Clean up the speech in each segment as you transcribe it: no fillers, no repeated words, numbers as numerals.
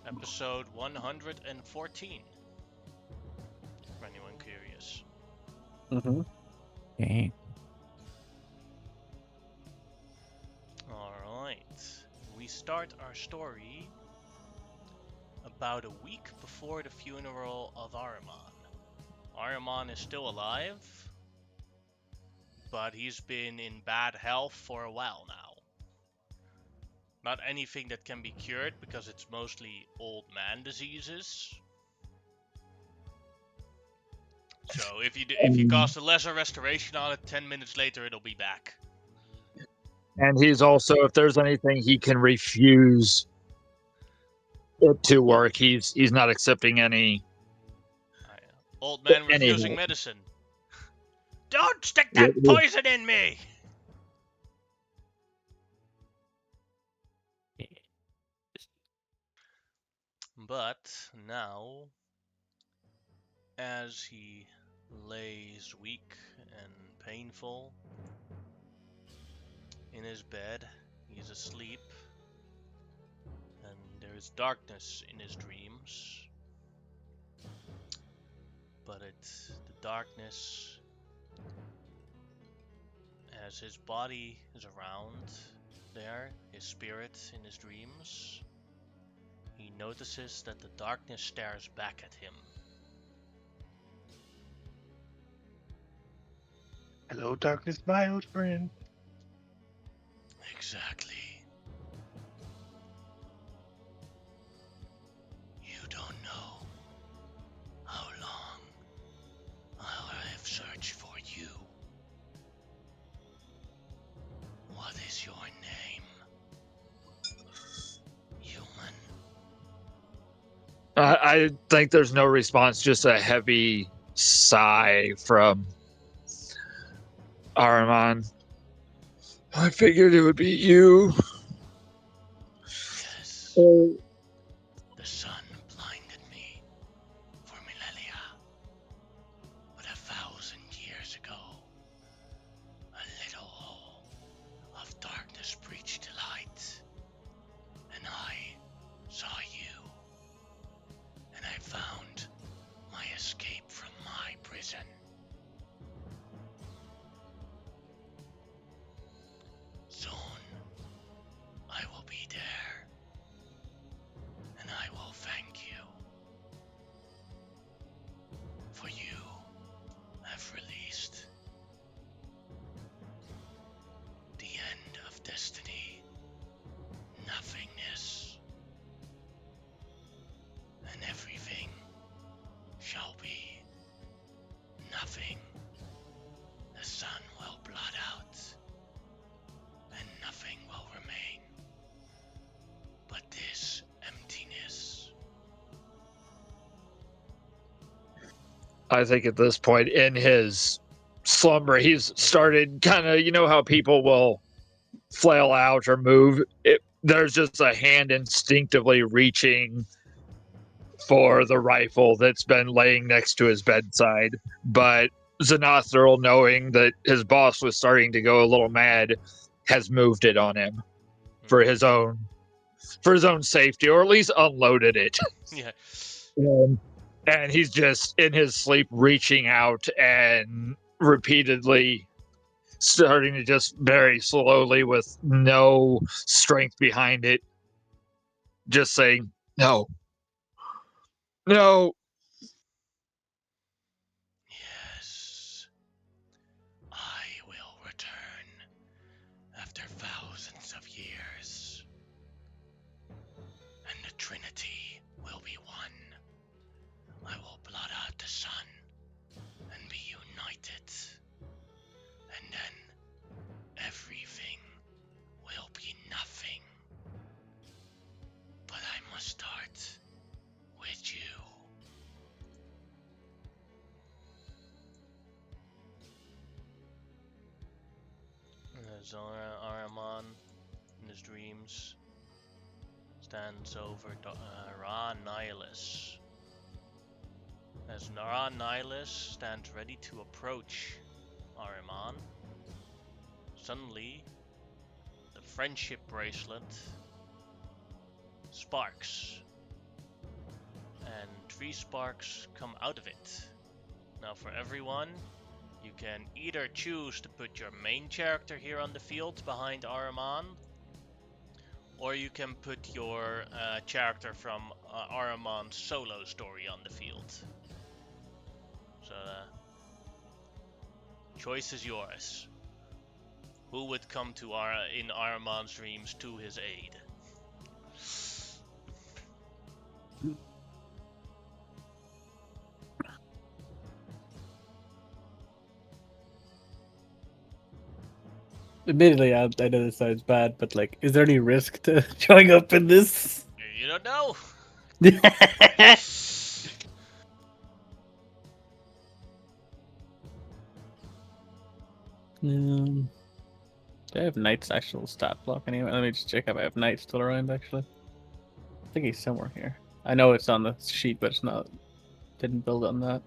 Episode 114, for anyone curious. Mm-hmm. Okay. Alright, we start our story about a week before the funeral of Ahriman. Ahriman is still alive, but he's been in bad health for a while now. Not anything that can be cured because it's mostly old man diseases. So if you cast a lesser restoration on it, 10 minutes later it'll be back. And he's also, if there's anything he can refuse it to work, he's not accepting any. Old man Any refusing help. medicine. Don't stick that poison in me! But now, as he lays weak and painful in his bed, he's asleep, and there is darkness in his dreams. But it's the darkness as his body is around there, his spirit in his dreams. He notices that the darkness stares back at him. Hello, darkness, my old friend. Exactly. You don't know how long I have searched for you. What is your name? Human. I think there's no response, just a heavy sigh from Ahriman. I figured it would be you. Yes. Oh. The sun blinded me for millennia. But 1,000 years ago, a little hole of darkness breached the light, and I saw you, and I found my escape from my prison. Soon, I will be there, and I will thank you, for you have released the end of destiny, nothingness, and everything shall be nothing. The sun will blot out, and nothing will remain but this emptiness. I think at this point in his slumber, he's started kind of, you know how people will flail out or move? There's just a hand instinctively reaching for the rifle that's been laying next to his bedside. But Xanathril, knowing that his boss was starting to go a little mad, has moved it on him for his own safety, or at least unloaded it. Yeah. And he's just in his sleep reaching out and repeatedly starting to just very slowly, with no strength behind it, just saying, no. Yes. I will return after thousands of years, and the Trinity will be one. I will blot out the sun and be united, and then everything will be nothing. But I must start with you. As Ahriman, in his dreams, stands over Ra Nihilus. As Ra Nihilus stands ready to approach Ahriman, suddenly the friendship bracelet sparks and 3 sparks come out of it. Now for everyone, you can either choose to put your main character here on the field behind Ahriman, or you can put your character from Ahriman's solo story on the field. So choice is yours. Who would come to in Ahriman's dreams to his aid? Admittedly, I know this sounds bad, but like, is there any risk to showing up in this? You don't know. Do I have Knight's actual stat block anyway? Let me just check if I have Knight still around, actually. I think he's somewhere here. I know it's on the sheet, but it's not. Didn't build on that.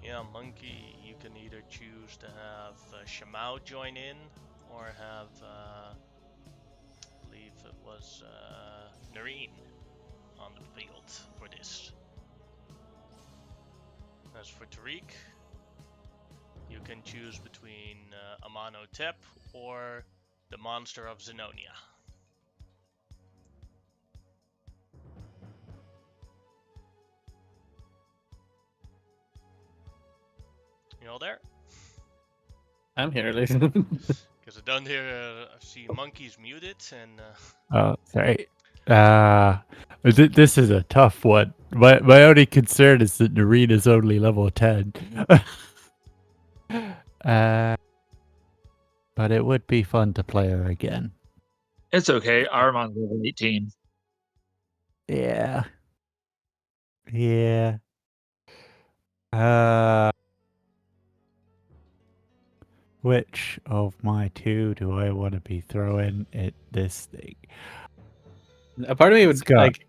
Yeah, Monkey, you can either choose to have Shamao join in, or have, I believe it was Nareen on the field for this. As for Tariq, you can choose between Amanotep or the Monster of Zenonia. You all there? I'm here, at least. Because I don't hear, I see Monkey's muted and... Oh, sorry. This is a tough one. My only concern is that Nareen is only level 10. But it would be fun to play her again. It's okay. Ahriman's level 18. Yeah. Yeah. Which of my two do I want to be throwing at this thing? A part of me would Scott. like.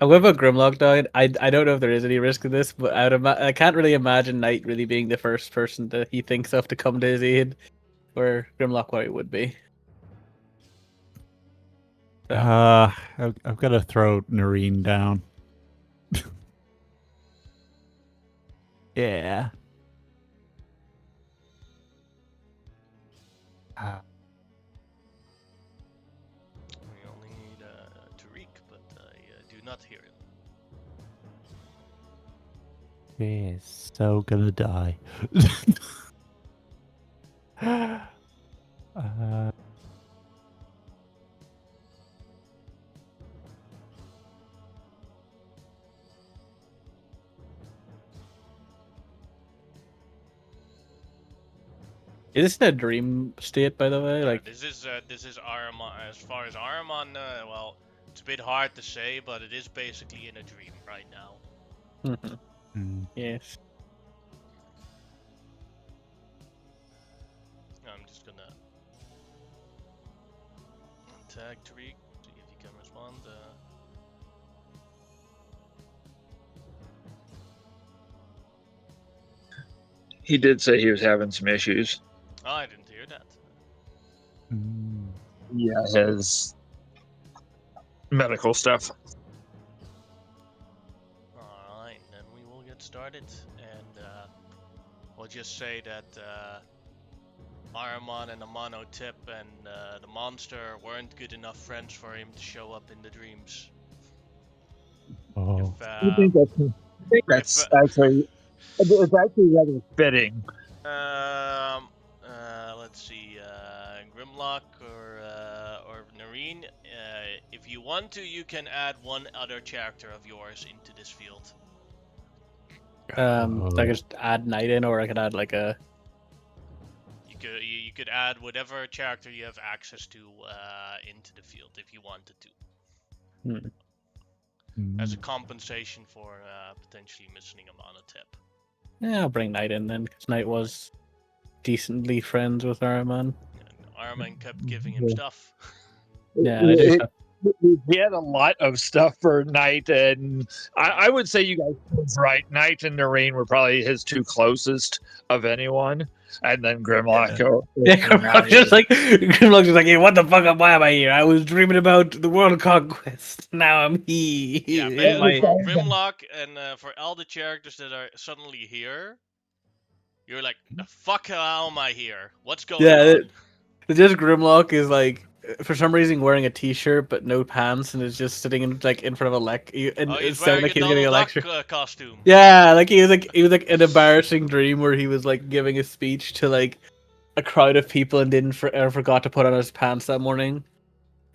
I whip a Grimlock down. I don't know if there is any risk to this, but I can't really imagine Knight really being the first person that he thinks of to come to his aid, where Grimlock White would be. So. I've got to throw Nareen down. Yeah. We only need Tariq, but I do not hear him. He is so gonna die. Is this in a dream state, by the way? Like, this is Ahriman. As far as Ahriman, well, it's a bit hard to say, but it is basically in a dream right now. Yes. I'm just gonna tag Tariq, see if he can respond. He did say he was having some issues. Oh, I didn't hear that. Yeah, his medical stuff. Alright, then we will get started, and we'll just say that Ahriman and Amanotep and the monster weren't good enough friends for him to show up in the dreams. Oh. I think that's actually, it's actually rather fitting. Let's see, Grimlock or Nareen. If you want to, you can add one other character of yours into this field. I could just add Knight in, or I could add like a. You could add whatever character you have access to into the field if you wanted to. As a compensation for potentially missing Amanotep. Yeah, I'll bring Knight in then, because Knight was decently friends with Ahriman. And Ahriman kept giving him stuff. Yeah, I do. He had a lot of stuff for Knight, and I would say you guys was right. Knight and Noreen were probably his two closest of anyone, and then Grimlock. Yeah, Grimlock's just like, hey, what the fuck? Why am I here? I was dreaming about the world conquest. Now I'm here. Yeah, in basically my- for Grimlock and for all the characters that are suddenly here, you're like, the fuck how am I here? What's going on? Just Grimlock is like, for some reason, wearing a t-shirt but no pants, and is just sitting in front of a and Oh, it he's sounded wearing like a he was giving a Donald lecture. Duck costume. Yeah, like he was like an embarrassing dream where he was like giving a speech to like a crowd of people and forgot to put on his pants that morning,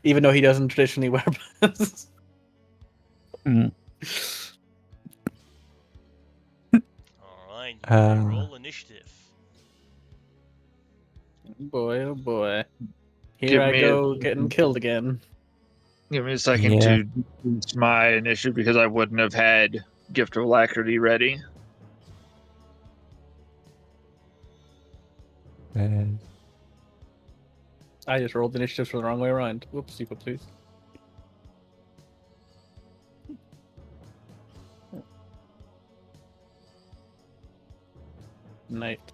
even though he doesn't traditionally wear pants. Mm. Alright, Uh, roll initiative. Boy, oh boy. Give Here I me go, getting killed again. Give me a second Yeah. to boost my initiative because I wouldn't have had Gift of Alacrity ready. I just rolled initiatives for the wrong way around. Whoopsie, please. Night.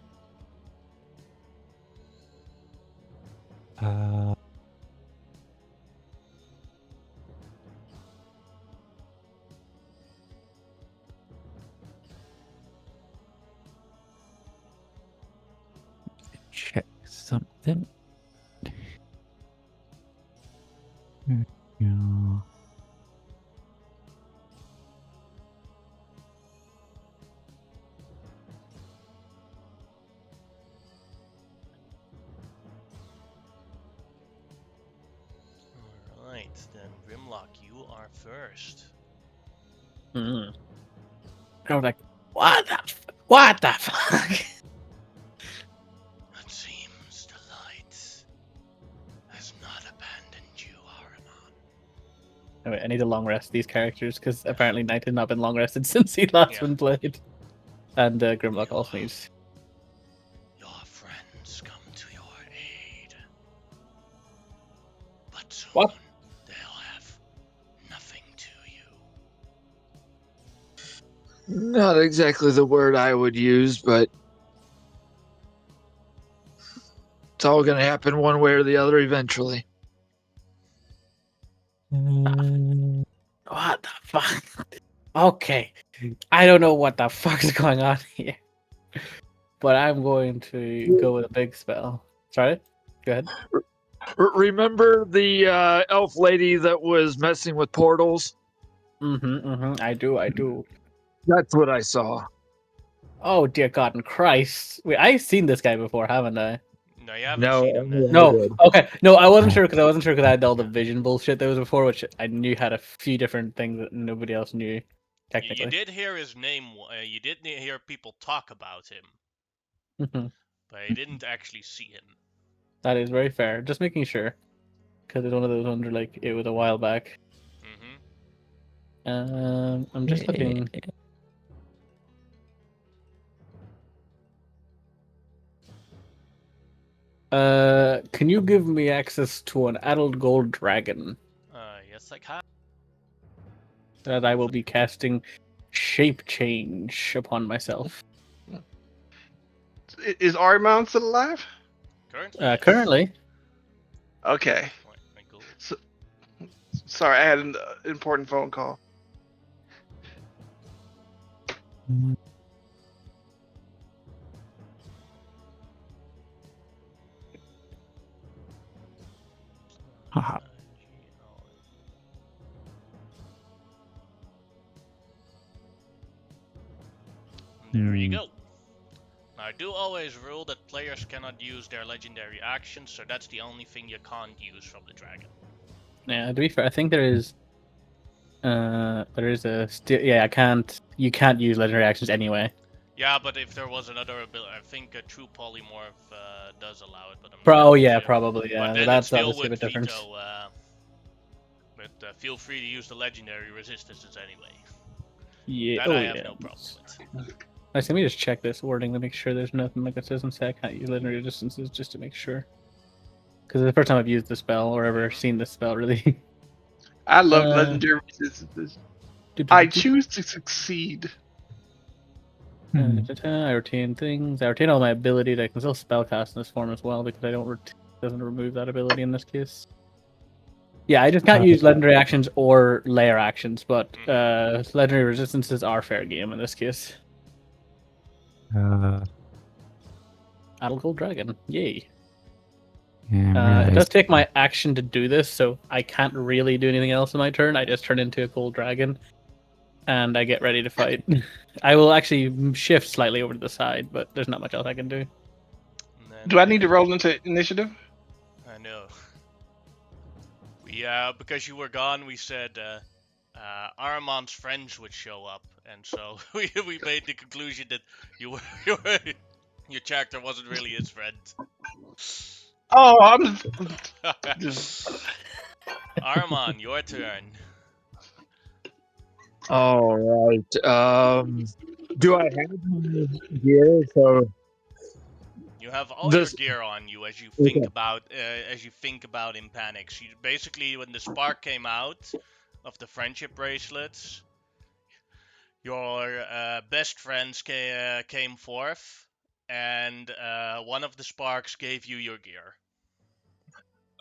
Check something. Yeah. Alright, then Grimlock, you are first. I was like, what the fuck? It seems the light has not abandoned you, Ahriman. Anyway, I need to long rest these characters because apparently Knight has not been long rested since he last been played. And Grimlock also needs. Your friends come to your aid. But soon What? they'll have nothing to you. Not exactly the word I would use, but it's all going to happen one way or the other eventually. What the fuck? Okay. I don't know what the fuck is going on here. But I'm going to go with a big spell. Sorry? Go ahead. Remember the elf lady that was messing with portals? I do. That's what I saw. Oh, dear God and Christ. Wait, I've seen this guy before, haven't I? No, you haven't No, seen him then. No. Okay. No, I wasn't sure because I had all the vision bullshit that was before, which I knew had a few different things that nobody else knew, technically. You did hear his name, you did hear people talk about him, but you didn't actually see him. That is very fair. Just making sure. Because it's one of those ones where, like, it was a while back. I'm just looking. Can you give me access to an adult gold dragon Yes, I can. that I will be casting shape change upon myself? Is Ahriman still alive? Currently? Yes. Currently. Okay. Right, cool. Sorry, I had an important phone call. Haha. There you go. Now, I do always rule that players cannot use their legendary actions, so that's the only thing you can't use from the dragon. Yeah, to be fair, I think there is a yeah, you can't use legendary actions anyway. Yeah, but if there was another ability, I think a true polymorph does allow it, but I'm Yeah, sure. probably, yeah. But then That's it's still obviously a with bit different. veto, but feel free to use the legendary resistances anyway. Yeah, That I have no problem with. Nice, let me just check this wording to make sure there's nothing like it says and say I can't use legendary resistances just to make sure. Because it's the first time I've used the spell or ever seen this spell, really. I love Uh, legendary resistances. I choose to succeed. I retain things. I retain all my abilities. I can still spellcast in this form as well because I don't doesn't remove that ability in this case. Yeah, I just can't use legendary actions or layer actions, but legendary resistances are fair game in this case. Adult Gold Dragon, yay! Yeah, It does take my action to do this, so I can't really do anything else in my turn. I just turn into a gold dragon, and I get ready to fight. I will actually shift slightly over to the side, but there's not much else I can do. Do I need to roll into initiative? I know. We because you were gone, we said Aramon's friends would show up, and so we made the conclusion that your character wasn't really his friend. Oh, I'm Aramon, your turn. All right. Do I have my gear? So You have all this. your gear on you as you Okay. think about in panics. You basically, when the spark came out of the friendship bracelets, your best friends came forth, and one of the sparks gave you your gear.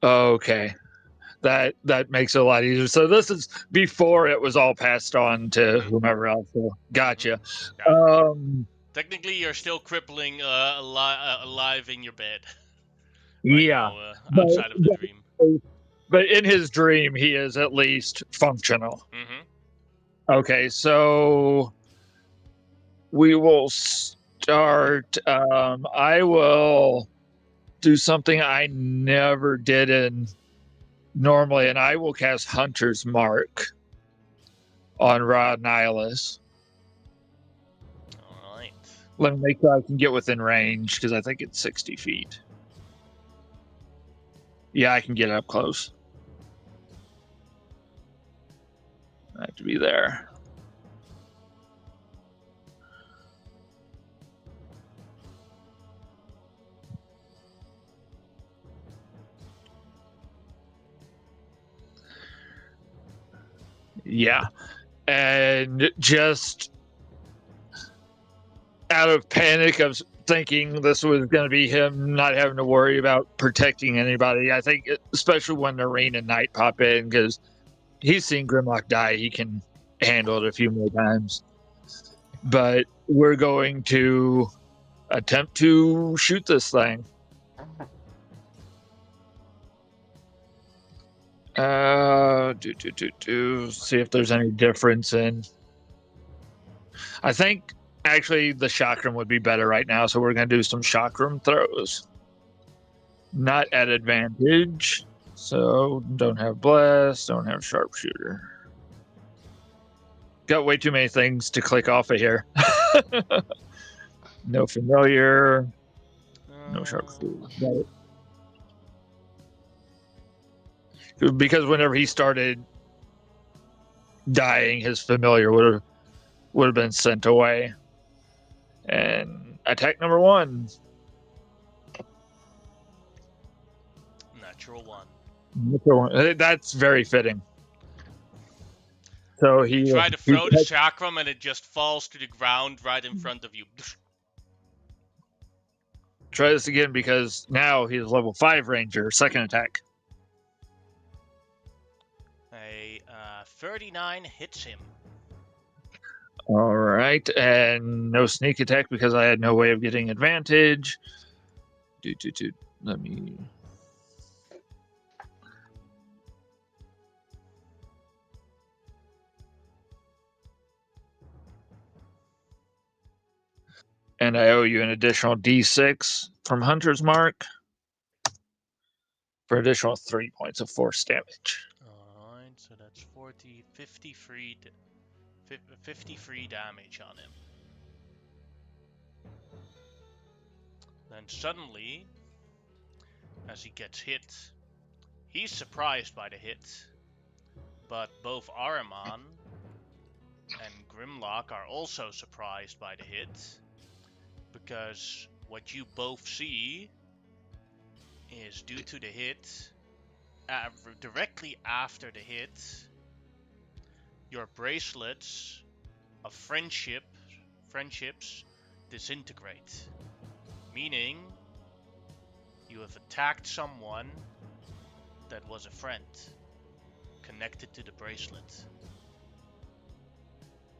Okay. That makes it a lot easier. So this is before it was all passed on to whomever else. So gotcha. Yeah. Technically, you're still crippling alive in your bed. Right Yeah. now, outside of the dream. But in his dream, he is at least functional. Okay, so we will start. I will do something I never did in normally, and I will cast Hunter's Mark on Rod Nihilus. All right. Let me make sure I can get within range because I think it's 60 feet. Yeah, I can get up close. I have to be there. Yeah. And just out of panic of thinking this was going to be him not having to worry about protecting anybody, I think, especially when the rain and night pop in, because he's seen Grimlock die, he can handle it a few more times. But we're going to attempt to shoot this thing. See if there's any difference in. I think actually the chakram would be better right now, so we're going to do some chakram throws. Not at advantage, so don't have blast, don't have sharpshooter. Got way too many things to click off of here. No familiar, no sharpshooter. Got it. Because whenever he started dying, his familiar would have been sent away. And attack number 1. Natural 1. That's very fitting. So you try to throw the chakram and it just falls to the ground right in front of you. Try this again because now he's level 5 ranger. Second attack. A 39 hits him. All right, and no sneak attack because I had no way of getting advantage. Let me. And I owe you an additional D6 from Hunter's Mark for additional 3 points of force damage. Alright, so that's 53 damage on him. Then suddenly, as he gets hit, he's surprised by the hit. But both Ahriman and Grimlock are also surprised by the hit. Because what you both see is due to the hit, directly after the hit, your bracelets of friendships disintegrate, meaning you have attacked someone that was a friend connected to the bracelet.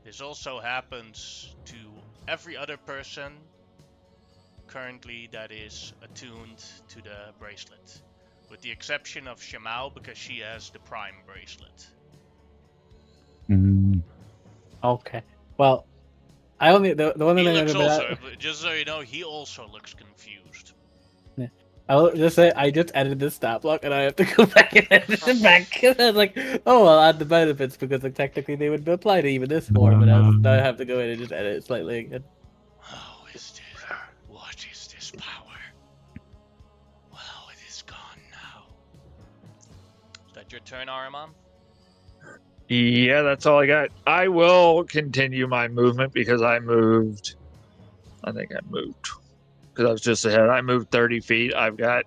This also happens to every other person currently that is attuned to the bracelet, with the exception of Shamao because she has the prime bracelet. Mm. Okay. Well, I only the one He thing I looks know also, about. just so you know, he also looks confused. I will just say I just edited this stat block and I have to go back and edit it back. And I was like, oh, I'll add the benefits because like, technically they would apply to even this form, but now I have to go in and just edit it slightly again. Oh, is this? What is this power? Well, it is gone now. Is that your turn, Araman? Yeah, that's all I got. I will continue my movement because I moved. I think I moved because I was just ahead. I moved 30 feet. I've got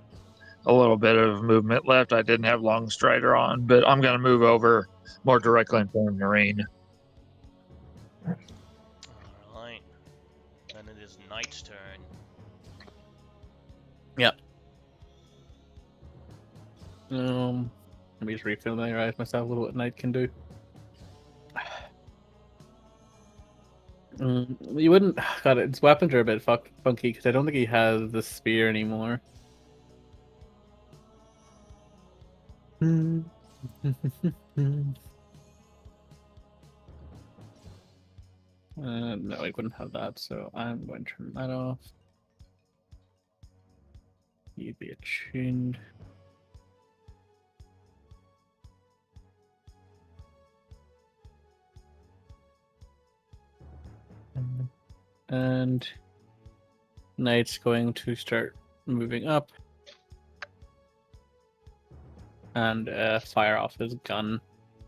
a little bit of movement left. I didn't have Long Strider on, but I'm going to move over more directly in front of Noreen. Alright. Then it is Knight's turn. Yep. Let me just refamiliarize myself with what Knight can do. You wouldn't. God, his weapons are a bit funky because I don't think he has the spear anymore. No, he wouldn't have that, so I'm going to turn that off. He'd be attuned. And Knight's going to start moving up and fire off his gun,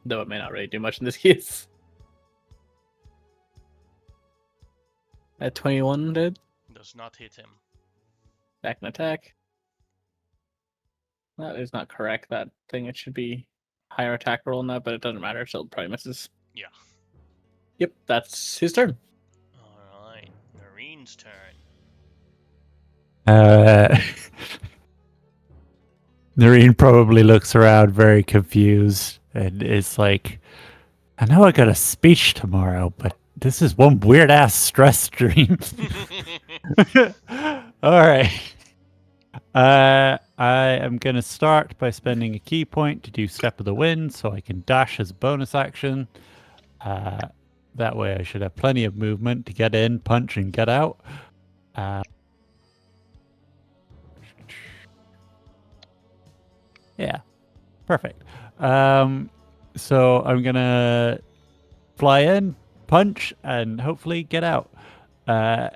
though it may not really do much in this case. At 21 did. Does not hit him. Second attack. That is not correct, that thing. It should be higher attack roll on that, but it doesn't matter. It still probably misses. Yeah. Yep, that's his turn. Alright. Noreen's turn. Noreen probably looks around very confused and is like, I know I got a speech tomorrow, but this is one weird ass stress dream. All right. I am going to start by spending a key point to do Step of the Wind so I can dash as a bonus action. That way I should have plenty of movement to get in, punch, and get out. Yeah, perfect. So I'm going to fly in, punch, and hopefully get out. Yeah,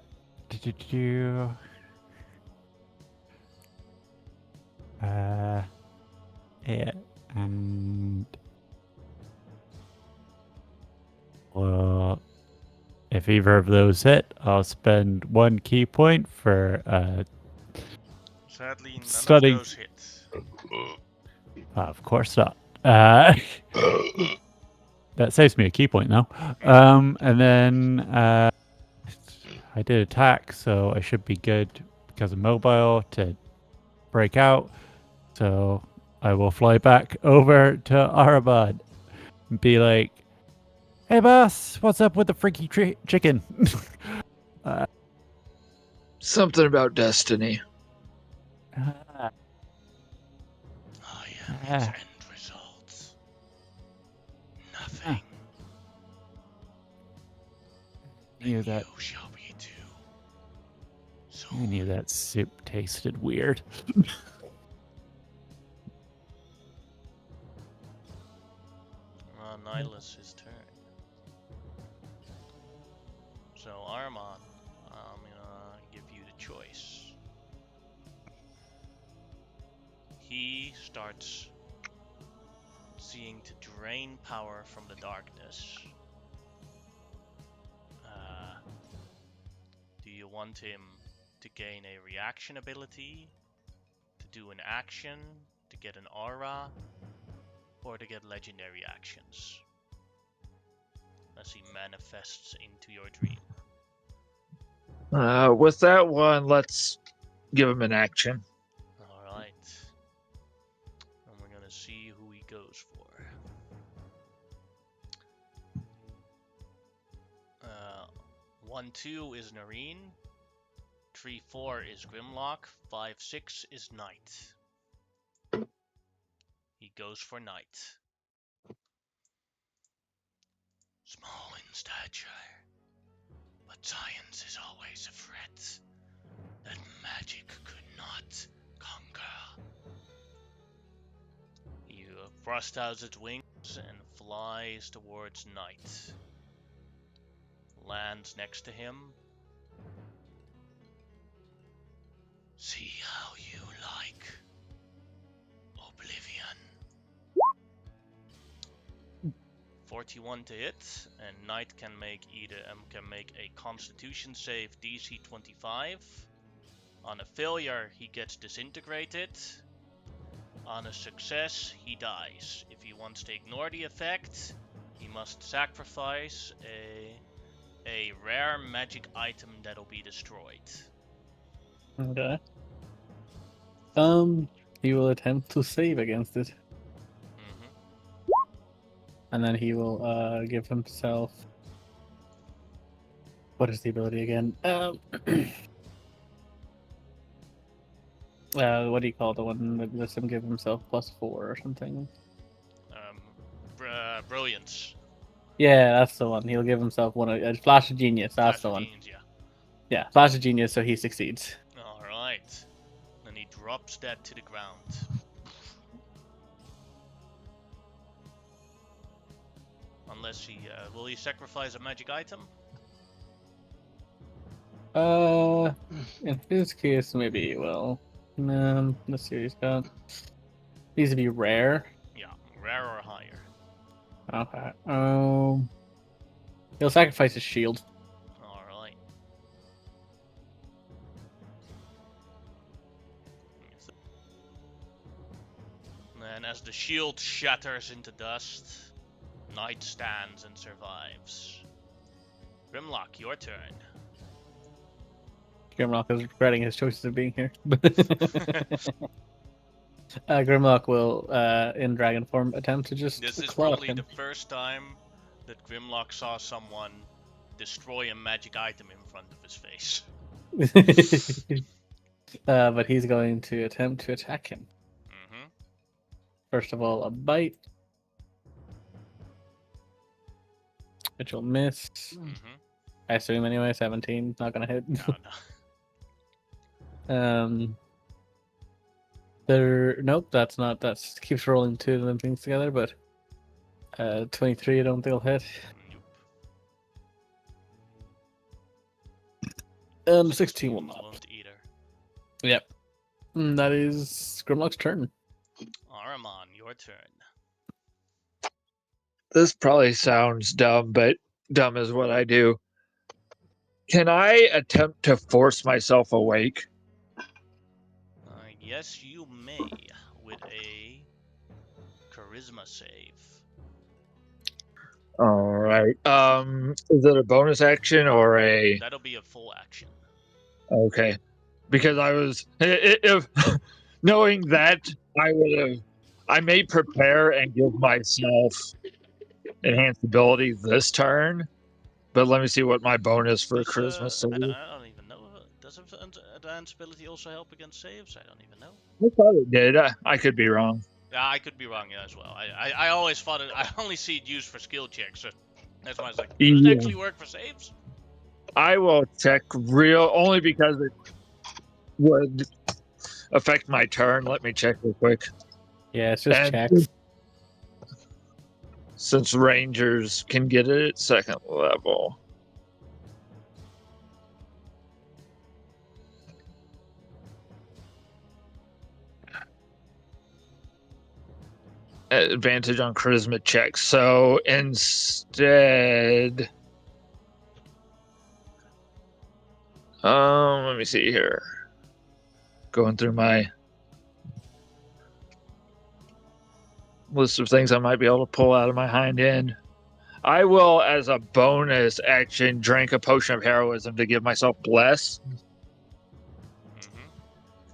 and well, if either of those hit, I'll spend one key point for Sadly, none Studying. of those hit. of course not. That saves me a key point now. And then I did attack, so I should be good because of mobile to break out. So I will fly back over to Arabad and be like, hey boss, what's up with the freaky chicken? Something about destiny. I am its end result. Nothing. Knew that. You shall be too. So I knew that soup tasted weird. Nihilus' turn. So Armon, I'm gonna give you the choice. He starts seeing to drain power from the darkness. Do you want him to gain a reaction ability, to do an action, to get an aura, or to get legendary actions? as he manifests into your dream. With that one, let's give him an action. Alright. And we're gonna see who he goes for. 1-2 is Nareen. 3-4 is Grimlock. 5-6 is Knight. He goes for Knight. Small in stature, but science is always a threat that magic could not conquer. He thrusts out its wings and flies towards Knight. Lands next to him. See how you like, Oblivion. 41 to hit, and Knight can make a Constitution save DC 25. On a failure, he gets disintegrated. On a success, he dies. If he wants to ignore the effect, he must sacrifice a rare magic item that'll be destroyed. Okay. He will attempt to save against it, and then he will give himself. What is the ability again? What do you call the one that lets him give himself +4 or something? Brilliance. Yeah, that's the one. He'll give himself one. Flash of Genius. That's Flash the of one. Genius, yeah. Yeah, Flash of Genius. So he succeeds. All right. Then he drops that to the ground. Unless he will he sacrifice a magic item? In his case, maybe he will. Let's see what he's got. Needs to be rare. Yeah, rare or higher. Okay. He'll sacrifice his shield. All right. And as the shield shatters into dust, Knight stands and survives. Grimlock, your turn. Grimlock is regretting his choices of being here. Grimlock will, in dragon form, attempt to just This is claw probably him. the first time that Grimlock saw someone destroy a magic item in front of his face. But he's going to attempt to attack him. Mm-hmm. First of all, a bite, which will miss. Mm-hmm. I assume anyway. 17, not gonna hit. No, no. Nope, that's not. That's keeps rolling two of them things together. But 23, I don't think will hit. Nope. 16 will not. Won't either. Yep. That is Grimlock's turn. Ahriman, your turn. This probably sounds dumb, but dumb is what I do. Can I attempt to force myself awake? Yes, you may with a charisma save. All right. Is it a bonus action or a? That'll be a full action. Okay, because I was if knowing that I may prepare and give myself enhanced ability this turn, but let me see what my bonus for Christmas is. I don't even know. Does advanced ability also help against saves? I don't even know. I thought it did. I could be wrong. Yeah, I could be wrong as well. I always thought I only see it used for skill checks, so that's why I was like, does it actually work for saves? I will check only because it would affect my turn. Let me check real quick. Yeah, it's just check. Since Rangers can get it at second level. Advantage on charisma checks. So instead, let me see here. Going through my list of things I might be able to pull out of my hind end. I will, as a bonus action, drink a potion of heroism to give myself bless.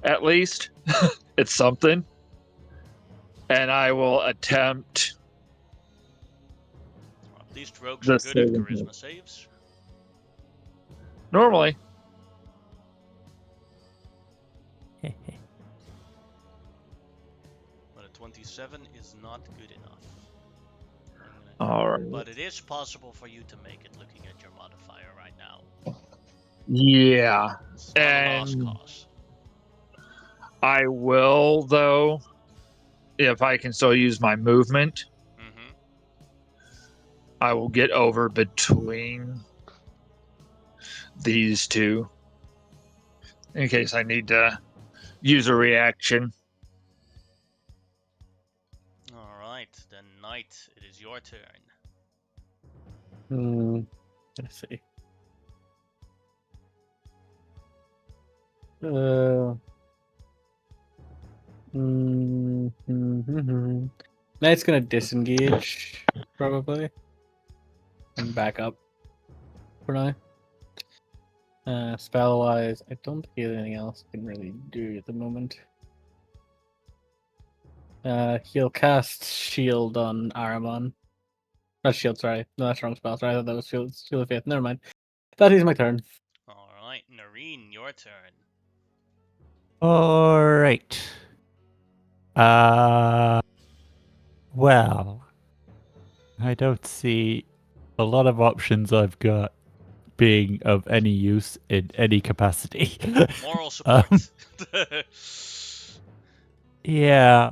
At least it's something. And I will attempt. Well, at least rogues The are good at saving charisma saves. Normally. But a 27 is not good enough. All right. But it is possible for you to make it looking at your modifier right now. Yeah. It's not a lost And cause. I will, though, if I can still use my movement, Mm-hmm. I will get over between these two in case I need to use a reaction. Alright, then Knight, it is your turn. Let's see. Knight's gonna disengage, probably. And back up for now. Spell-wise, I don't think there's anything else I can really do at the moment. He'll cast Shield on Aramon. Not Shield, sorry. No, that's wrong spell. Sorry, I thought that was Shield of Faith. Never mind. That is my turn. Alright, Noreen, your turn. All right. Well, I don't see a lot of options I've got being of any use in any capacity. Moral support. Yeah.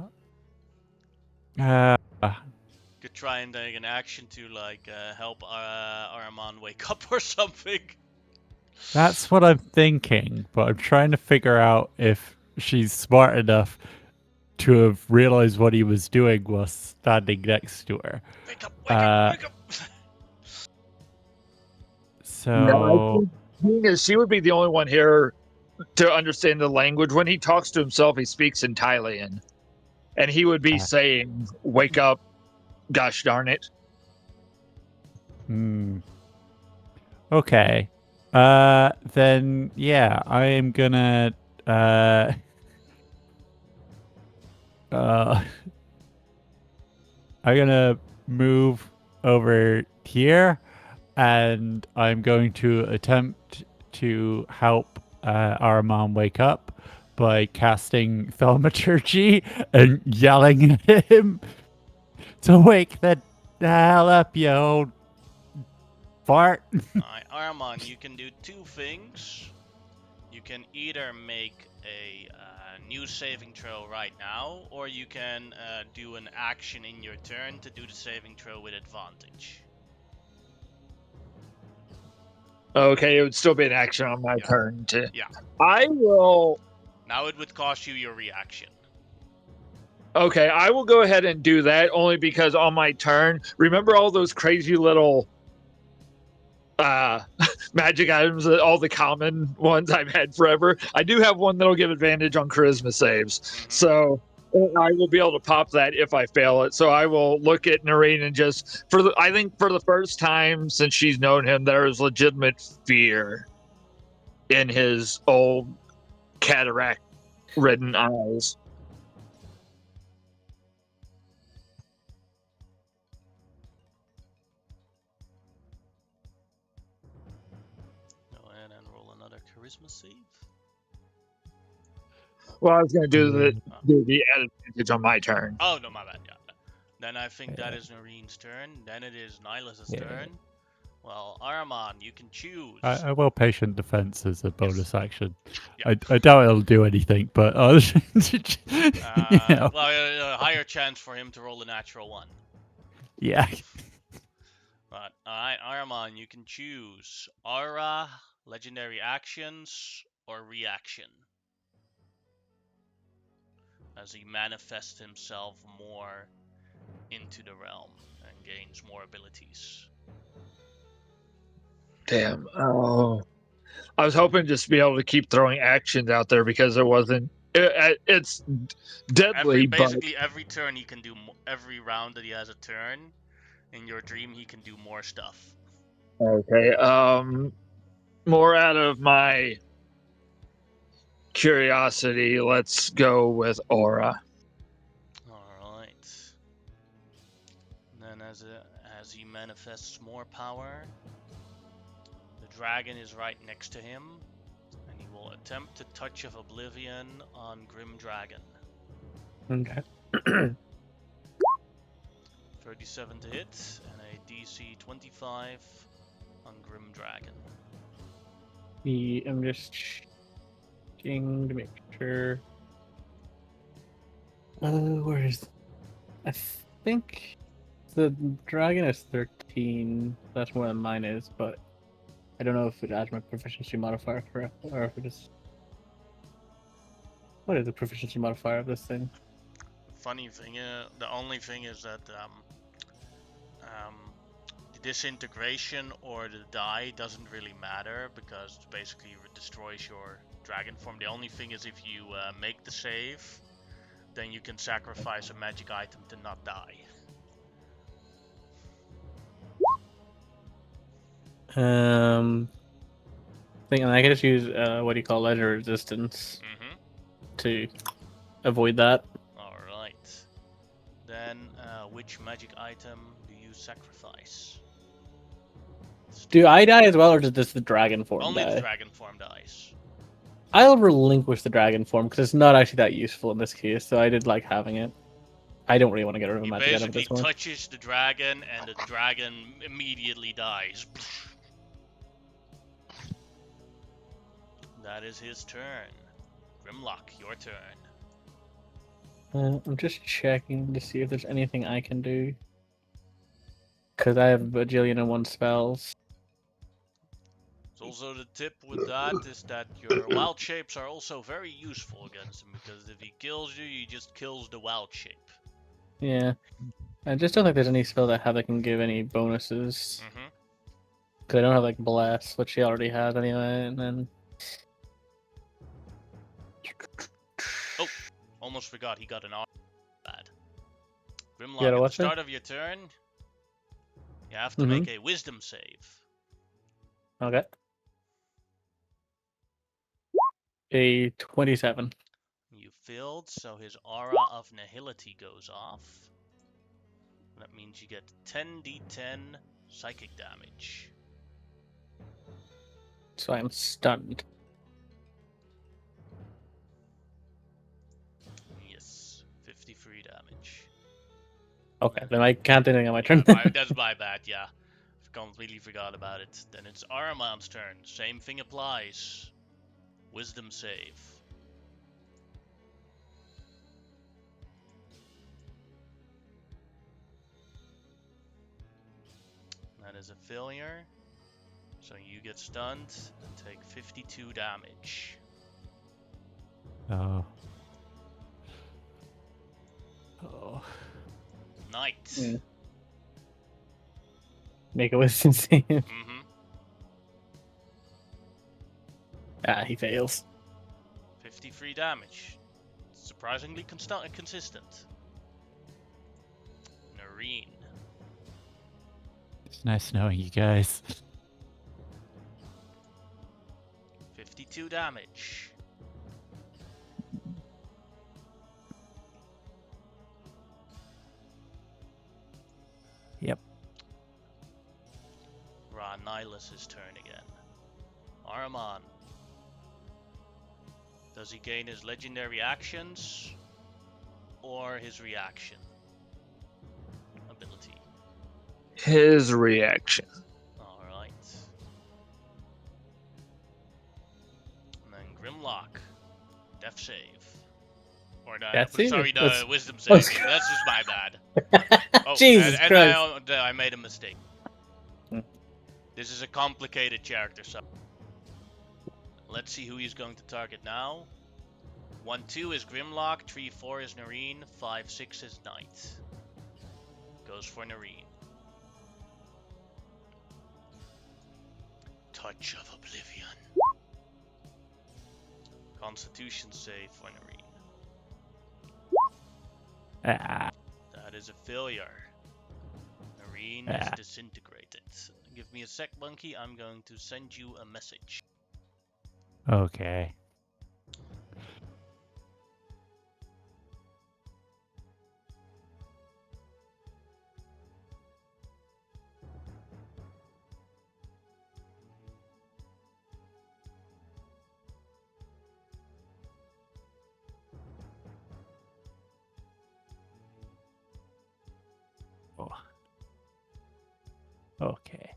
Could try and take an action to help Aramon wake up or something. That's what I'm thinking, but I'm trying to figure out if she's smart enough to have realized what he was doing while standing next to her. Wake up, wake up, wake up! So, She would be the only one here to understand the language. When he talks to himself, he speaks in Thailand. And he would be saying, wake up, gosh darn it. Okay. Then, yeah, I am gonna, I'm gonna move over here, and I'm going to attempt to help our wake up by casting Thaumaturgy and yelling at him to wake the hell up, you old fart. Alright, Aramon, you can do two things. You can either make a new saving throw right now, or you can do an action in your turn to do the saving throw with advantage. Okay, it would still be an action on my turn to. Yeah. I will. Now it would cost you your reaction. Okay, I will go ahead and do that only because on my turn, remember all those crazy little magic items, all the common ones I've had forever? I do have one that'll give advantage on charisma saves. Mm-hmm. So I will be able to pop that if I fail it. So I will look at Noreen and just I think for the first time since she's known him, there is legitimate fear in his old cataract-ridden eyes. Go ahead and roll another charisma save. Well, I was going to do the added advantage on my turn. Oh, no, my bad. Yeah. Then I think that is Noreen's turn. Then it is Nihilus' turn. Well, Aramon, you can choose. I will patient defense as a bonus action. Yeah. I doubt it'll do anything, but Well, a higher chance for him to roll a natural one. Yeah. But alright, Aramon, you can choose aura, legendary actions, or reaction. As he manifests himself more into the realm and gains more abilities. Damn. Oh. I was hoping just to be able to keep throwing actions out there because it wasn't. It's deadly. Basically, every turn he can do, every round that he has a turn, In your dream, he can do more stuff. Okay. More out of my curiosity, let's go with aura. Alright. Then as he manifests more power, the dragon is right next to him, and he will attempt a touch of oblivion on Grim Dragon. Okay. 37 to hit, and a DC 25 on Grim Dragon. I'm just checking to make sure. Where is? I think the dragon is 13. That's more than mine is, but I don't know if it adds my proficiency modifier correct, or if it is. What is the proficiency modifier of this thing? Funny thing, the only thing is that the disintegration or the die doesn't really matter because it basically destroys your dragon form. The only thing is if you make the save, then you can sacrifice a magic item to not die. And I can just use what do you call ledger resistance to avoid that. Alright. Then, which magic item do you sacrifice? Do I die as well, or does this the dragon form Only die? the dragon form dies. I'll relinquish the dragon form because it's not actually that useful in this case. So I did like having it. I don't really want to get rid of a He magic item at basically this point. touches the dragon, and the dragon immediately dies. That is his turn. Grimlock, your turn. I'm just checking to see if there's anything I can do. Because I have a bajillion and one spells. So also the tip with that is that your wild shapes are also very useful against him, because if he kills you, he just kills the wild shape. Yeah. I just don't think there's any spell that I have that can give any bonuses. Because I don't have like Bless, which he already has anyway, and then... Oh, almost forgot he got an R. Bad. Grimlock, Yeah, at the what's start it? of your turn, you have to make a wisdom save. Okay. A 27. You failed, so his aura of nihility goes off. That means you get 10d10 psychic damage. So I'm stunned. Yes, 53 damage. Okay, then I can't do anything on my turn. That's my bad, yeah. Completely forgot about it. Then it's Aramon's turn. Same thing applies. Wisdom save. That is a failure. So you get stunned and take 52 damage. Oh. Oh. Knight. Make a wisdom save. Mm-hmm. Ah, he fails. 53 damage. Surprisingly consistent. Nareen. It's nice knowing you guys. 52 damage. Yep. Nihilus' turn again. Aramon. Does he gain his legendary actions or his reaction ability? His reaction. Alright. And then Grimlock. Death save. Or the, Death save? sorry, the That's- wisdom save. That's just my bad. Oh, Jesus and Christ. I made a mistake. This is a complicated character, so let's see who he's going to target now. 1-2 is Grimlock, 3-4 is Nareen, 5-6 is Knight. Goes for Nareen. Touch of Oblivion. Constitution save for Nareen. Ah. That is a failure. Nareen Noreen is Ah. disintegrated. Give me a sec, Monkey. I'm going to send you a message. Okay. Oh. Okay.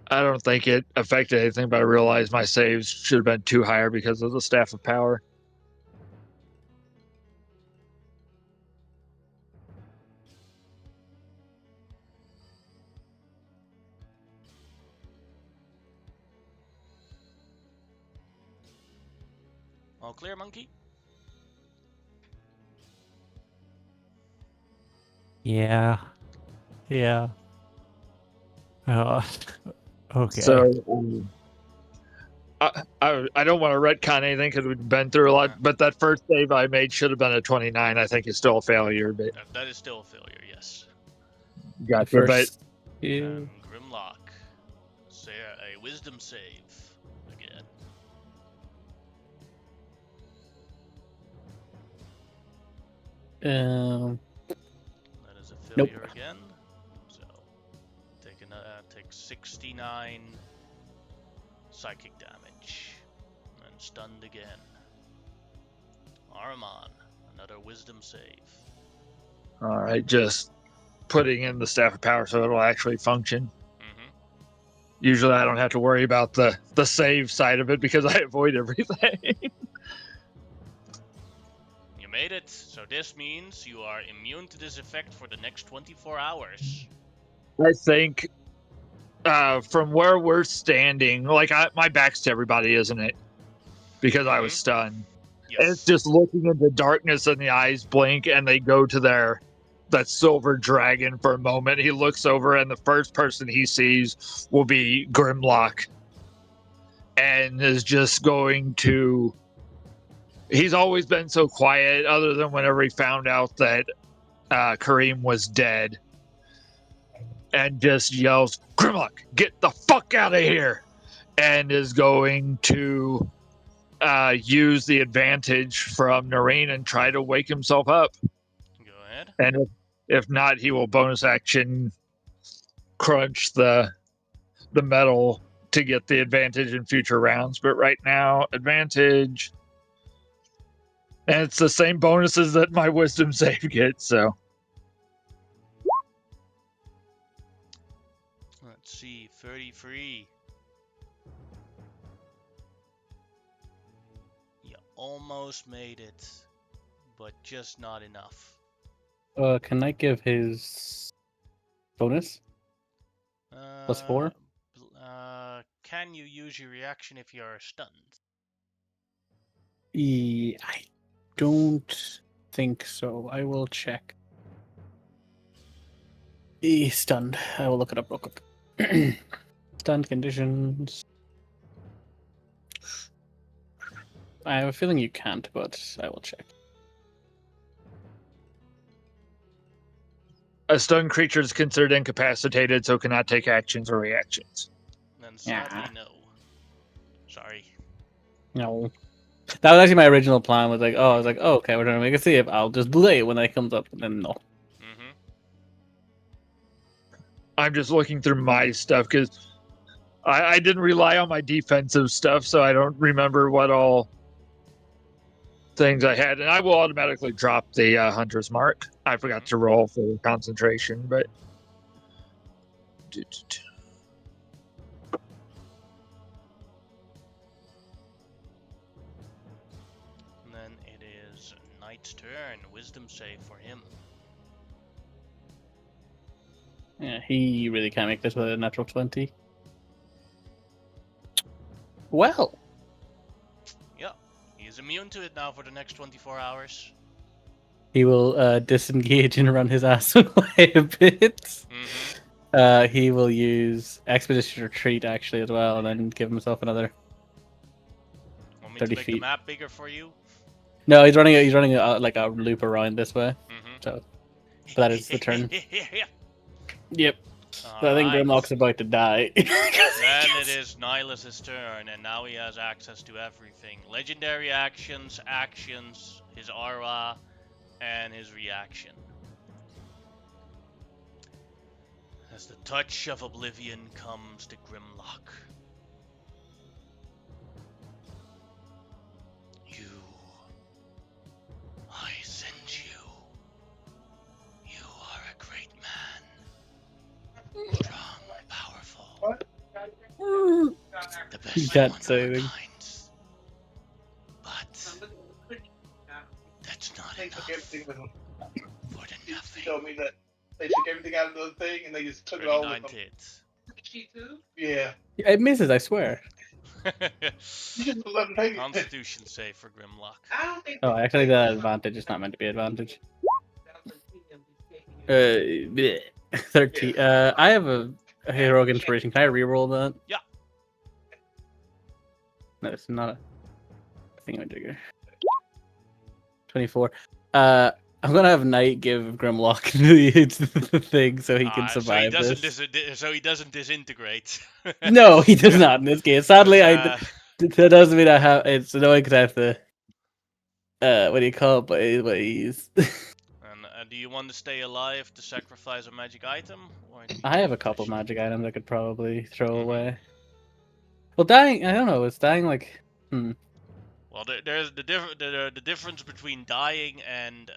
I don't think it affected anything, but I realized my saves should have been too higher because of the Staff of Power. All clear, Monkey? Yeah. Yeah. Oh. Okay. So I don't want to retcon anything because we've been through a lot, but that first save I made should have been a 29. I think it's still a failure, but That is still a failure, yes. The gotcha. But first. Yeah. Grimlock. Say a wisdom save again. That is a Nope. failure again. So take 69 psychic damage. And stunned again. Araman, another wisdom save. all right, just putting in the Staff of Power so it'll actually function. Mm-hmm. Usually I don't have to worry about the save side of it because I avoid everything. You made it, so this means you are immune to this effect for the next 24 hours. I think from where we're standing, like my back's to everybody, isn't it? Because I was stunned. Yes. And it's just looking into darkness and the eyes blink and they go to that silver dragon for a moment. He looks over and the first person he sees will be Grimlock. And is just going to... He's always been so quiet other than whenever he found out that Kareem was dead. And just yells, Grimlock, get the fuck out of here! And is going to use the advantage from Noreen and try to wake himself up. Go ahead. And if not, he will bonus action crunch the metal to get the advantage in future rounds. But right now, advantage. And it's the same bonuses that my wisdom save gets, so. Let's see, 33. You almost made it, but just not enough. Can I give his bonus? +4? Can you use your reaction if you are stunned? I don't think so. I will check. Stunned. I will look it up real quick. Stunned conditions. I have a feeling you can't, but I will check. A stunned creature is considered incapacitated, so cannot take actions or reactions. Then sadly, Yeah. no. Sorry. No. That was actually my original plan. Was like, oh, okay, we're trying to make a save. I'll just delay it when that comes up, and then no. Mm-hmm. I'm just looking through my stuff because I didn't rely on my defensive stuff, so I don't remember what all things I had. And I will automatically drop the Hunter's Mark. I forgot to roll for concentration, but... And then it is Knight's turn. Wisdom save for him. Yeah, he really can't make this with a natural 20. Well, Yeah, he's is immune to it now for the next 24 hours. He will disengage and run his ass away a bit. Mm-hmm. He will use Expedition Retreat actually as well, and then give himself another. Want me 30 to make the feet. map bigger for you? No, he's running. He's running like a loop around this way. Mm-hmm. So that is the turn. Yep. So I think Alright. Grimlock's about to die. Then it is Nihilus' turn, and now he has access to everything. Legendary actions, his aura, and his reaction. As the touch of oblivion comes to Grimlock. I send you. You are a great man. Strong, powerful. The best You can't one say of our anything. kind. But that's not They took enough everything with them. for the She nothing. told me that they took everything out of the thing and they just took it all 39 with them. hits. Yeah. It misses, I swear. You just let them take it. Constitution save for Grimlock. I don't think Oh, actually, the advantage is not meant to be advantage. 13. I have a heroic inspiration. Can I reroll that? Yeah. No, it's not a thingamajigger. 24. I'm gonna have Knight give Grimlock the thing so he can survive so he doesn't disintegrate. No, he does not in this case. Sadly, Uh, that doesn't mean I have. It's annoying because I have to. What do you call it? But he's. And do you want to stay alive to sacrifice a magic item? Or do you I have a want to couple finish it? magic items I could probably throw Mhm. away. Well, dying. I don't know. It's dying like. Well, there's the difference between dying and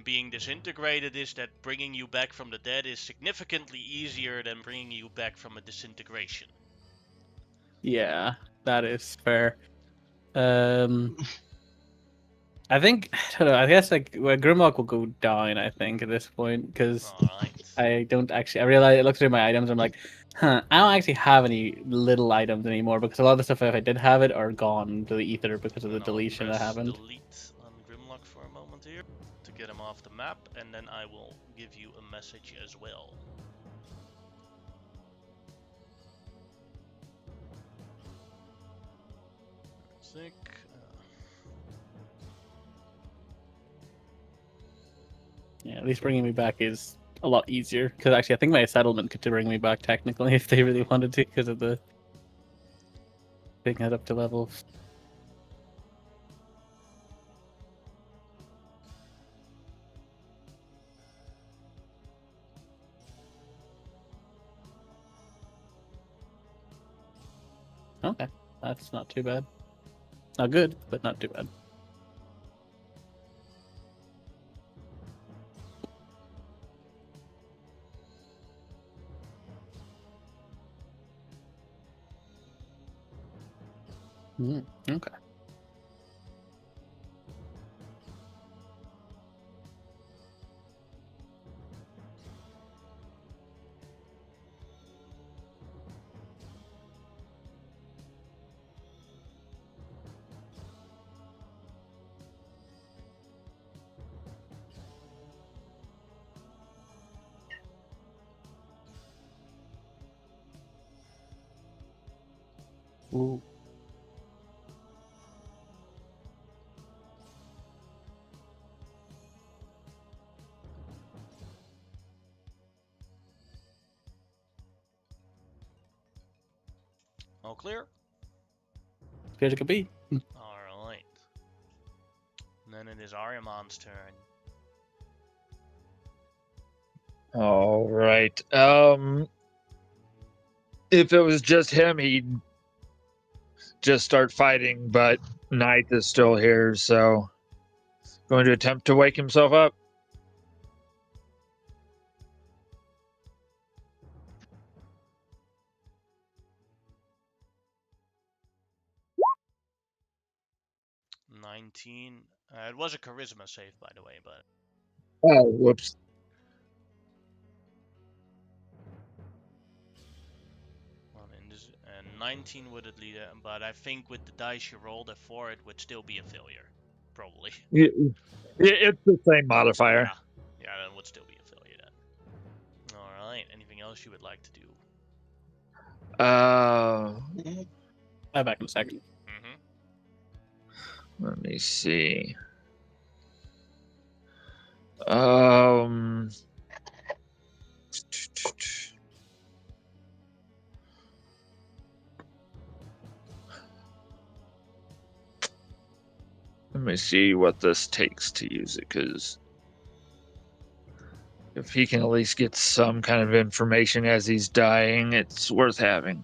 being disintegrated is that bringing you back from the dead is significantly easier than bringing you back from a disintegration. Yeah, that is fair. I think I don't know. I guess like Grimlock will go down. I think at this point because Alright. I don't actually. I realize I look through my items. I'm like, I don't actually have any little items anymore because a lot of the stuff if I did have it are gone to the ether because of the And I'll deletion I press haven't. delete on Grimlock for a moment here to get him off the map, and then I will give you a message as well. Sick. Yeah, at least bringing me back is a lot easier because actually I think my settlement could bring me back technically if they really wanted to because of the taking it up to level. Okay, that's not too bad. Not good, but not too bad. Okay. Ooh. All clear? Clear as it could be. Alright. Then it is Ariamon's turn. All right. If it was just him, he'd just start fighting, but Knight is still here, so going to attempt to wake himself up. It was a charisma save, by the way, but Oh, whoops. well, And 19 would at least, but I think with the dice you rolled a 4, it would still be a failure, probably. It's the same modifier. Yeah, that would still be a failure then. All right. Anything else you would like to do? I'm back in a second. Let me see. Let me see what this takes to use it, because if he can at least get some kind of information as he's dying, it's worth having.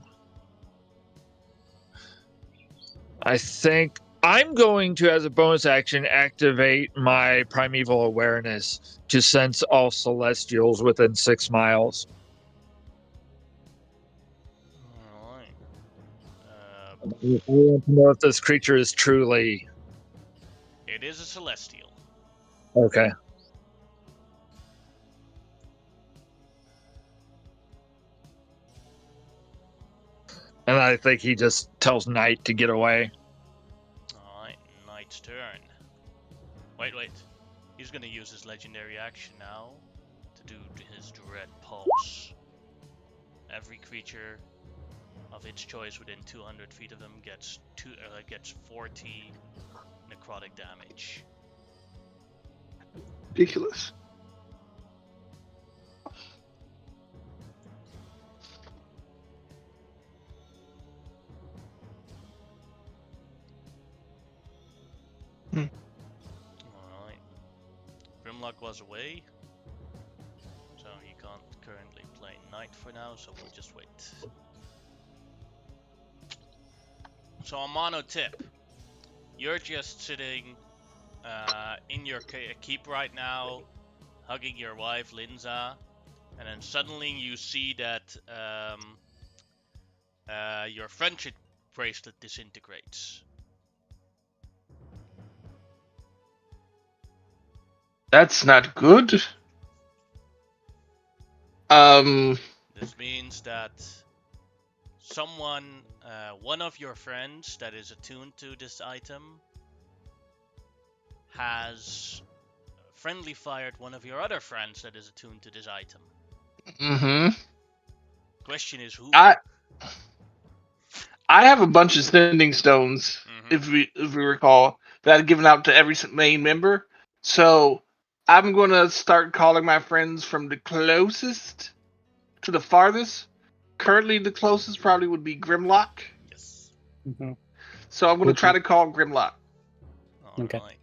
I think I'm going to, as a bonus action, activate my primeval awareness to sense all celestials within 6 miles. All right. I want to know if this creature is truly... It is a celestial. Okay. And I think he just tells Knight to get away. Alright, Knight's turn. Wait. He's gonna use his legendary action now to do his Dread Pulse. Every creature of its choice within 200 feet of them gets 40 necrotic damage. Ridiculous. Alright. Grimlock was away, so he can't currently play Knight for now, so we'll just wait. So a mono tip. You're just sitting in your keep right now, hugging your wife, Linza, and then suddenly you see that your friendship bracelet disintegrates. That's not good. This means that someone, one of your friends that is attuned to this item, has friendly fired one of your other friends that is attuned to this item. Mm-hmm. Question is who? I have a bunch of sending stones, if we recall, that I've given out to every main member. So I'm gonna start calling my friends from the closest to the farthest. Currently, the closest probably would be Grimlock. Yes. Mm-hmm. So I'm gonna try to call Grimlock. Okay. Alright.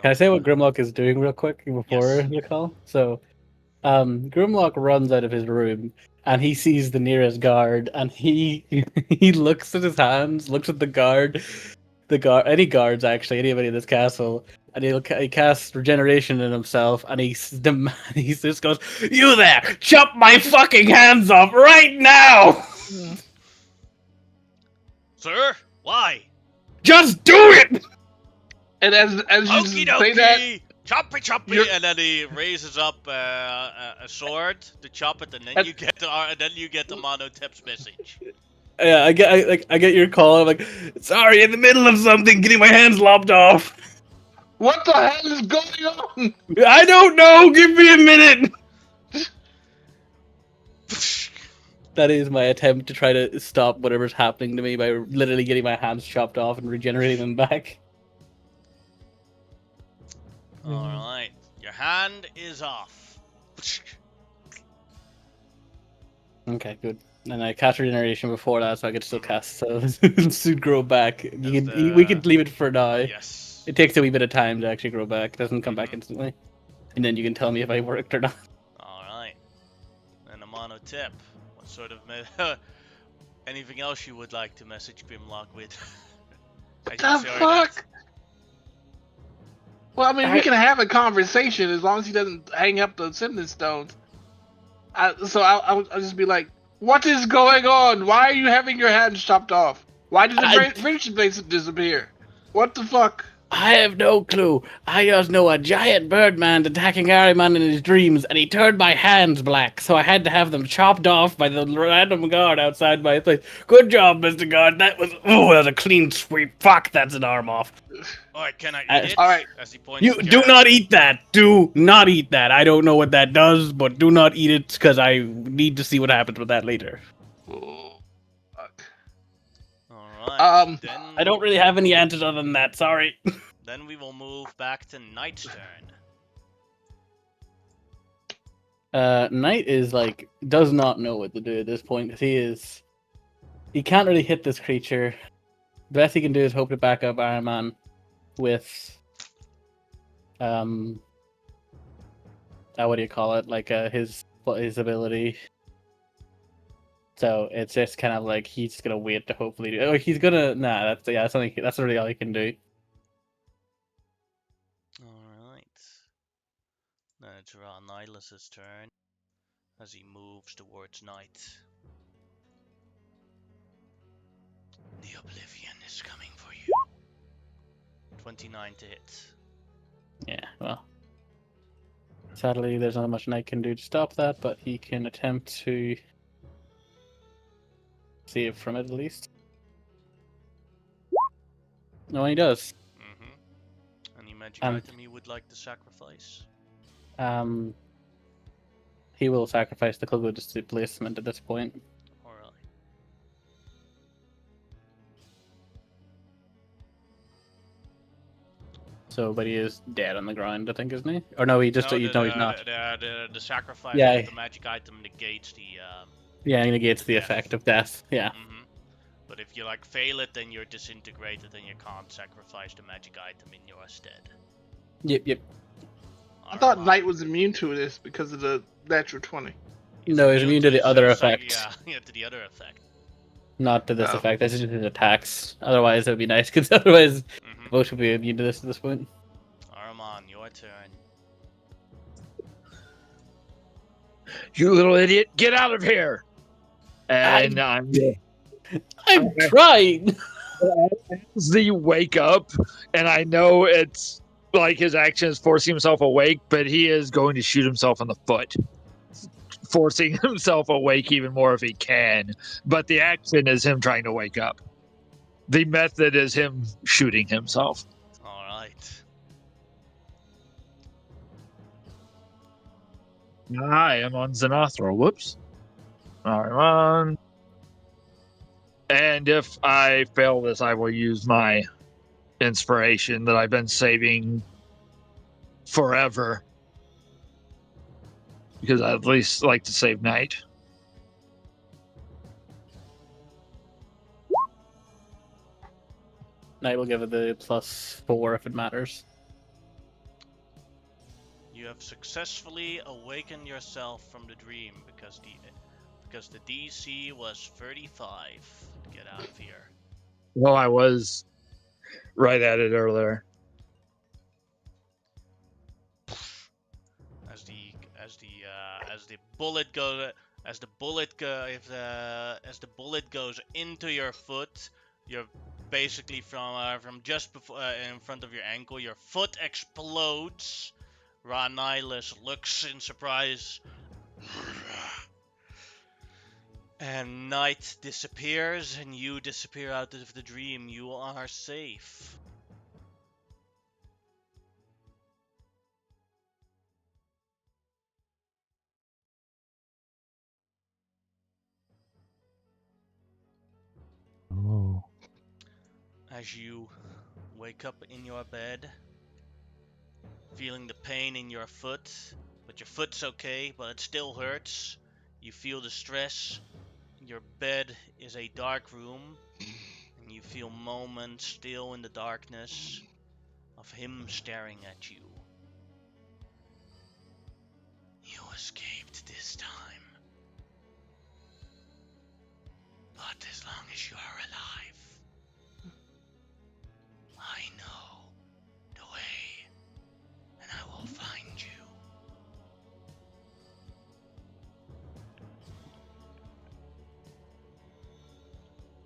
Can I say what Grimlock is doing real quick before Yes. you call? So, Grimlock runs out of his room and he sees the nearest guard, and he he looks at his hands, looks at the guard, any guards actually, anybody in this castle, and he casts regeneration in himself, and he just goes, "You there! Chop my fucking hands off right now!" Sir, why? Just do it! And as you Okie say that, dokie! Choppy! You're- And then he raises up a sword to chop it, and then And- you get the mono tips message. Yeah, I get your call. I'm like, sorry, in the middle of something, getting my hands lopped off. what the hell is going on? I don't know. Give me a minute. That is my attempt to try to stop whatever's happening to me by literally getting my hands chopped off and regenerating them back. Alright, your hand is off. Okay, good. And I cast regeneration before that, so I could still cast suit grow back. We could leave it for now. Yes. It takes a wee bit of time to actually grow back. It doesn't come back instantly. And then you can tell me if I worked or not. Alright. And a mono tip. What sort of anything else you would like to message Grimlock with? What the fuck? Well, I mean, we can have a conversation as long as he doesn't hang up the sending stones. I'll just be like, what is going on? Why are you having your hands chopped off? Why did the friendship bracelet disappear? What the fuck? I have no clue. I just know a giant birdman attacking Ahriman in his dreams, and he turned my hands black, so I had to have them chopped off by the random guard outside my place. Good job, Mr. Guard. That was a clean sweep. Fuck, that's an arm off. Alright, can I Uh, eat it? all right. As he points You to do Jared. not eat that. Do not eat that. I don't know what that does, but do not eat it because I need to see what happens with that later. Oh, fuck. Alright. Then I don't really have any answers other than that. Sorry. Then we will move back to Knight's turn. Knight is does not know what to do at this point. He can't really hit this creature. The best he can do is hope to back up Iron Man with what do you call it? His ability. So it's just kind of like he's just gonna wait to hopefully do. Oh, he's gonna that's really all he can do. Alright. Then it's around Nihilus's turn as he moves towards Knight. The Oblivion is coming for you. 29 to hit. Yeah, well. Sadly, there's not much Knight can do to stop that, but he can attempt to save from it at least. No, he does. Any magic item he would like to sacrifice? He will sacrifice the Club Displacement at this point. Alright. So, but he is dead on the ground, I think, isn't he? Or no, he's not. The sacrifice Yeah. of the magic item negates the. Yeah, he negates the death. effect of death. Yeah. But if you fail it, then you're disintegrated and you can't sacrifice the magic item in your stead. Yep. I thought Knight was immune to this because of the natural 20. No, he's immune to the other effect. Yeah, to the other effect. Not to this effect. This is just his attacks. Otherwise, it would be nice, because otherwise, both would be immune to this at this point. Armand, your turn. You little idiot, get out of here! And I'm trying! As you wake up, and I know it's like his action is forcing himself awake, but he is going to shoot himself in the foot. Forcing himself awake even more if he can. But the action is him trying to wake up. The method is him shooting himself. Alright. I am on Xanathra. Whoops. Alright. And if I fail this, I will use my inspiration that I've been saving forever. Because I at least like to save Knight. Knight will give it the +4 if it matters. You have successfully awakened yourself from the dream because the DC was 35 to get out of here. Well, I was right at it earlier. As the bullet goes into your foot, you're basically from just before in front of your ankle. Your foot explodes. Ranilus looks in surprise. And Knight disappears, and you disappear out of the dream. You are safe. Oh. As you wake up in your bed, feeling the pain in your foot, but your foot's okay, but it still hurts. You feel the stress. Your bed is a dark room, and you feel moments still in the darkness of him staring at you. You escaped this time. But as long as you are alive, I know the way, and I will find you.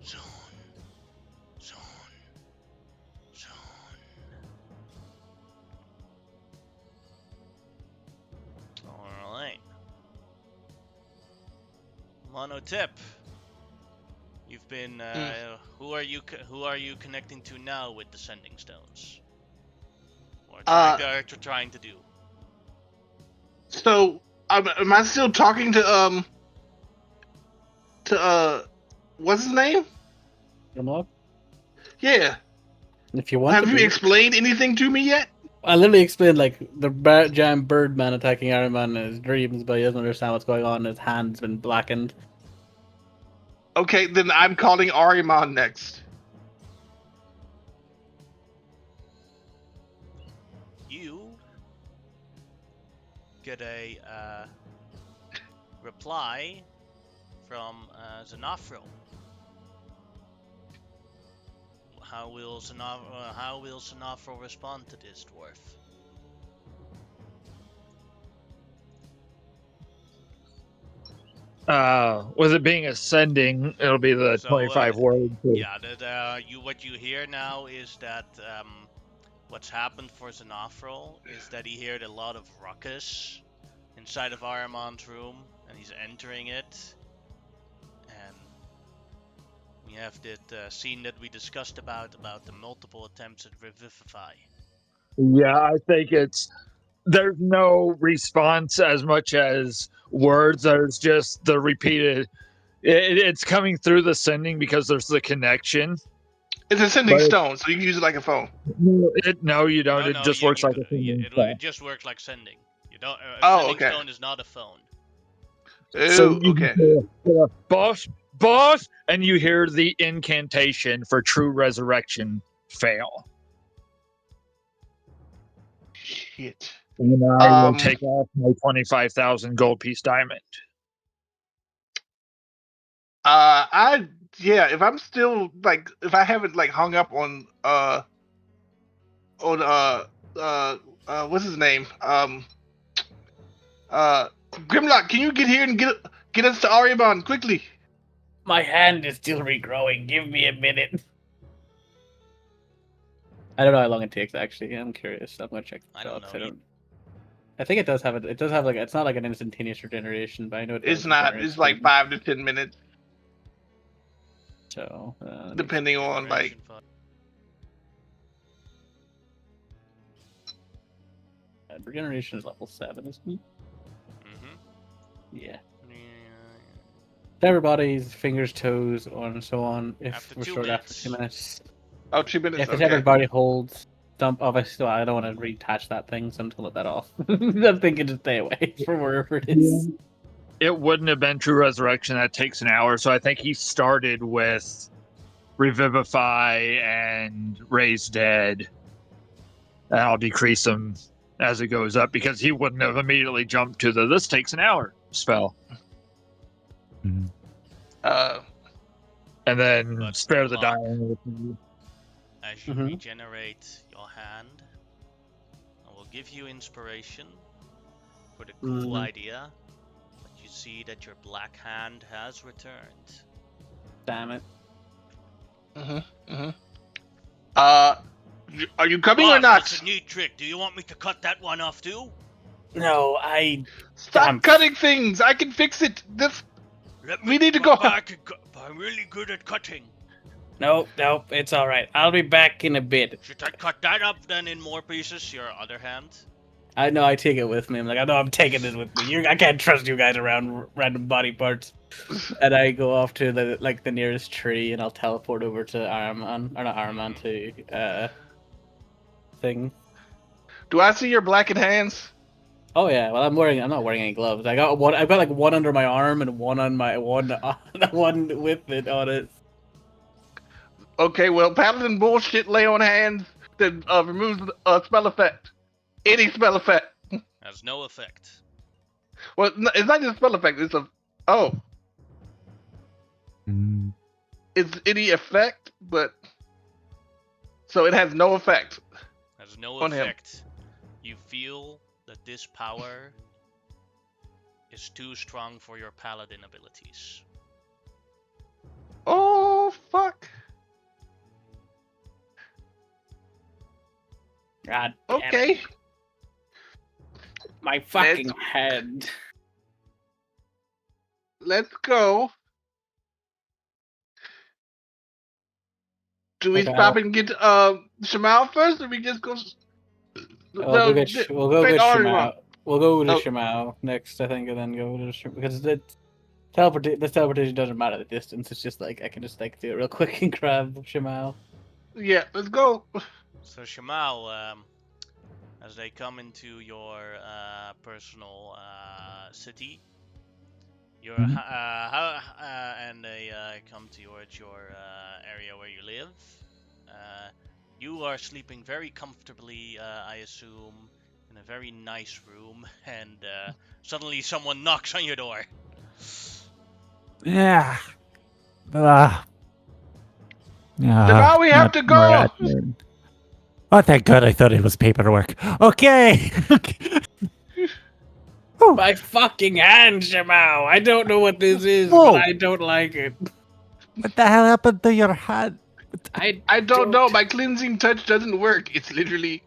Soon. Monotip. You've been. Who are you connecting to now with the sending stones? Or trying to do? So, am I still talking to what's his name? Grimlock? Yeah. If you want Have to you be. explained anything to me yet? I literally explained like the giant bird man attacking Iron Man in his dreams, but he doesn't understand what's going on. His hand's been blackened. Okay, then I'm calling Arimon next. You get a reply from Zanafro. How will Zanafro respond to this, dwarf? With it being ascending, it'll be the So, 25 words. Yeah, what you hear now is that what's happened for Zanafro is that he heard a lot of ruckus inside of Aramon's room, and he's entering it. And we have that scene that we discussed about the multiple attempts at Revivify. Yeah, I think there's no response as much as words. There's just the repeated. It's coming through the sending because there's the connection. It's a sending But- stone, so you can use it like a phone. No, you don't. It just works like a sending It just works like sending. You don't. Oh, Sending okay. stone is not a phone. Oh, okay. Boss, and you hear the incantation for true resurrection fail. Shit. And I will take off my 25,000 gold piece diamond. If I'm still if I haven't hung up on what's his name? Grimlock, can you get here and get us to Arimon quickly? My hand is still regrowing. Give me a minute. I don't know how long it takes. Actually, I'm curious. I'm gonna check. I don't know. I think it does have it. It does have it's not like an instantaneous regeneration, but I know It's not. It's like 5 to 10 minutes. So depending on regeneration is level 7, isn't it? Yeah. Yeah. Everybody's fingers, toes, and so on. If After we're 2 short minutes. after 2 minutes. Oh, 2 minutes. If Okay. everybody holds dump, obviously I don't want to reattach that thing, so I'm gonna let that off. I'm thinking to stay away from wherever it is. It wouldn't have been true resurrection. That takes an hour, so I think he started with revivify and raise dead, and I'll decrease them as it goes up because he wouldn't have immediately jumped to the this takes an hour spell. Mm-hmm. And then But spare the Grimlock, dying. as you regenerate your hand, I will give you inspiration for the cool idea. But you see that your black hand has returned. Damn it. Are you coming or not? That's a neat trick. Do you want me to cut that one off too? No, Stop cutting things. I can fix it. We need to go back. I'm really good at cutting. Nope, it's alright. I'll be back in a bit. Should I cut that up then in more pieces? Your other hand? I know I take it with me. I'm like, I know I'm taking this with me. I can't trust you guys around random body parts. And I go off to the nearest tree and I'll teleport over to to thing. Do I see your blackened hands? Oh yeah, well I'm not wearing any gloves. I've got one under my arm and one on my one with it on it. Okay, well, paladin bullshit lay on hands that removes spell effect. Any spell effect. Has no effect. Well, it's not just spell effect. It's it's any effect, but so it has no effect. Has no on effect. Him. You feel that this power is too strong for your paladin abilities. Oh fuck. God. Okay. Damn. My fucking head. let's go. Do we Okay, stop and get Shamal first, or we just go? we'll go straight get on Shimao. We'll go to Oh. Shimao next, I think, and then go to Shimao because this teleportation doesn't matter the distance. It's just like I can just like do it real quick and grab Shimao. Yeah, let's go. So Shamal, as they come into your personal city, and they come towards your area where you live. You are sleeping very comfortably, I assume, in a very nice room, and suddenly someone knocks on your door. Yeah. Now we have to go. Oh, thank God! I thought it was paperwork. Okay. My fucking hand, Shimao! I don't know what this is, Whoa. but I don't like it. What the hell happened to your hand? I don't know. My cleansing touch doesn't work. It's literally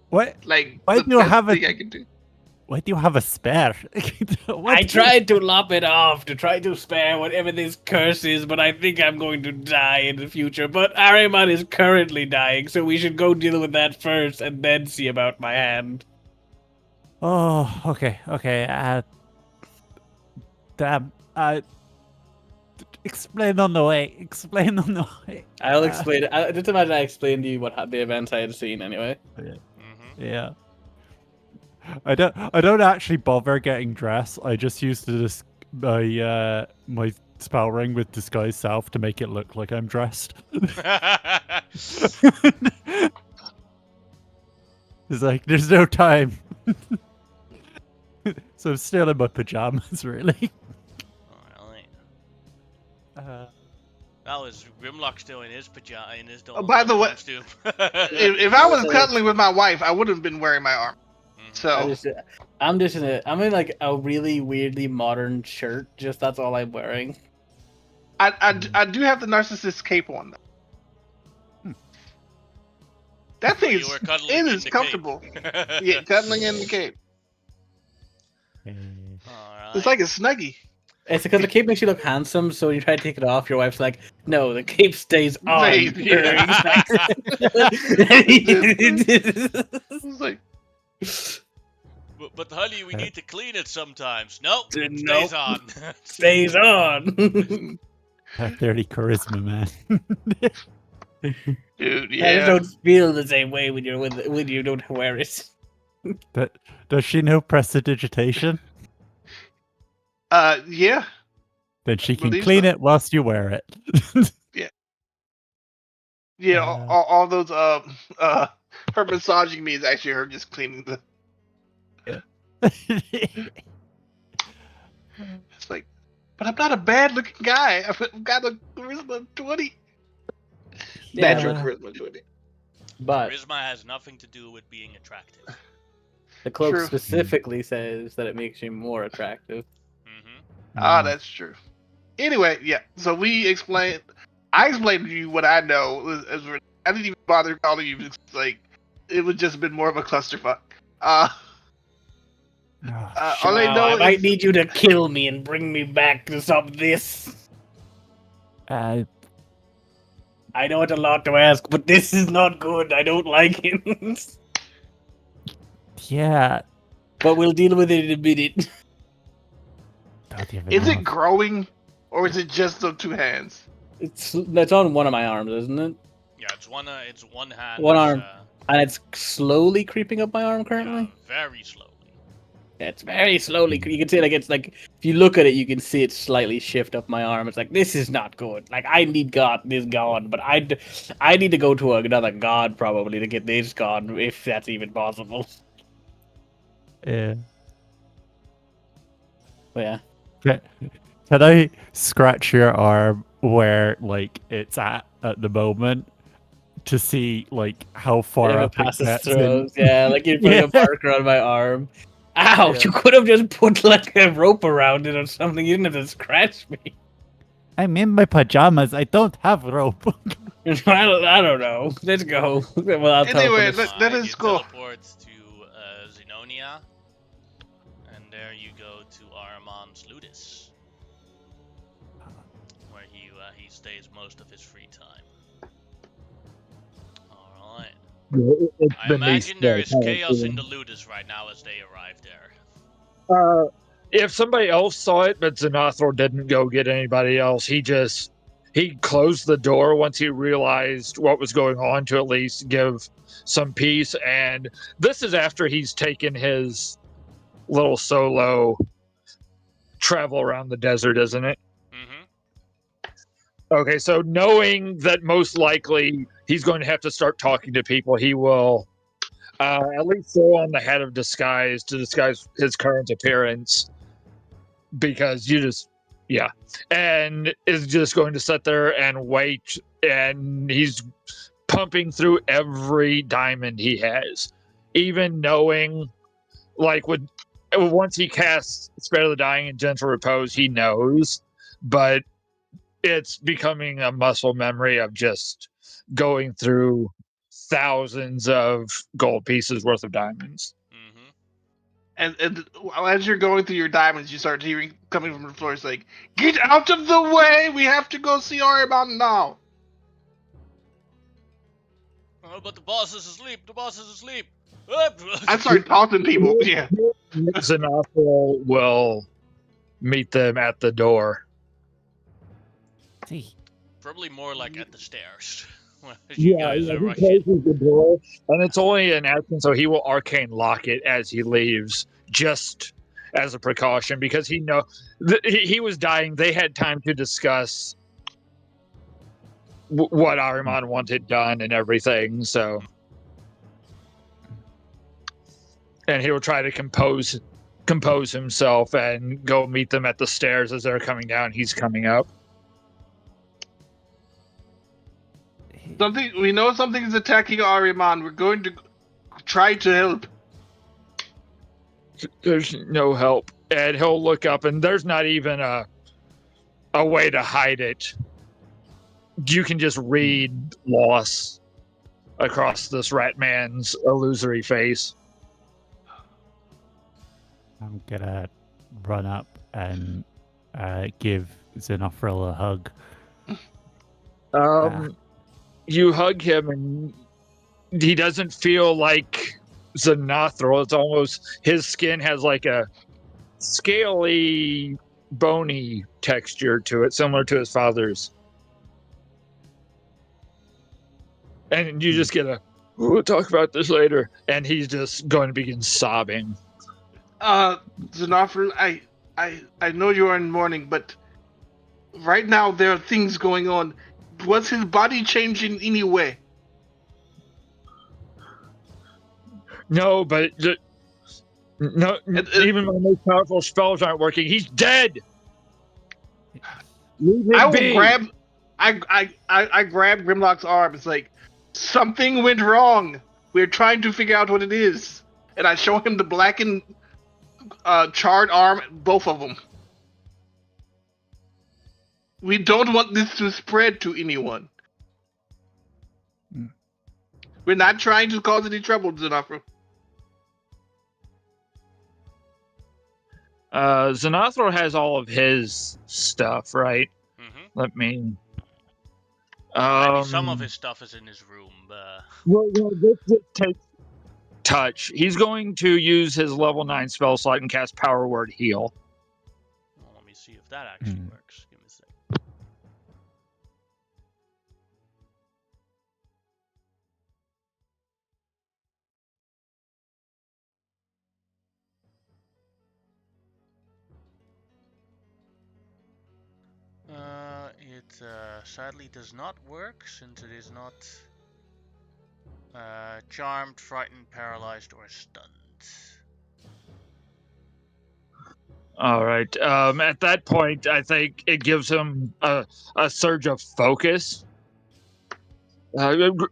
What? like Why the do you best have thing a? I can do. Why do you have a spare? I tried to lop it off to try to spare whatever this curse is, but I think I'm going to die in the future. But Ariman is currently dying, so we should go deal with that first and then see about my hand. Oh, okay. Damn. Explain on the way. Explain on the way. I'll explain it. Just imagine I explained to you what the events I had seen anyway. Yeah. I don't actually bother getting dressed. I just use my my spell ring with disguise self to make it look like I'm dressed. It's like there's no time. So I'm still in my pajamas, really. Alright. That was Grimlock still in his pajama in his By the way, costume. if I was cuddling with my wife, I would have been wearing my armor. So I'm in like a really weirdly modern shirt. Just that's all I'm wearing. I do have the narcissist cape on though. That thing is comfortable. Yeah, cuddling in the cape. Right. It's like a snuggie. It's because the cape makes you look handsome, so when you try to take it off, your wife's like, "No, the cape stays on." It's like, but honey, we need to clean it sometimes. Nope, Nope. stays on. Stays on. That dirty charisma, man. Dude, yeah. I just don't feel the same way when you don't wear it. Does she know prestidigitation? Yeah. Then she can clean it whilst you wear it. Yeah, all those her massaging me is actually her just cleaning the. It's like, but I'm not a bad looking guy. I've got a charisma 20. Yeah. Natural charisma 20. But Charisma has nothing to do with being attractive. the cloak True. specifically says that it makes you more attractive. That's true. Anyway, yeah. So I explained to you what I know. I didn't even bother calling you. It's like it would just been more of a clusterfuck. All I know I might need you to kill me and bring me back to stop this. I know it's a lot to ask, but this is not good. I don't like it. Yeah. But we'll deal with it in a minute. Is it growing, or is it just the two hands? It's on one of my arms, isn't it? Yeah, it's one hand. One arm. And it's slowly creeping up my arm currently? Yeah, very slowly. It's very slowly. You can see, like, it's like, if you look at it, you can see it slightly shift up my arm. It's like, this is not good. Like, I need this gone, but I need to go to another god, probably, to get this gone, if that's even possible. Yeah. But yeah. Can I scratch your arm where, like, it's at the moment to see, like, how far up it gets? Yeah, like you're putting a marker on my arm. Ow! Yeah. You could have just put like a rope around it or something. You didn't have to scratch me. I'm in my pajamas. I don't have rope. I don't know. Let's go. Well, I'll anyway, let us go. Teleports to Xenonia, and there you go to Aramon's Ludus. these days most of his free time. Alright. It's I beneath imagine there the is kind of chaos in thing. the Ludus right now as they arrive there. If somebody else saw it, but Xanathor didn't go get anybody else, he closed the door once he realized what was going on to at least give some peace. And this is after he's taken his little solo travel around the desert, isn't it? Mm-hmm. Okay, so knowing that most likely he's going to have to start talking to people, he will at least throw on the head of disguise to disguise his current appearance, because and is just going to sit there and wait, and he's pumping through every diamond he has, even knowing, like, once he casts Spare the Dying and Gentle Repose, he knows, but it's becoming a muscle memory of just going through thousands of gold pieces worth of diamonds. Mm-hmm. And as you're going through your diamonds, you start hearing coming from the floor. It's like, "Get out of the way! We have to go see Ariman now." Oh, but the boss is asleep. The boss is asleep. I start taunting people. Yeah. Xanathor will meet them at the door. See. Probably more like at the stairs. As He you guys are rushing. closes the door, and it's only an action, so he will arcane lock it as he leaves, just as a precaution, because he was dying. They had time to discuss what Ahriman wanted done and everything. So, and he will try to compose himself and go meet them at the stairs as they're coming down. He's coming up. We know something is attacking Ariman. We're going to try to help. There's no help, and he'll look up, and there's not even a way to hide it. You can just read loss across this rat man's illusory face. I'm gonna run up and give Xenophril a hug. You hug him, and he doesn't feel like Xanathor. It's almost, his skin has like a scaly, bony texture to it, similar to his father's. And you just get we'll talk about this later. And he's just going to begin sobbing. Xanathor, I know you are in mourning, but right now there are things going on. Was his body changing anyway? No, but even my most powerful spells aren't working. He's dead. Leave him I will be. I grab Grimlock's arm. It's like, something went wrong. We're trying to figure out what it is. And I show him the blackened, charred arm, both of them. We don't want this to spread to anyone. We're not trying to cause any trouble, Xanathor. Xanathor has all of his stuff, right? Mm-hmm. Let me. Maybe some of his stuff is in his room. Well, this just takes touch. He's going to use his level 9 spell slot and cast Power Word Heal. Well, let me see if that actually works. Give me a sec. It sadly does not work, since it is not charmed, frightened, paralyzed, or stunned. All right. At that point, I think it gives him a surge of focus. Mr.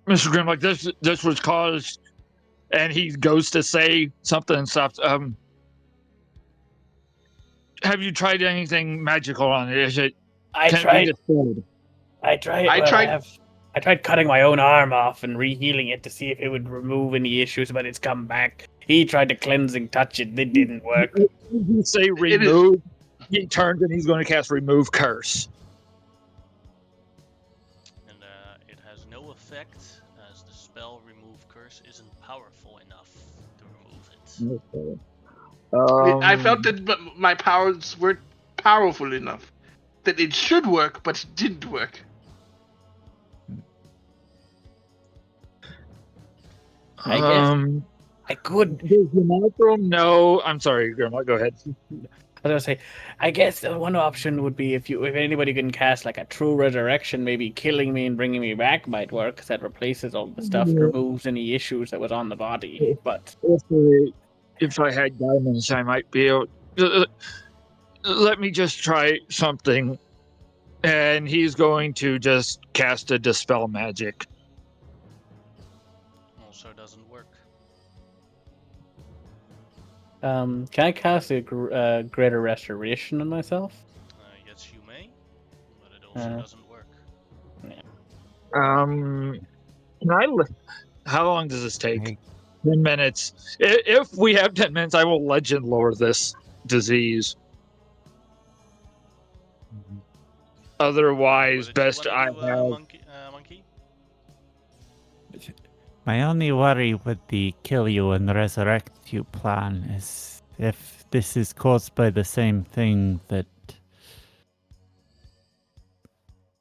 Grimm, like this was caused, and he goes to say something and stops. Have you tried anything magical on it? Is it? I tried cutting my own arm off and rehealing it to see if it would remove any issues, but it's come back. He tried to cleansing touch it. It didn't work. You say remove? He turns and he's going to cast Remove Curse. And it has no effect, as the spell Remove Curse isn't powerful enough to remove it. I felt that my powers weren't powerful enough. That it should work, but it didn't work. I guess I could. Does the monochrome know? I'm sorry, Grandma. Go ahead. I was gonna say, I guess one option would be if anybody can cast like a true resurrection, maybe killing me and bringing me back might work, because that replaces all the stuff, removes any issues that was on the body. But If I had diamonds, I might be able. Let me just try something. And he's going to just cast a Dispel Magic. Also doesn't work. can I cast a greater restoration on myself? Yes, you may, but it also doesn't work. Can I? How long does this take? Hey. 10 minutes. If we have 10 minutes, I will legend lore this disease. Otherwise, best I have. Monkey? My only worry with the kill you and resurrect you plan is if this is caused by the same thing that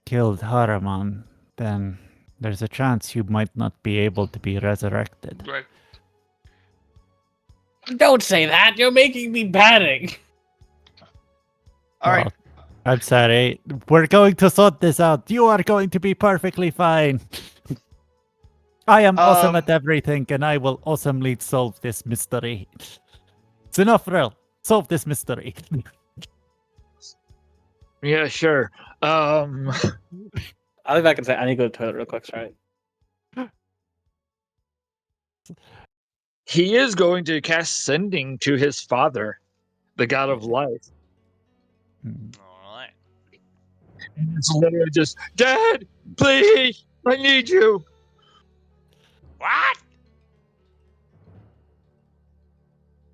killed Haraman, then there's a chance you might not be able to be resurrected. Right. Don't say that. You're making me panic. All right. I'm sorry. We're going to sort this out. You are going to be perfectly fine. I am awesome at everything, and I will awesomely solve this mystery. Sinofrel, solve this mystery. Yeah, sure. I'll be back and say I need to go to the toilet real quick. Sorry. He is going to cast Sending to his father, the god of life. Alright. It's literally just, Dad, please, I need you. What?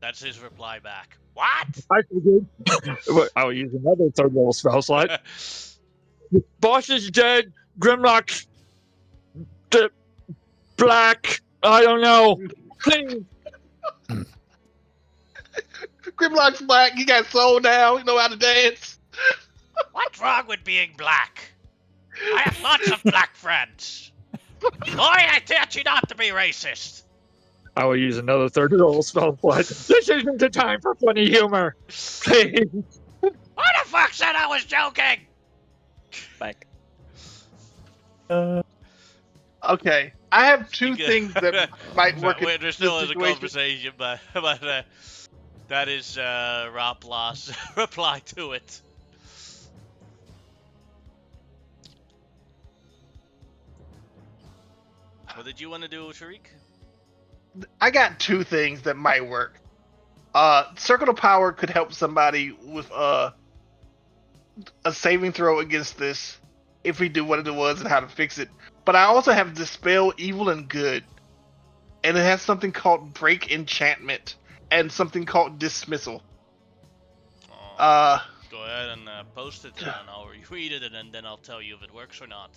That's his reply back. What? I figured. I'll use another third level spell slot. Boss is dead. Grimlock's black. I don't know. Please. Grimlock's black. He got soul now. He know how to dance. What's wrong with being black? I have lots of black friends. Boy, I teach you not to be racist. I will use another third level spell slot. This isn't the time for funny humor. Please. Who the fuck said I was joking? Back. Okay. I have two things that might work. Wait, there still is a situation. conversation, but that is Raplas' reply to it. What did you want to do, Sharik? I got two things that might work. Circle of Power could help somebody with a saving throw against this if we do what it was and how to fix it. But I also have Dispel Evil and Good. And it has something called Break Enchantment and something called Dismissal. Go ahead and post it, and I'll read it, and then I'll tell you if it works or not.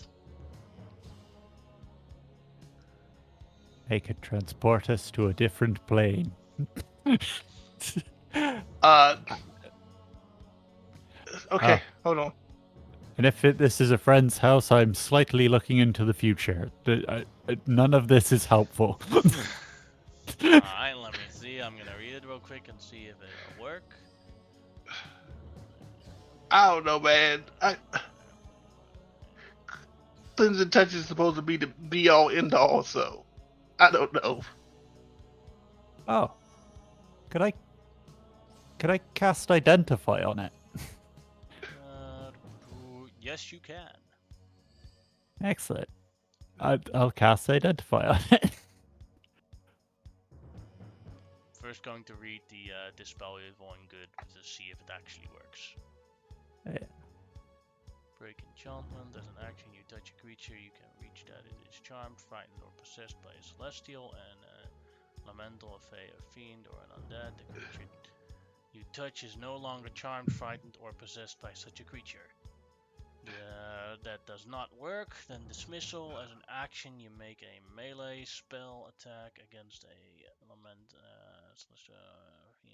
They could transport us to a different plane. Okay, hold on. And if this is a friend's house, I'm slightly looking into the future. None of this is helpful. Alright, let me see. I'm gonna read it real quick and see if it'll work. I don't know, man. Cleansing Touch is supposed to be the be-all, end-all, so I don't know. Oh. Could I cast Identify on it? Yes, you can. Excellent. I'll cast Identify on it. First going to read the Dispel Evil and Good to see if it actually works. Yeah. Break enchantment. As an action, you touch a creature, you can reach that it is charmed, frightened, or possessed by a celestial, and elemental, a fae, a fiend, or an undead. The creature you touch is no longer charmed, frightened, or possessed by such a creature. That does not work. Then dismissal. As an action, you make a melee spell attack against a element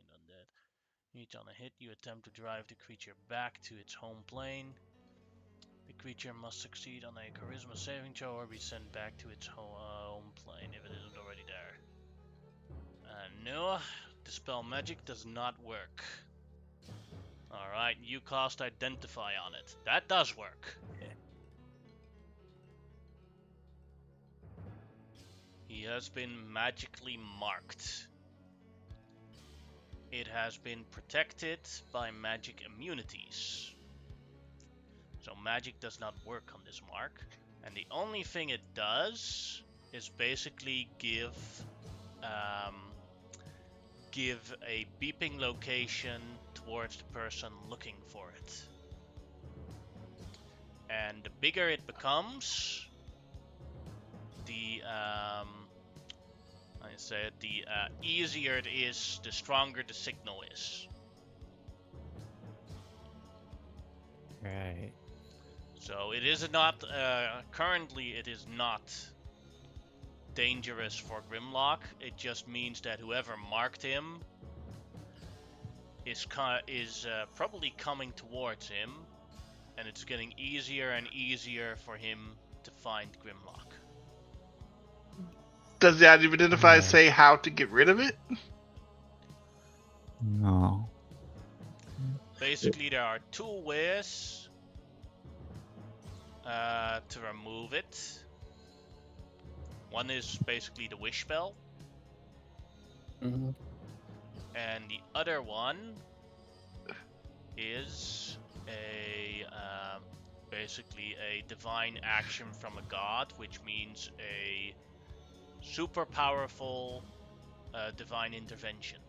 undead. Each on a hit, you attempt to drive the creature back to its home plane. The creature must succeed on a charisma saving throw or be sent back to its home plane if it isn't already there. No, dispel magic does not work. Alright, you cast Identify on it. That does work. He has been magically marked. It has been protected by magic immunities. So magic does not work on this mark. And the only thing it does is basically give a beeping location towards the person looking for it. And the bigger it becomes, the easier it is, the stronger the signal is. Right. So it is not currently it is not dangerous for Grimlock. It just means that whoever marked him is probably coming towards him, and it's getting easier and easier for him to find Grimlock. Does the Identify say how to get rid of it? No. Basically, there are two ways to remove it. One is basically the wish spell, Mm-hmm. and the other one is basically a divine action from a god, which means a super powerful divine intervention.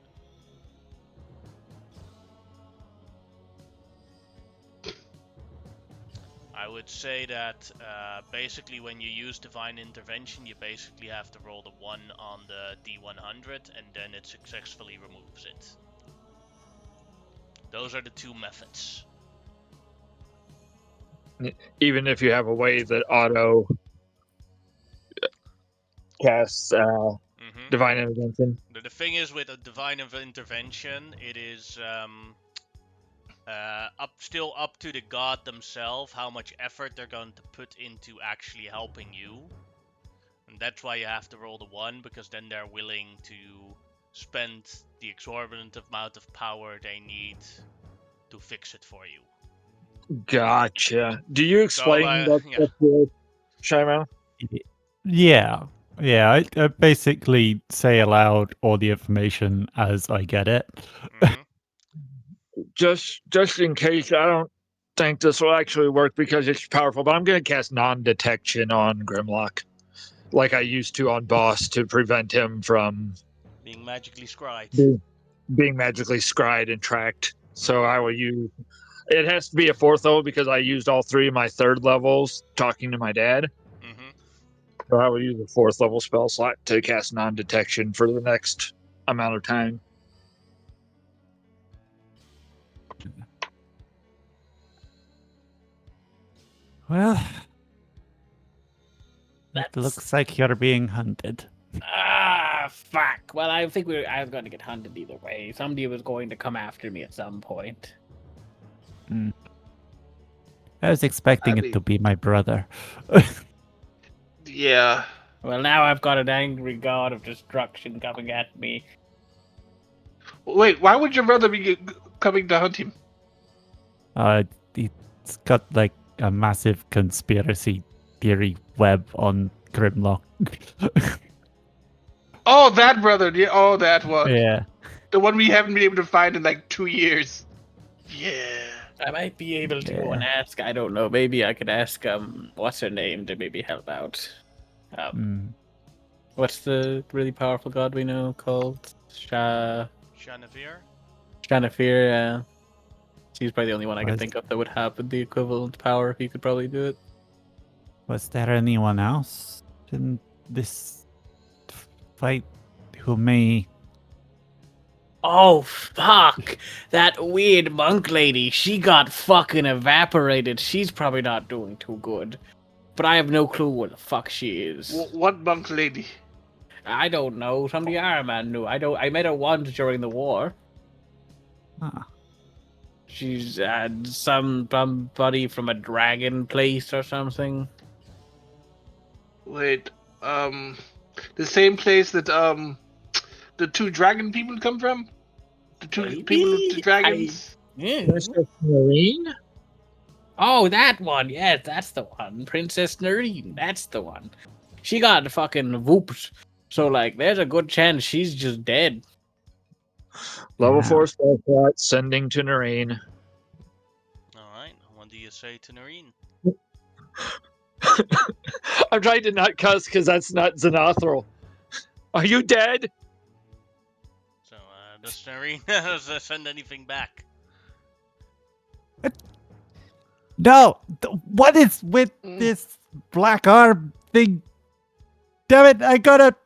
I would say that basically when you use divine intervention, you basically have to roll the 1 on the D100 and then it successfully removes it. Those are the two methods. Even if you have a way that auto casts divine intervention. The thing is, with a divine intervention, it is still up to the god themselves how much effort they're going to put into actually helping you. And that's why you have to roll the 1, because then they're willing to spend the exorbitant amount of power they need to fix it for you. Gotcha. Do you explain that to Shyman? Yeah. Yeah, I basically say aloud all the information as I get it. Mm-hmm. Just in case, I don't think this will actually work because it's powerful, but I'm going to cast non-detection on Grimlock, like I used to on Boss, to prevent him from being magically scryed. Being magically scryed and tracked. So I will use... It has to be a 4th level because I used all 3 of my 3rd levels talking to my dad. Mm-hmm. So I will use a 4th level spell slot to cast non-detection for the next amount of time. Well, it looks like you're being hunted. Ah, fuck. Well, I think I was going to get hunted either way. Somebody was going to come after me at some point. I was expecting it to be my brother. Yeah. Well, now I've got an angry god of destruction coming at me. Wait, why would your brother be coming to hunt him? It's got like a massive conspiracy theory web on Grimlock. Oh, that brother. Yeah, oh, that one. Yeah. The one we haven't been able to find in like 2 years. Yeah. I might be able to go and ask. I don't know. Maybe I could ask what's her name to maybe help out. What's the really powerful god we know called? Shanafir. Shanafir. She's probably the only one I can think of that would have the equivalent power. He could probably do it. Was there anyone else in this fight who may Oh, fuck. That weird monk lady, she got fucking evaporated. She's probably not doing too good. But I have no clue what the fuck she is. What monk lady? I don't know. Somebody Iron Man knew. I met her once during the war. Huh. She's somebody from a dragon place or something. Wait, the same place that the two dragon people come from? The two Maybe? people with the dragons? Yeah. Princess Marine? Oh, that one. Yes, that's the one. Princess Nerine. That's the one. She got fucking whooped. So, like, there's a good chance she's just dead. Level Yeah. 4 spell slot, sending to Noreen. Alright, what do you say to Noreen? I'm trying to not cuss because that's not Xenothril. Are you dead? So, does Noreen send anything back? No! What is with this black arm thing? Damn it, I got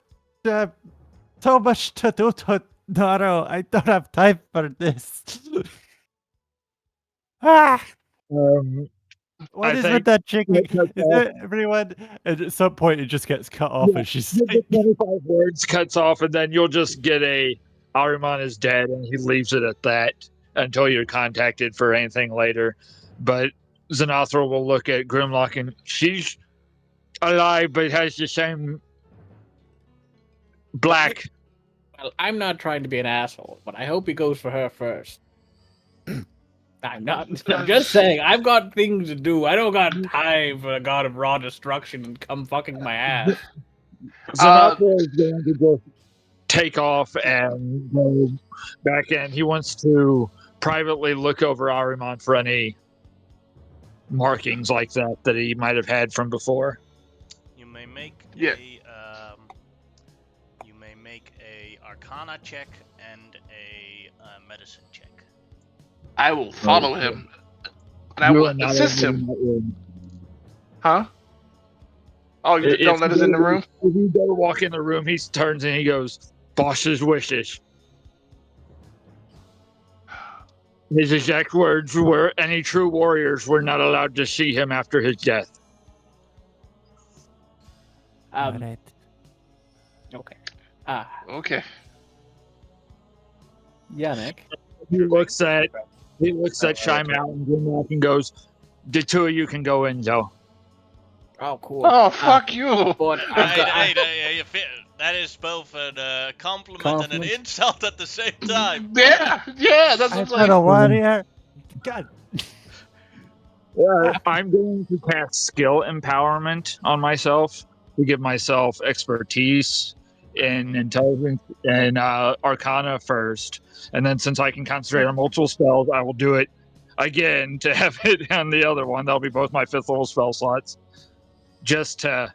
so much to do tomorrow. I don't have time for this. Ah! What I is think with that chicken? it cuts Is off. there everyone? And at some point, it just gets cut off, Yeah, and she's the like, 25 words cuts off, and then you'll just get a Ahriman is dead, and he leaves it at that until you're contacted for anything later. But Xenothril will look at Grimlock and she's alive, but has the same black. Well, I'm not trying to be an asshole, but I hope he goes for her first. I'm not. I'm just saying, I've got things to do. I don't got time for a god of raw destruction and come fucking my ass. Xenothril is going to just take off and go back in. He wants to privately look over Ahriman for any markings like that he might have had from before. You may make Yeah. a Arcana check and a medicine check. I will follow him. And I You will are not assist in him. that room. Huh? Oh, you don't let us in the room? If you go walk in the room, he turns and he goes, "Boss's wishes." His exact words were, "Any true warriors were not allowed to see him after his death." "Alright." Okay. Okay. Yannick. He looks at Shymal and Grimlock and goes, "The two of you can go in, though." Oh, cool. Oh, fuck you! But That is both a compliment and an Compliment. insult at the same time. Yeah, that's I've what's got a like. warrior. God. I'm going to cast skill empowerment on myself to give myself expertise in intelligence and arcana first. And then since I can concentrate on multiple spells, I will do it again to have it on the other one. That'll be both my 5th level spell slots. Just to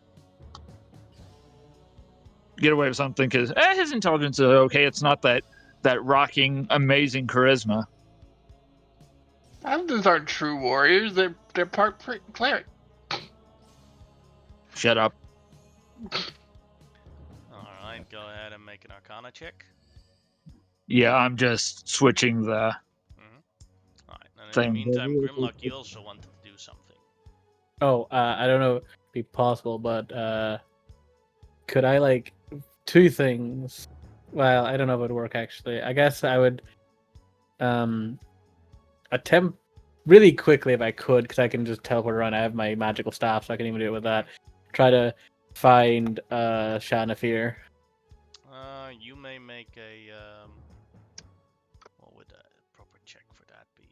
get away with something, because his intelligence is okay. It's not that rocking, amazing charisma. Paladins aren't true warriors. They're part cleric. Shut up. Alright, go ahead and make an Arcana check. Yeah, I'm just switching the Alright, and in thing. the meantime, Grimlock, you also wanted to do something. Oh, I don't know if it'd be possible, but could I, like, two things? Well, I don't know if it would work, actually. I guess I would attempt really quickly if I could, because I can just teleport around. I have my magical staff, so I can even do it with that. Try to find Shanafir. You may make a what would a proper check for that be?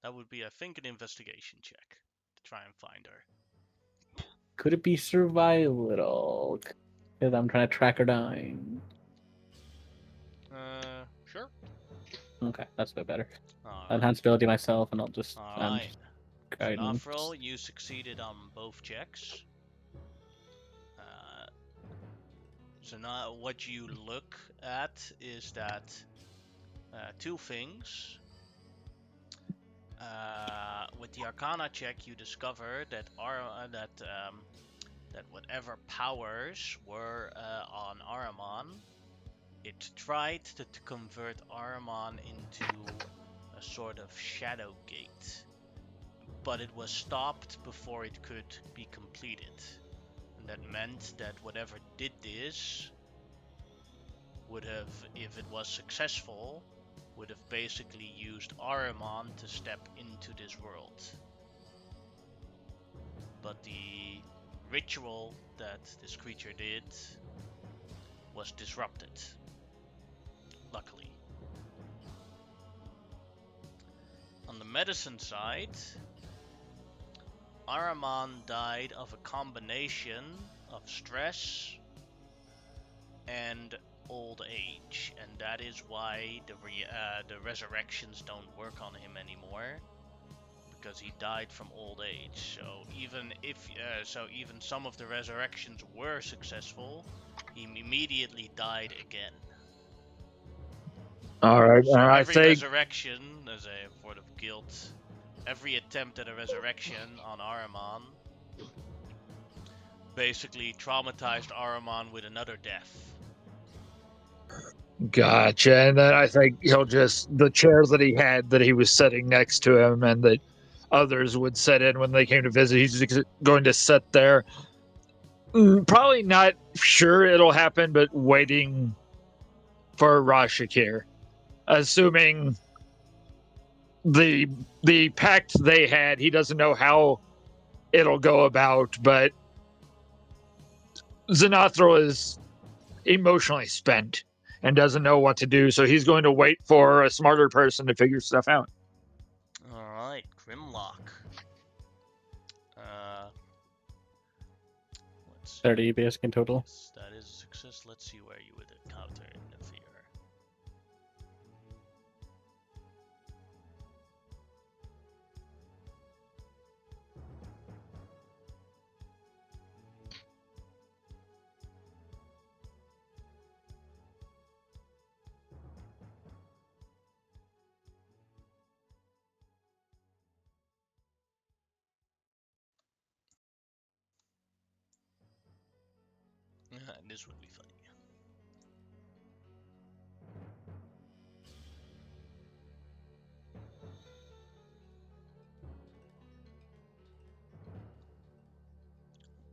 That would be, I think, an investigation check to try and find her. Could it be survival at all? Because I'm trying to track her down. Sure. Okay, that's a bit better. Alright. Enhance ability myself, and I'll just Alright. guidance. Afrol, you succeeded on both checks. So now what you look at is that two things. With the Arcana check, you discover that that whatever powers were on Ahriman it tried to convert Ahriman into a sort of shadow gate, but it was stopped before it could be completed. And that meant that whatever did this would have, if it was successful, would have basically used Ahriman to step into this world. But the ritual that this creature did was disrupted, luckily. On the medicine side, Ahriman died of a combination of stress and old age, and that is why the resurrections don't work on him anymore, because he died from old age. So even some of the resurrections were successful, he immediately died again. All right, So I every think resurrection, as a sort of guilt, every attempt at a resurrection on Ahriman basically traumatized Ahriman with another death. gotcha. And then I think he'll just the chairs that he had that he was sitting next to him and that others would sit in when they came to visit. He's just going to sit there. Probably not sure it'll happen, but waiting for Rashikir. Assuming the pact they had, he doesn't know how it'll go about, but Xanathro is emotionally spent and doesn't know what to do, so he's going to wait for a smarter person to figure stuff out. Alright, Grimlock. Let's see. 30 basic in total. Yes, that is a success. Let's see where you would encounter Nefir. This would be funny.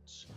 Let's see.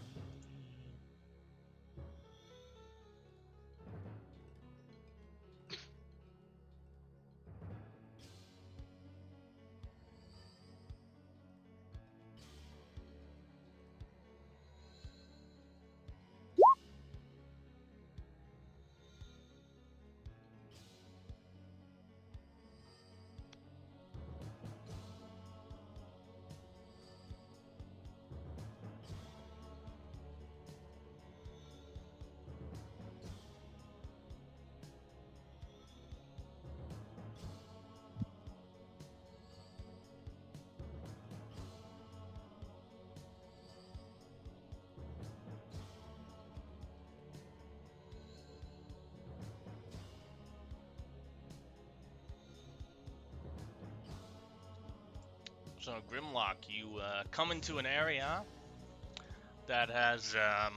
So Grimlock, you come into an area that has a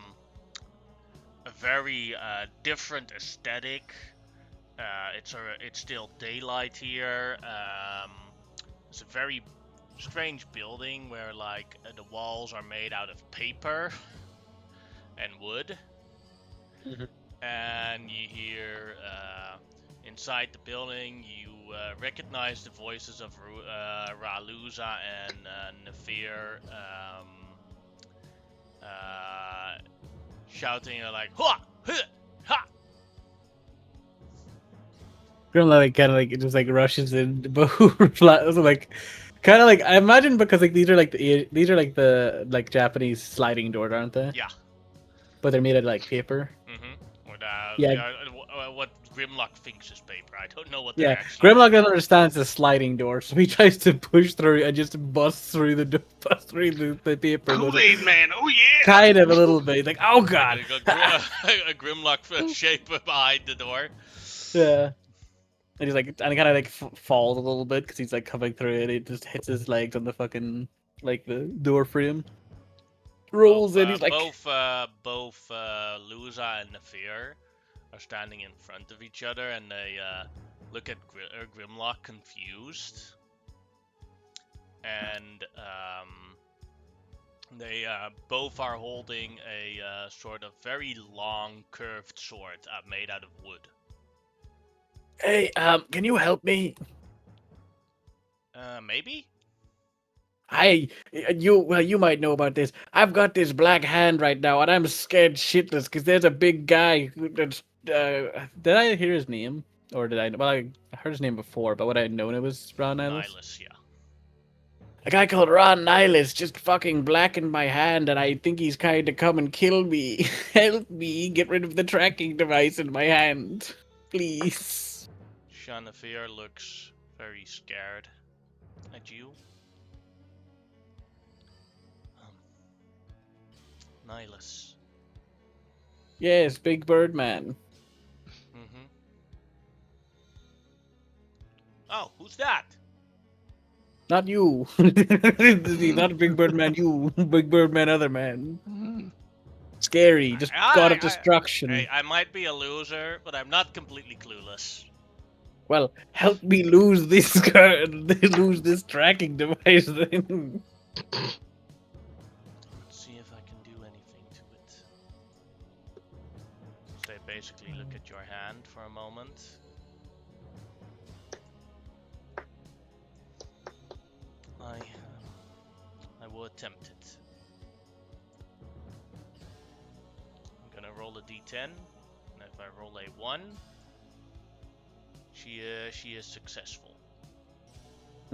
very different aesthetic. It's still daylight here. It's a very strange building where like the walls are made out of paper and wood, and you hear inside the building you recognize the voices of Raluza and Nefir shouting like "Ha! Ha! Ha!" Grimlock like kind of like it just like rushes in, but like kind of like I imagine because like these are like the like Japanese sliding doors, aren't they? Yeah. But they're made out of like paper. Yeah. What Grimlock thinks is paper. I don't know what they're Yeah, actually. Grimlock doesn't understand it's a sliding door, so he tries to push through and just bust through the paper. Kool-Aid Man, oh yeah! Kind of a little bit, like oh god. A Grimlock shape behind the door. Yeah. And he's like, and he kind of like falls a little bit because he's like coming through it. He just hits his legs on the fucking like the door frame. Rolls in. He's like, both Luza and Nefir are are standing in front of each other, and they look at Grimlock confused. And they both are holding a sort of very long, curved sword made out of wood. Hey, can you help me? Maybe? You might know about this. I've got this black hand right now, and I'm scared shitless because there's a big guy that's. Did I hear his name, or did I? Well, I heard his name before, but would I have known it was Ron Nihilus? Nihilus, yeah. A guy called Ron Nihilus just fucking blackened my hand, and I think he's kind to come and kill me. Help me get rid of the tracking device in my hand, please. Shanafir looks very scared at you. Nihilus. Yes, Big Bird Man. Mm-hmm. Oh, who's that? Not you. Not Big Bird Man, you. Big Bird Man, other man. Scary, just god of destruction. I might be a loser, but I'm not completely clueless. Well, help me lose this lose this tracking device then. Let's see if I can do anything to it. So they basically look at your hand for a moment. I will attempt it. I'm gonna roll a d10, and if I roll a 1, she is successful.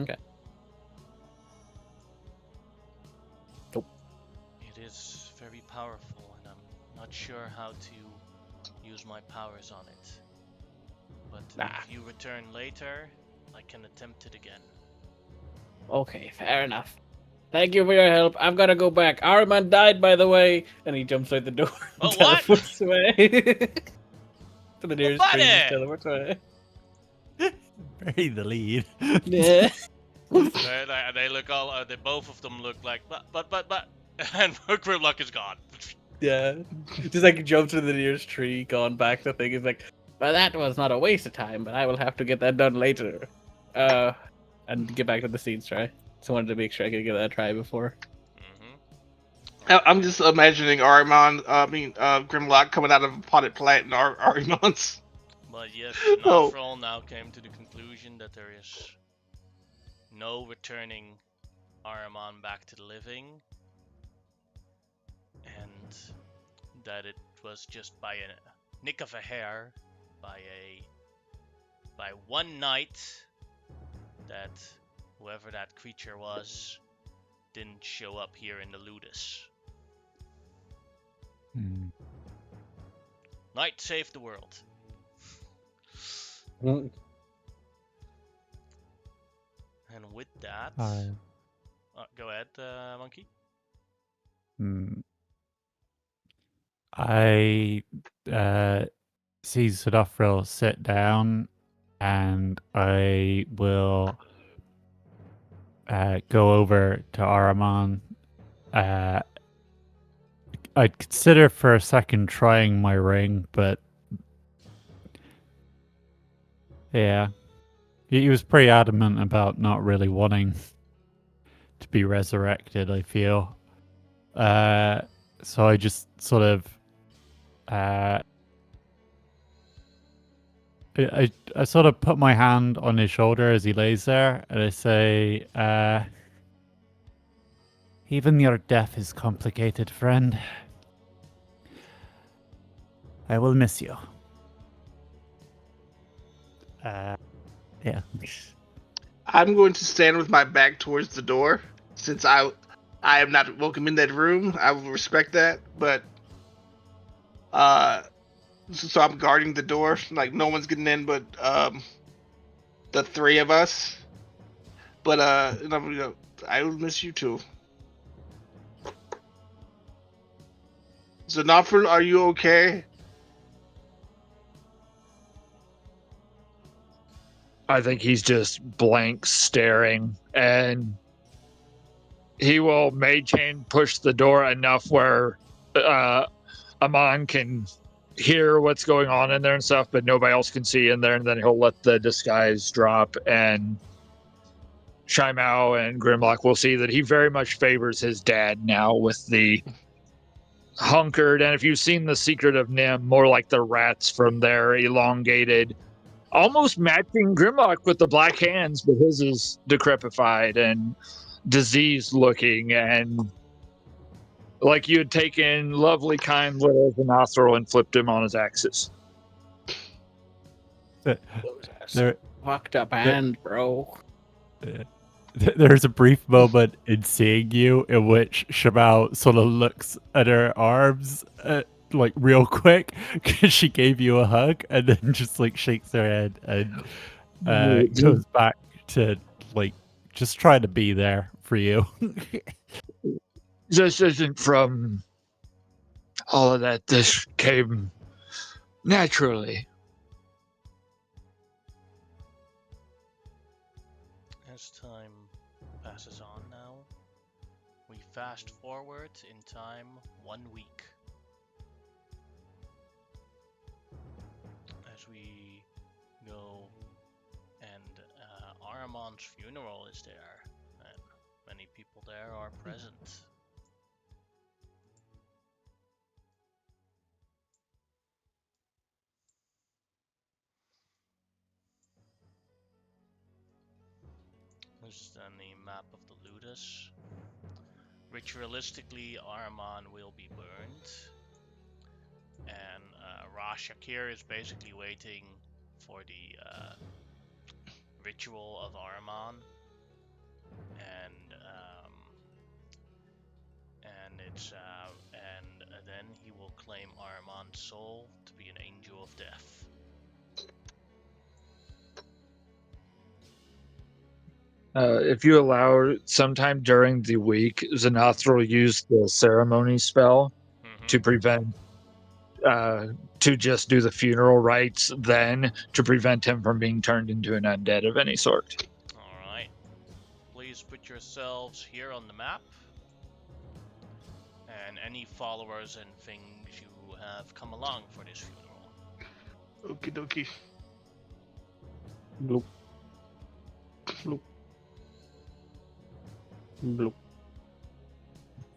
Okay. Nope. It is very powerful, and I'm not sure how to use my powers on it. But if you return later, I can attempt it again. Okay, fair enough. Thank you for your help. I've got to go back. Ahriman died, by the way. And he jumps out the door and Oh, what? teleports away. To the nearest tree, just teleports away. Bury the lead. Yeah. They look all. They both of them look like, but, and Grimlock is gone. Yeah. Just like jumps to the nearest tree, gone back. The thing is like, well, that was not a waste of time, but I will have to get that done later. And get back to the seeds try. So I wanted to make sure I could give that a try before. I'm just imagining Grimlock coming out of a potted plant in Ahriman's. But yes, Nafrol now came to the conclusion that there is no returning Ahriman back to the living, and that it was just by a nick of a hair, by one night, that whoever that creature was didn't show up here in the Ludus. Night saved the world. And with that, go ahead, Monkey. I see Sadafril sit down, and I will go over to Ahriman. I'd consider for a second trying my ring, but yeah, he was pretty adamant about not really wanting to be resurrected, I feel. So I just sort of I sort of put my hand on his shoulder as he lays there, and I say, even your death is complicated, friend. I will miss you. Yeah. I'm going to stand with my back towards the door, since I am not welcome in that room. I will respect that, but so I'm guarding the door, like no one's getting in, but the three of us. But and I'm gonna go, I will miss you too. So Nafrul, are you okay? I think he's just blank staring, and he will mage hand push the door enough where Amon can hear what's going on in there and stuff, but nobody else can see in there. And then he'll let the disguise drop, and Shaimao and Grimlock will see that he very much favors his dad now with the hunkered. And if you've seen The Secret of Nim, more like the rats from their elongated, almost matching Grimlock with the black hands, but his is decrepified and diseased looking, and like you had taken lovely, kind little Venathril and flipped him on his axis. There, Fucked up hand, bro. there's a brief moment in seeing you in which Shamao sort of looks at her arms, like real quick, because she gave you a hug, and then just like shakes her head and goes back to like just trying to be there for you. This isn't from all of that. This came naturally. As time passes on now, we fast forward in time 1 week. As we go, and Aramon's funeral is there, and many people there are present. This is then the map of the Ludus. Ritualistically, Aramon will be burned, and Rashakir is basically waiting for the ritual of Aramon, and then he will claim Aramon's soul to be an angel of death. If you allow, sometime during the week, Xanathra will use the ceremony spell to prevent, to just do the funeral rites, then to prevent him from being turned into an undead of any sort. Alright. Please put yourselves here on the map, and any followers and things you have come along for this funeral. Okie dokie. Bloop. Bloop. Bloop.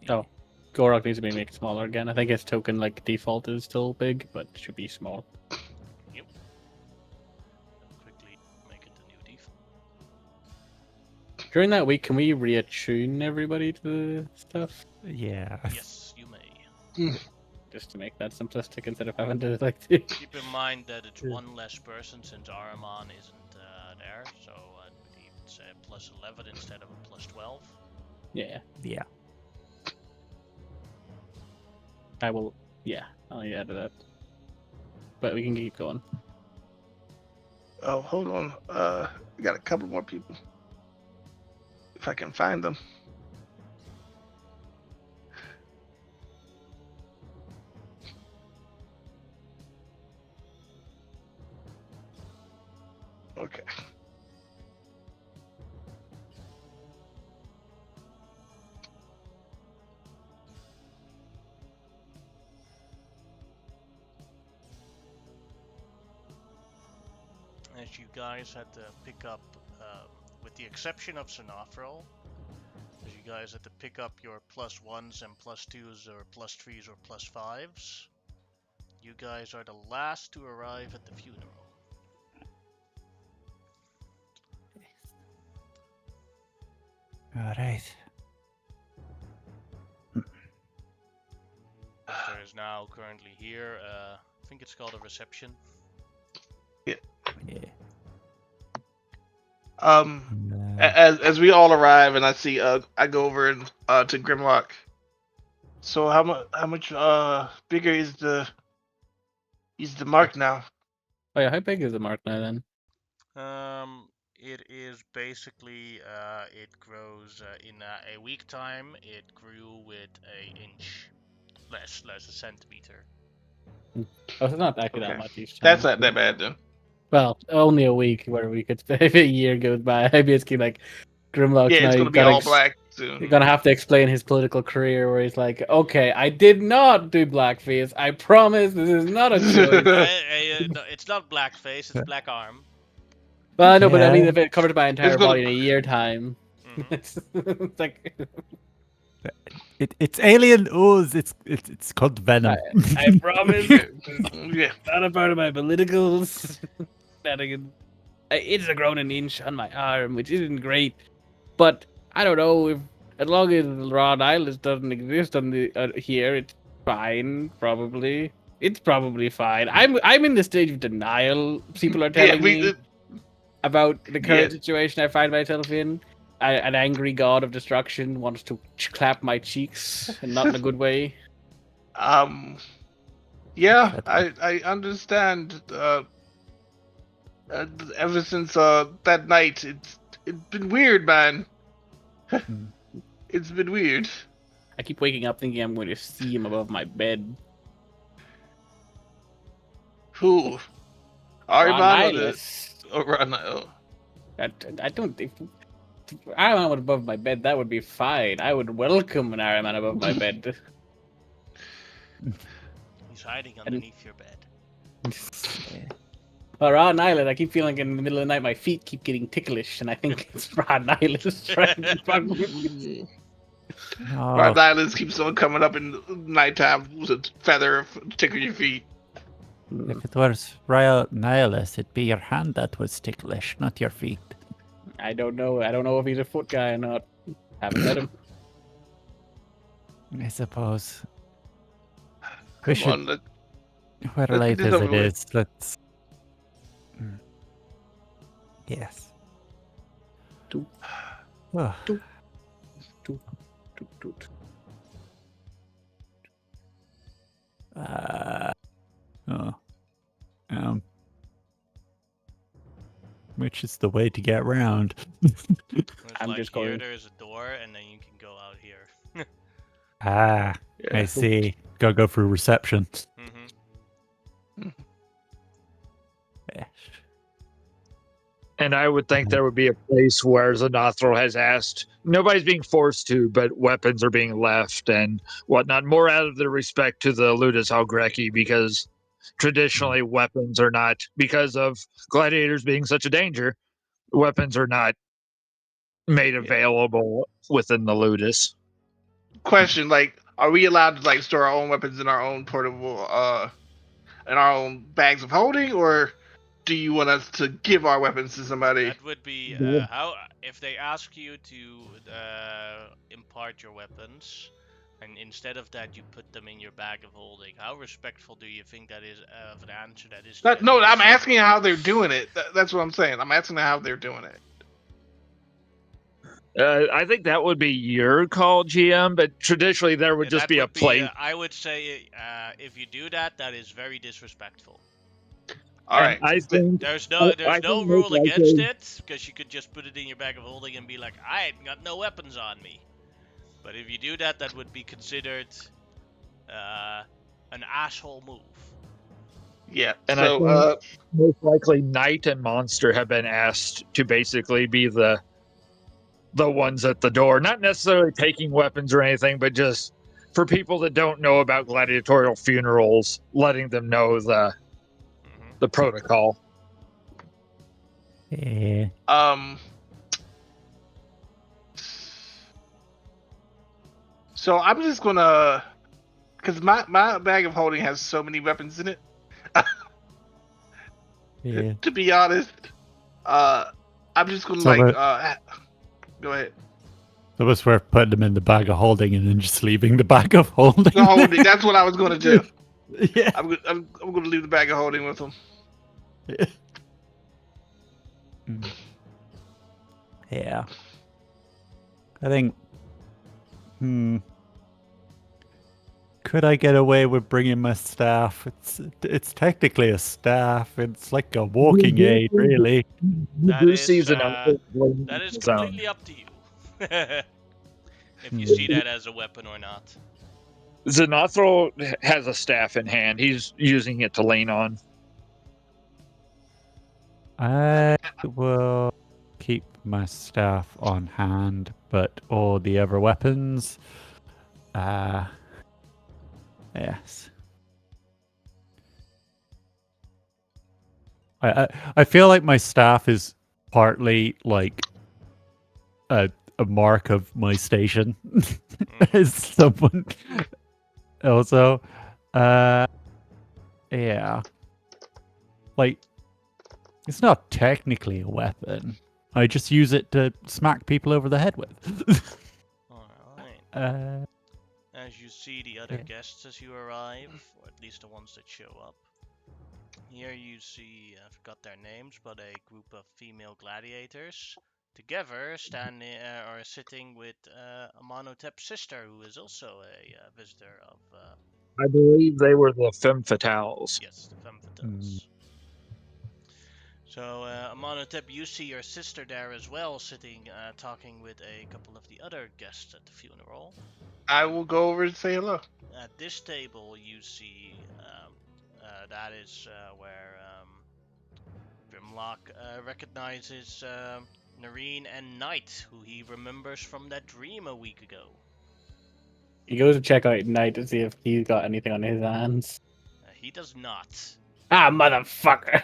Oh, Gorok needs to be made smaller again. I think his token, like, default is still big, but it should be small. Yep. Quickly make it the new default. During that week, can we reattune everybody to the stuff? Yeah. Yes, you may. Just to make that simplistic instead of having to, like, do... Keep in mind that it's one less person since Aramon isn't there, so I believe it's a plus 11 instead of a plus 12. Yeah. Yeah. I will... Yeah, I'll add that. But we can keep going. Oh, hold on. We got a couple more people. If I can find them. Okay. As you guys had to pick up, with the exception of Sinafril, as you guys had to pick up your plus 1s and plus 2s or plus 3s or plus 5s, you guys are the last to arrive at the funeral. Alright. There is now currently here, I think it's called a reception. Yeah. As we all arrive, and I see, I go over and to Grimlock. So how much bigger is the mark now? Oh yeah, how big is the mark now then? It is basically, it grows, in a week time, it grew with an inch, less a centimeter. Oh, it's not actually that Okay. much each time. That's not that bad then. Well, only a week where we could, if a year goes by, I basically like Grimlock's Yeah, now it's gonna be got all black. soon. You're gonna have to explain his political career, where he's like, "Okay, I did not do blackface. I promise this is not a choice." No, it's not blackface, it's black arm. Well, I know, but I mean, Yeah. if it covered my entire gonna- body in a year time, Mhm. it's like It's alien ooze. It's called venom. I promise. Yeah. Not a part of my political shenanigans. It's a grown an inch on my arm, which isn't great, but I don't know if as long as Rhode Island doesn't exist on the here, it's fine. Probably, it's probably fine. I'm in the stage of denial. People are telling me about the current situation I find myself in. An angry god of destruction wants to clap my cheeks, and not in a good way. Yeah, I understand. Ever since that night, it's been weird, man. It's been weird. I keep waking up thinking I'm going to see him above my bed. Who? Ariman or Ron, I don't think Ariman was above my bed. That would be fine. I would welcome an Ariman above my bed. He's hiding underneath your bed. Well, Ron Island, I keep feeling in the middle of the night my feet keep getting ticklish, and I think it's Ron Island is trying to fuck me. Rod Islands keeps on coming up in nighttime with a feather to tickle your feet. If it was Royal Nihilus, it'd be your hand that was ticklish, not your feet. I don't know. I don't know if he's a foot guy or not. Haven't met him. I suppose. We Come on, should. We're let's late get this as over it with. is. Let's. Yes. Do. Oh. Do. Oh. Which is the way to get round? It's I'm like just here, going- there's a door, and then you can go out here. I Yeah. see. Gotta go through reception. Mm-hmm. Yes. And I would think there would be a place where Xanathro has asked, nobody's being forced to, but weapons are being left and whatnot, more out of the respect to the Ludus Algreki, because traditionally weapons are not, because of gladiators being such a danger, weapons are not made available within the Ludus. Question: like, are we allowed to like store our own weapons in our own portable, in our own bags of holding, or do you want us to give our weapons to somebody? That would be how if they ask you to impart your weapons, and instead of that you put them in your bag of holding. How respectful do you think that is of an answer? That is. No, I'm asking how they're doing it. That's what I'm saying. I'm asking how they're doing it. I think that would be your call, GM, but traditionally there would just that be a would place. I would say if you do that, that is very disrespectful. All right. I think There's I no think rule most against likely- it, because you could just put it in your bag of holding and be like, I ain't got no weapons on me. But if you do that, that would be considered an asshole move. Yeah. And So, most likely Knight and Monster have been asked to basically be the ones at the door, not necessarily taking weapons or anything, but just for people that don't know about gladiatorial funerals, letting them know the protocol. Yeah. So I'm just gonna, because my bag of holding has so many weapons in it. Yeah. To be honest, I'm just gonna So go ahead. So it's worth putting them in the bag of holding and then just leaving the bag of holding. The holding. That's what I was gonna do. Yeah. I'm gonna leave the bag of holding with them. Yeah. I think. Could I get away with bringing my staff? It's technically a staff. It's like a walking aid, really. That You is, see Xanathro that is zone. completely up to you. If you see that as a weapon or not. Xanathro has a staff in hand. He's using it to lean on. I will keep my staff on hand, but all the other weapons, yes. I feel like my staff is partly like a mark of my station as someone also. Yeah. Like, it's not technically a weapon. I just use it to smack people over the head with. Alright. As you see the other yeah. guests as you arrive, or at least the ones that show up. Here you see, I forgot their names, but a group of female gladiators together standing or sitting with Amonotep's sister, who is also a visitor of. I believe they were the femme fatales. Yes, the femme fatales. So, Amonotep, you see your sister there as well, sitting, talking with a couple of the other guests at the funeral. I will go over and say hello. At this table, you see that is where Grimlock recognizes Nareen and Knight, who he remembers from that dream a week ago. He goes to check out Knight to see if he's got anything on his hands. He does not. Ah, motherfucker!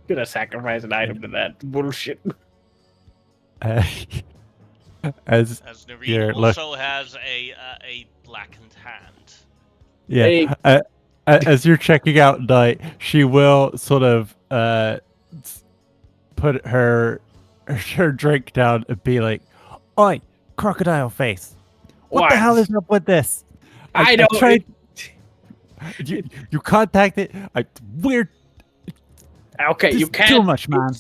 Gonna sacrifice an item to that bullshit. As Nareen also has a blackened hand. Yeah. Hey. As you're checking out Knight, she will sort of put her drink down and be like, "Oi, crocodile face! What the hell is up with this? I don't. Tried... You contacted weird. Okay, you can't. Too much, man.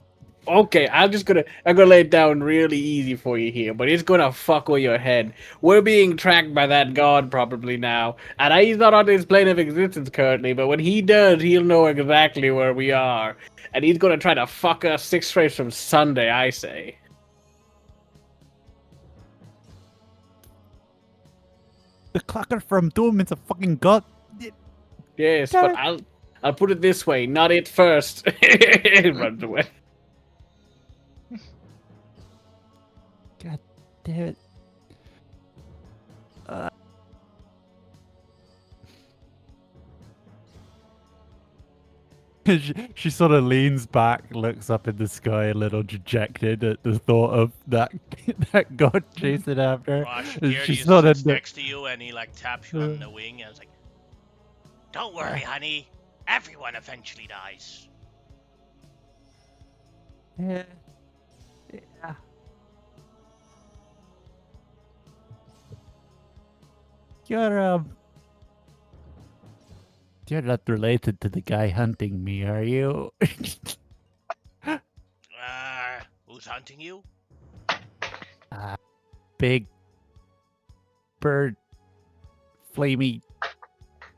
Okay, I'm gonna lay it down really easy for you here, but it's gonna fuck with your head. We're being tracked by that god probably now, and he's not on this plane of existence currently, but when he does, he'll know exactly where we are. And he's gonna try to fuck us 6 straight from Sunday, I say. The clocker from Doom is a fucking god. Yes, but I'll put it this way, not it first. It runs away. God damn it. She sort of leans back, looks up in the sky a little dejected at the thought of that god chasing after her. She's sort of next to you and he like taps you on the wing and is like, "Don't worry, honey. Everyone eventually dies." Yeah. You're not related to the guy hunting me, are you? Who's hunting you? Big bird, flamey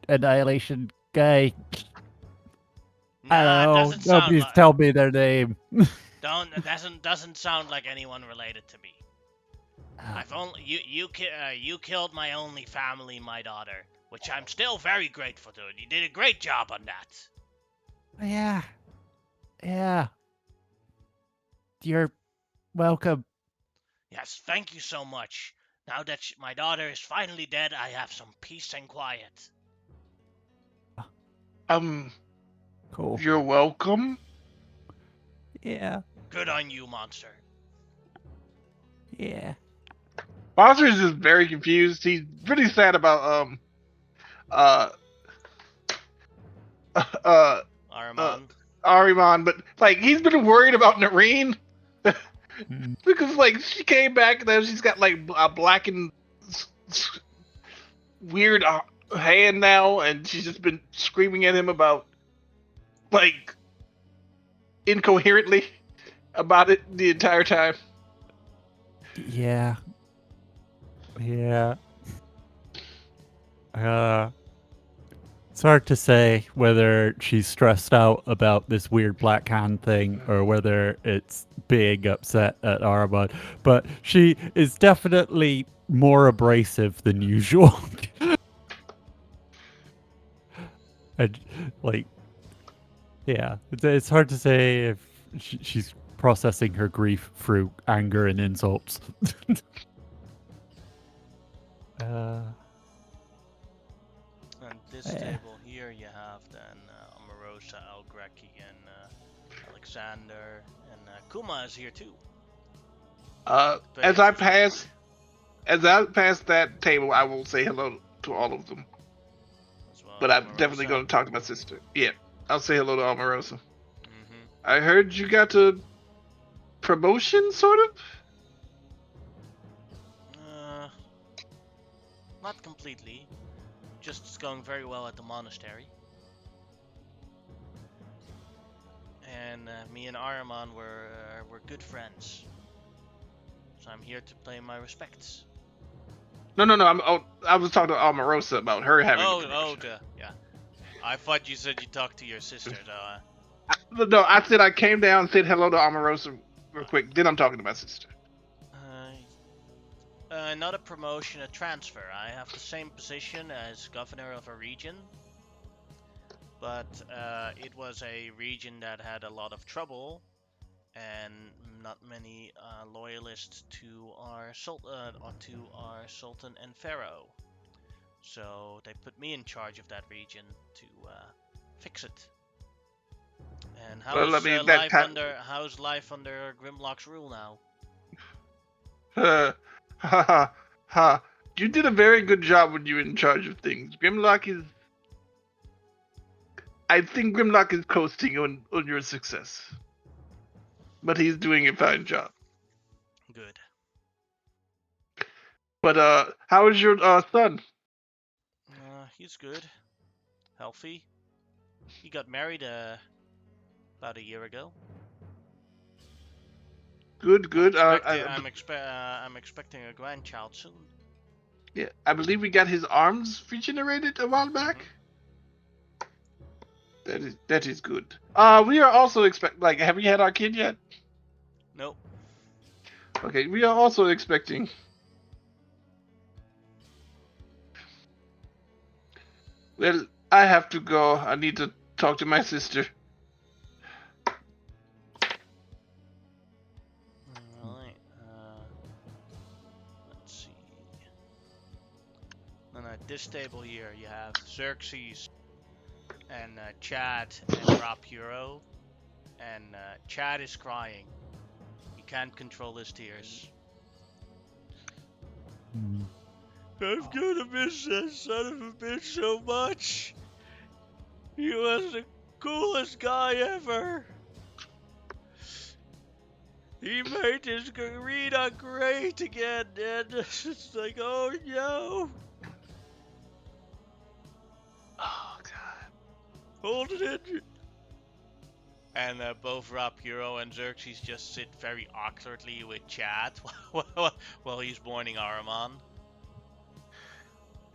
annihilation guy. I don't know. Please tell me their name. Doesn't sound like anyone related to me. I've only you killed my only family, my daughter, which I'm still very grateful to. You did a great job on that. Yeah. You're welcome. Yes, thank you so much. Now that my daughter is finally dead, I have some peace and quiet. Cool. You're welcome. Yeah. Good on you, Monster. Yeah. Monster is just very confused. He's pretty sad about Ahriman, but like he's been worried about Nareen because like she came back and then she's got like a blackened weird hand now, and she's just been screaming at him about like incoherently about it the entire time. Yeah. It's hard to say whether she's stressed out about this weird black hand thing or whether it's being upset at Ahriman, but she is definitely more abrasive than usual. And, like, yeah, it's hard to say if she's processing her grief through anger and insults. And this table here, you have then Omarosa, Algreki, and Alexander, and Kuma is here too. As I pass that table, I will say hello to all of them. Well, but I'm definitely Omarosa. going to talk to my sister. Yeah, I'll say hello to Omarosa. Mm-hmm. I heard you got a promotion, sort of? Not completely. Just it's going very well at the monastery. And me and Araman were good friends. So I'm here to pay my respects. No. I was talking to Omarosa about her having a promotion. Yeah. I thought you said you talked to your sister, though. No, I said I came down and said hello to Omarosa real quick. Then I'm talking to my sister. Not a promotion, a transfer. I have the same position as governor of a region, but it was a region that had a lot of trouble and not many loyalists to our sultan and pharaoh. So they put me in charge of that region to fix it. And how's life under Grimlock's rule now? You did a very good job when you were in charge of things. I think Grimlock is coasting on your success. But he's doing a fine job. Good. But how is your son? He's good. Healthy. He got married about a year ago. Good. I'm expecting a grandchild soon. Yeah, I believe we got his arms regenerated a while back. Mm-hmm. That is good. We are also have we had our kid yet? Nope. Okay, we are also expecting. Well, I have to go. I need to talk to my sister. Alright, let's see. And at this table here, you have Xerxes and Chad and Rapuro. And Chad is crying. He can't control his tears. I'm gonna miss that son of a bitch so much. He was the coolest guy ever. He made his arena great again, and it's like, oh no. Oh god. Hold it in. And both Rapuro and Xerxes just sit very awkwardly with Chad while he's mourning Araman.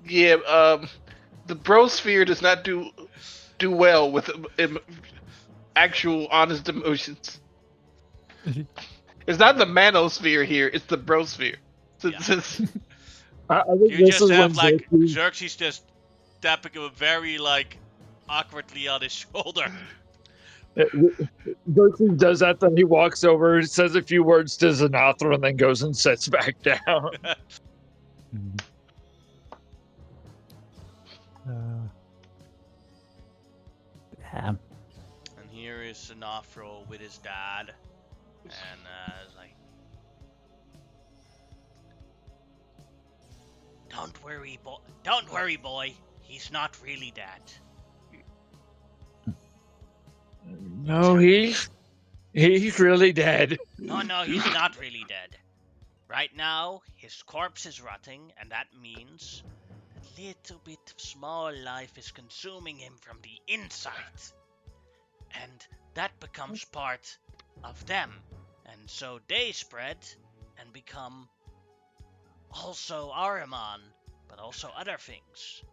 Yeah, the brosphere does not do well with actual honest emotions. It's not the manosphere here; it's the brosphere. I think you this just is have when Xerxes just tapping him very awkwardly on his shoulder. Xerxes does that, then he walks over, says a few words to Xanathra, and then goes and sits back down. Damn. And here is Xanathra with his dad, and it's like, don't worry, boy. He's not really dead. No, he's really dead. No, he's not really dead. Right now, his corpse is rotting, and that means a little bit of small life is consuming him from the inside. And that becomes part of them. And so they spread and become also Ahriman, but also other things.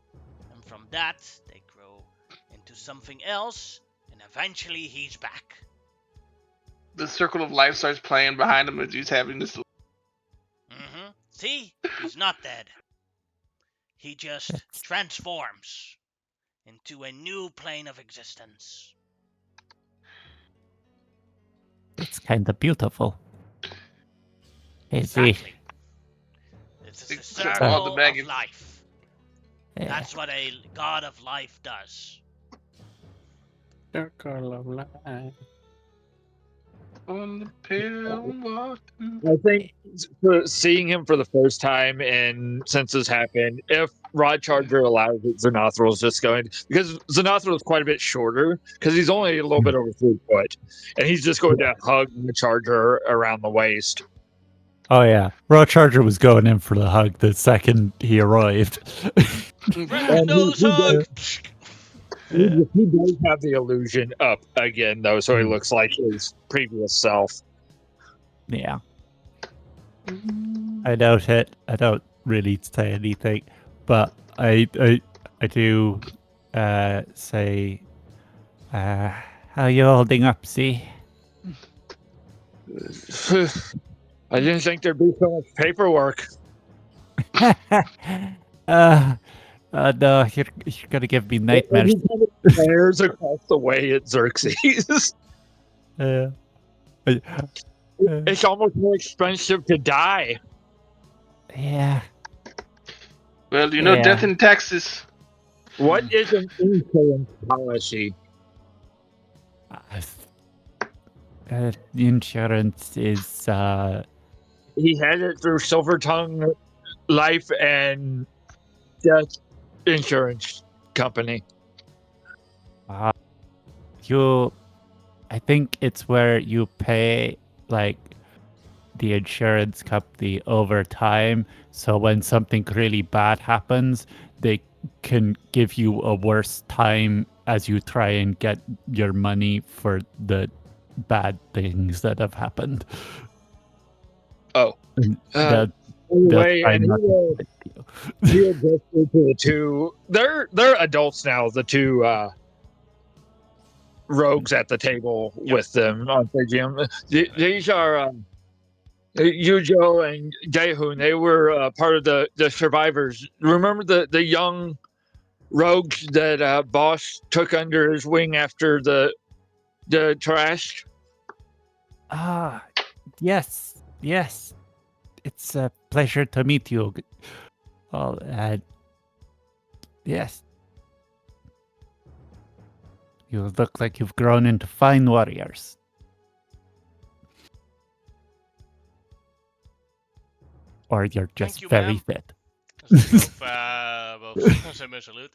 And from that, they grow into something else, and eventually he's back. The circle of life starts playing behind him as he's having this. See? He's not dead. He just transforms into a new plane of existence. It's kind of beautiful. Exactly. It's a Except for all the circle of baggage. life. Yeah. That's what a god of life does. Circle of life. On the pale water. I think seeing him for the first time and since this happened, if Rod Charger allows it, Xenothral's just going, because Xenothral is quite a bit shorter, because he's only a little bit over 3 foot, and he's just going to hug the Charger around the waist. Oh yeah, Raw Charger was going in for the hug the second he arrived. Friendly nose hug! He does have the illusion up again, though, so he looks like his previous self. Yeah. I doubt it. I don't really say anything, but I do say, how you holding up, see? I didn't think there'd be so much paperwork. No, you're gonna give me nightmares. He kind of stares across the way at Xerxes. It's almost more expensive to die. Yeah. Well, you know, death in Texas. What is an insurance policy? Insurance is He had it through Silver Tongue Life and Death Insurance Company. I think it's where you pay like the insurance company over time, so when something really bad happens, they can give you a worse time as you try and get your money for the bad things that have happened. Oh. Anyway, and he adjusted to the two. They're adults now. The two rogues at the table with them on Jim. These are Yujo and Daehun. They were part of the survivors. Remember the young rogues that Boss took under his wing after the trash? Yes. It's a pleasure to meet you. Oh, yes. You look like you've grown into fine warriors. Or you're just very fit. Salute.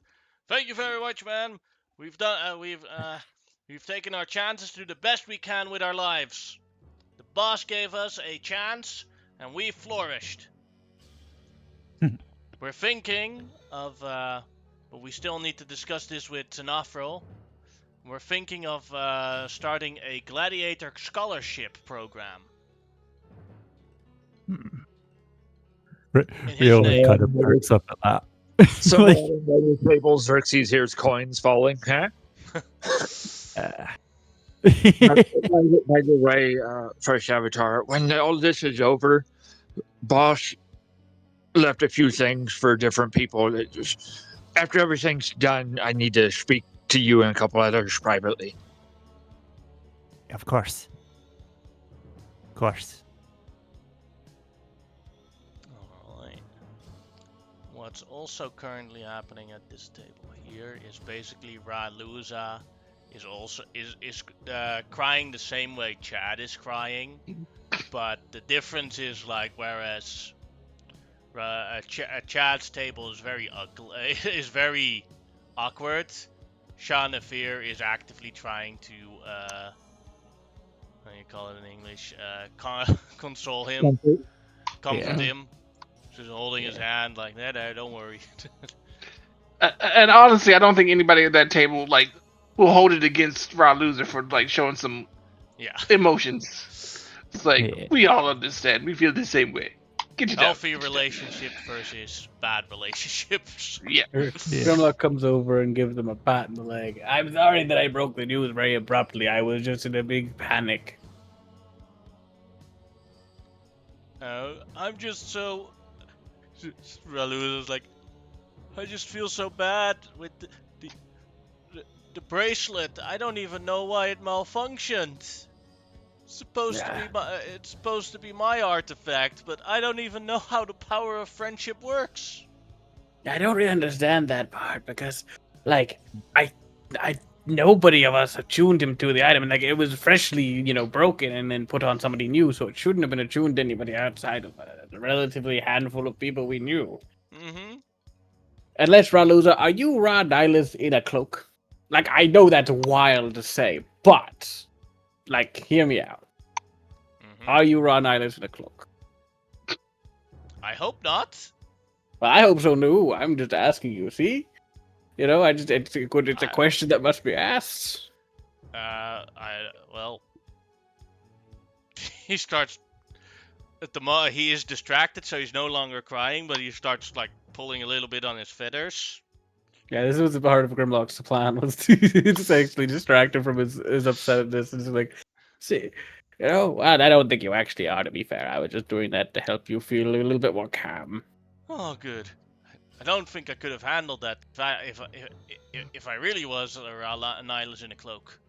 Thank you very much, man. We've done. We've taken our chances to do the best we can with our lives. The boss gave us a chance, and we flourished. We're thinking of, but we still need to discuss this with Xenothril. We're thinking of starting a gladiator scholarship program. Real kind of perks up at that. Somewhere on the table, Xerxes hears coins falling. Huh? By the way, First Avatar, when all this is over, Boss left a few things for different people. After everything's done, I need to speak to you and a couple others privately. Of course. Alright. What's also currently happening at this table here is basically Raluza is also crying the same way Chad is crying, but the difference is like whereas Chad's table is very ugly, is very awkward, Shah Nafir is actively trying to how do you call it in English? Console him, comfort him. She's holding his hand like, "There, don't worry." And honestly, I don't think anybody at that table like will hold it against Raw Loser for like showing some emotions. It's like we all understand. We feel the same way. Get you healthy relationships versus bad relationships. Yeah. Grimlock comes over and gives him a pat in the leg. I'm sorry that I broke the news very abruptly. I was just in a big panic. I'm just so. Ralu was like, I just feel so bad with the bracelet. I don't even know why it malfunctioned. It's supposed to be my artifact, but I don't even know how the power of friendship works. I don't really understand that part because, like, I, nobody of us attuned him to the item, and like it was freshly, broken and then put on somebody new, so it shouldn't have been attuned to anybody outside of a relatively handful of people we knew. Mm-hmm. Unless Raluza, are you Ra Nihilus in a cloak? Like, I know that's wild to say, but like, hear me out. Mm-hmm. Are you Ra Nihilus in a cloak? I hope not. Well, I hope so. No, I'm just asking you. See, it's a question that must be asked. Well, he starts. He is distracted, so he's no longer crying, but he starts like pulling a little bit on his feathers. Yeah, this was a part of Grimlock's plan, was to just actually distract him from his upsetness and just like, see, well, I don't think you actually are, to be fair. I was just doing that to help you feel a little bit more calm. Oh, good. I don't think I could have handled that if I really was a Nihilus in a cloak.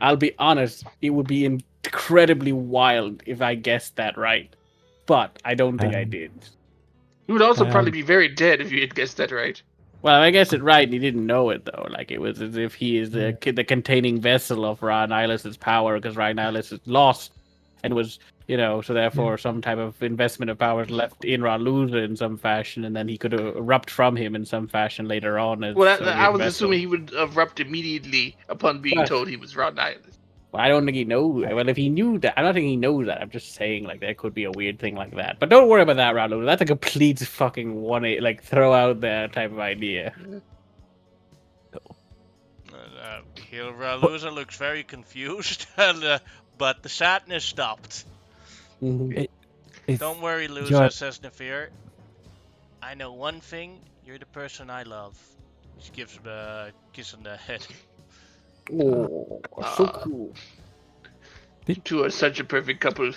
I'll be honest, it would be incredibly wild if I guessed that right, but I don't think I did. You would also probably be very dead if you had guessed that right. Well, I guessed it right, and he didn't know it though. Like it was as if he is the containing vessel of Ra Nihilus's power, because Ra Nihilus is lost and was, so therefore some type of investment of powers left in Ra Luza in some fashion, and then he could erupt from him in some fashion later on. As I was assuming he would erupt immediately upon being told he was Ra Nihilus. Well, I don't think he knows. Well, if he knew that, I don't think he knows that. I'm just saying, like, there could be a weird thing like that. But don't worry about that, Ra Luza. That's a complete fucking throw out there type of idea. Ra Luza looks very confused, but the sadness stopped. Don't worry, Luza, says Nefir. I know one thing. You're the person I love. She gives him a kiss on the head. Oh, so cool. You two are such a perfect couple.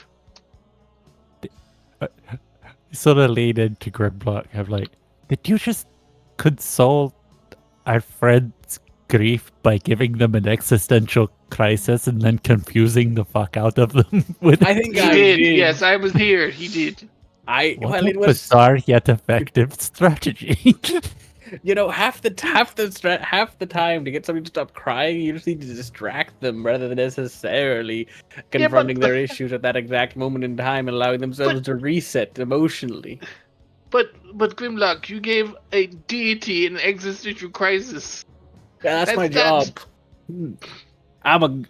Sort of lean into Grimlock. I'm like, did you just console our friend's grief by giving them an existential crisis and then confusing the fuck out of them with I think he did. Yes, I was here. He did. It was bizarre yet effective strategy. Half the time to get somebody to stop crying, you just need to distract them rather than necessarily confronting their issues at that exact moment in time and allowing themselves to reset emotionally. But Grimlock, you gave a deity an existential crisis. Yeah, that's my job. I don't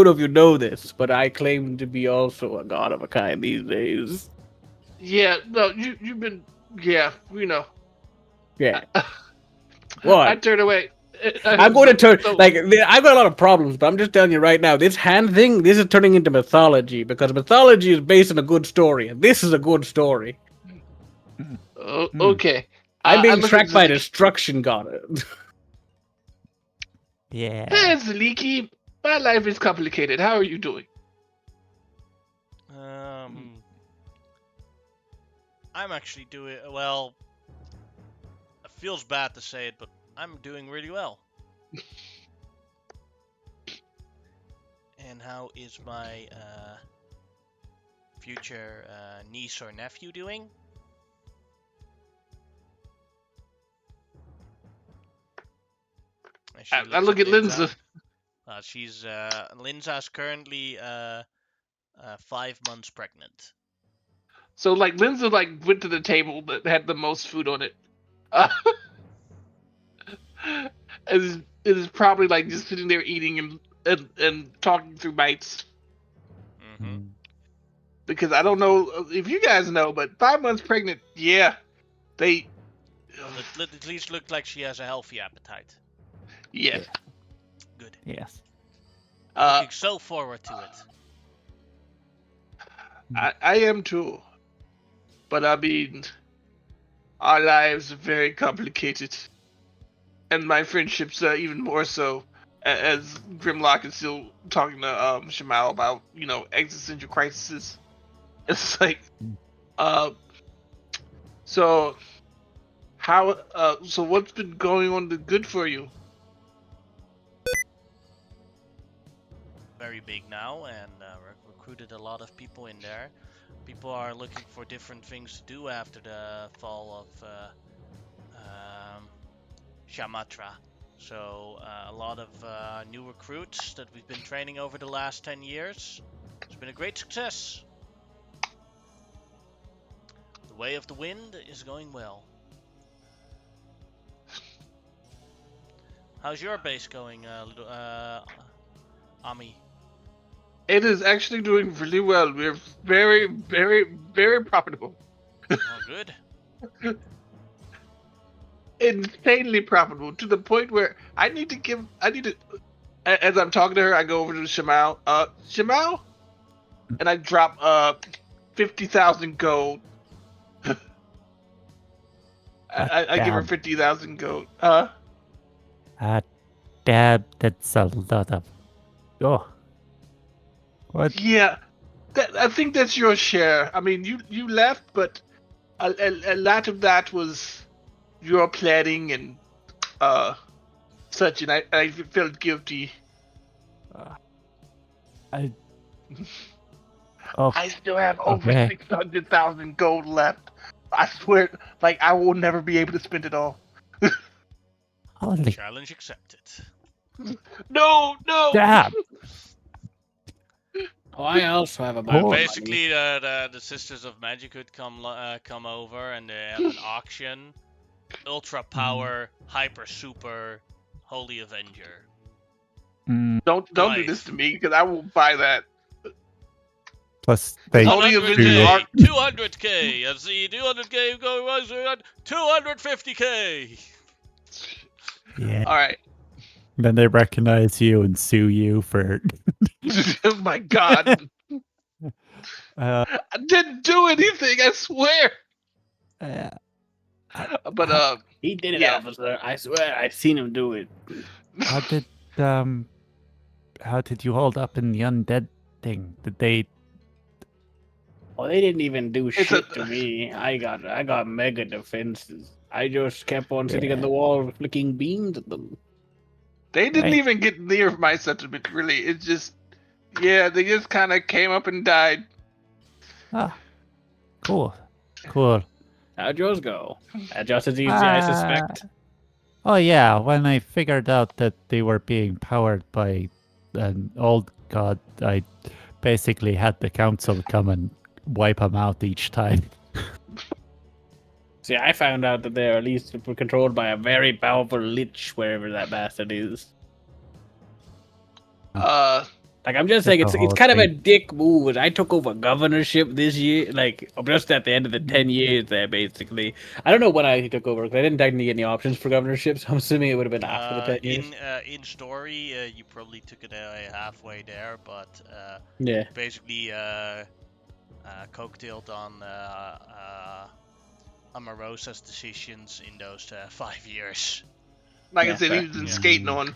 know if you know this, but I claim to be also a god of a kind these days. Yeah, no, you've been. Yeah, we know. Yeah. What? I turned away. I'm going to turn. I've got a lot of problems, but I'm just telling you right now, this hand thing, this is turning into mythology, because mythology is based on a good story, and this is a good story. Okay. I'm being tracked by a destruction god. Yeah. There's Leaky. My life is complicated. How are you doing? I'm actually doing well. It feels bad to say it, but I'm doing really well. And how is my future niece or nephew doing? I look at Linza. Linza's currently 5 months pregnant. So Linza went to the table that had the most food on it. It is probably just sitting there eating and talking through bites. Mm-hmm. Because I don't know if you guys know, but 5 months pregnant, yeah, they. It at least looked like she has a healthy appetite. Yeah. Good. Yes. Looking so forward to it. I am too. But I mean, our lives are very complicated. And my friendships are even more so, as Grimlock is still talking to Shamal about, existential crises. It's so what's been going on that's good for you? Very big now, and we're recruited a lot of people in there. People are looking for different things to do after the fall of Shamatra. So a lot of new recruits that we've been training over the last 10 years. It's been a great success. The Way of the Wind is going well. How's your base going, Ami? It is actually doing really well. We're very, very, very profitable. Oh, good. Insanely profitable to the point where I need to, as I'm talking to her, I go over to Shamal. Shamal? And I drop 50,000 gold. I give her Damn. 50,000 gold. Damn, that's a lot of. Oh. What? Yeah, I think that's your share. I mean, you left, but a lot of that was your planning and such, and I felt guilty. Oh, I still have over okay. 600,000 gold left. I swear, like I will never be able to spend it all. Holy Challenge accepted. No. damn! Oh, I also have a Oh. bunch of money. Basically, the Sisters of Magic could come over and they have an auction. Ultra Power, Hyper Super, Holy Avenger. Don't do this to me because I will buy that. Plus, they Holy 100K, Avenger are 200K, and the 200K going on 250K. yeah. all right. Then they recognize you and sue you for. Oh my God, Uh, I didn't do anything. I swear. But He did it, Yeah. officer. I swear, I've seen him do it. how did you hold up in the undead thing? Did they? Oh, they didn't even do It's shit a- to me. I got mega defenses. I just kept on sitting on the wall flicking beams at them. They didn't Right. even get near my settlement, really. It's just, yeah, they just kind of came up and died. Ah, cool. How'd yours go? Just as easy, I suspect. Oh yeah, when I figured out that they were being powered by an old god, I basically had the council come and wipe them out each time. See, I found out that they're at least controlled by a very powerful lich, wherever that bastard is. Like, I'm just saying, That's it's the kind of whole a dick move. As I took over governorship this year, like, just at the end of the 10 years there, basically. I don't know when I took over, because I didn't technically get any options for governorship, so I'm assuming it would have been after the 10 years. In story, you probably took it halfway there, but Yeah. basically cocktailed on Amarosa's decisions in those 5 years. Like Yeah, I said, fair. he was in Yeah. skating on.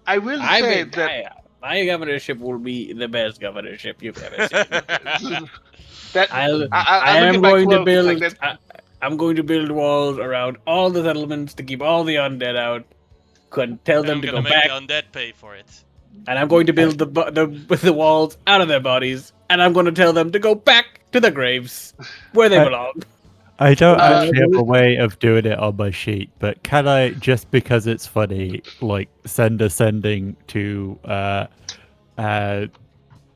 I will I say think that my governorship will be the best governorship you've ever seen. that I look am at my going to quote, build. like that. I'm going to build walls around all the settlements to keep all the undead out. Could tell And them I'm to gonna go make back, the undead pay for it. and I'm going to build the walls out of their bodies, and I'm going to tell them to go back to the graves where they I- belong. I don't Uh, actually have a way of doing it on my sheet, but can I, just because it's funny, like send a sending to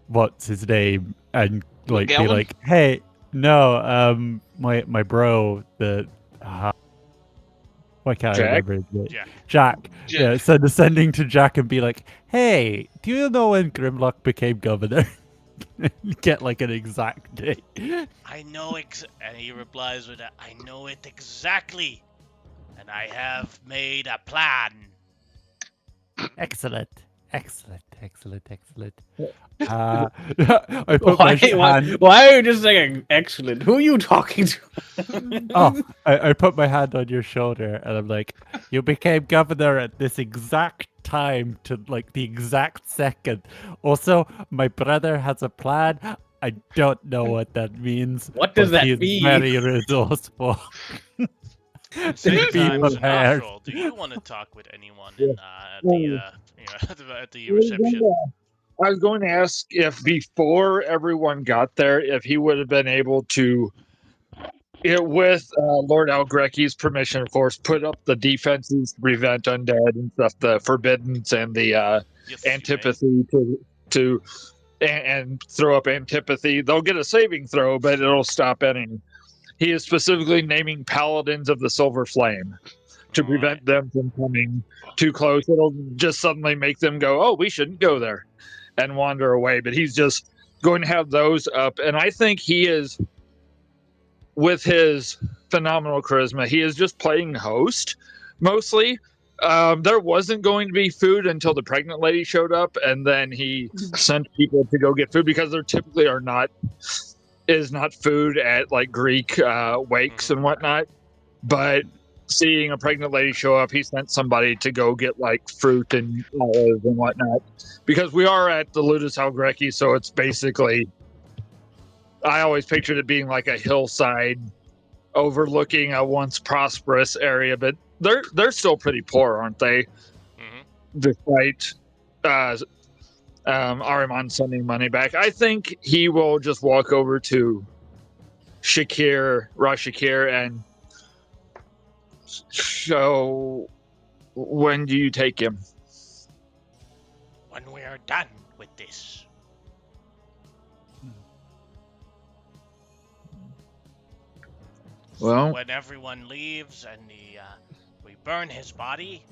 what's his name, and like be McGowan? like, hey, no, my bro, the why can't I Jack? remember his name? Jack. Jack. Jack. Yeah, send a sending to Jack and be like, hey, do you know when Grimlock became governor? Get like an exact date. I know and he replies with I know it exactly, and I have made a plan. Excellent. I put my hand. Why are you just saying excellent? Who are you talking to? Oh, I put my hand on your shoulder and I'm like, you became governor at this exact time to like the exact second. Also, my brother has a plan. I don't know what that means. What does but that he's mean? very resourceful. Same Be time, prepared. Astral, do you want to talk with anyone in, at the reception? I was going to ask if before everyone got there, if he would have been able to, with Lord Algrecki's permission, of course, put up the defenses to prevent undead and stuff, the forbiddance and the Yes, you may. antipathy to and throw up antipathy. They'll get a saving throw, but it'll stop any. He is specifically naming paladins of the Silver Flame to All prevent right. them from coming too close. It'll just suddenly make them go, "Oh, we shouldn't go there," and wander away. But he's just going to have those up, and I think he is, with his phenomenal charisma, he is just playing host mostly. There wasn't going to be food until the pregnant lady showed up, and then he sent people to go get food because there typically is not food at like Greek wakes and whatnot. But seeing a pregnant lady show up, he sent somebody to go get like fruit and olives and whatnot. Because we are at the Ludus Algrecki, so it's basically, I always pictured it being like a hillside overlooking a once prosperous area, but they're still pretty poor, aren't they? Mm-hmm. Despite Ahriman sending money back. I think he will just walk over to Ra's Shakir, and so when do you take him? When we are done with this. Well, When everyone leaves and we burn his body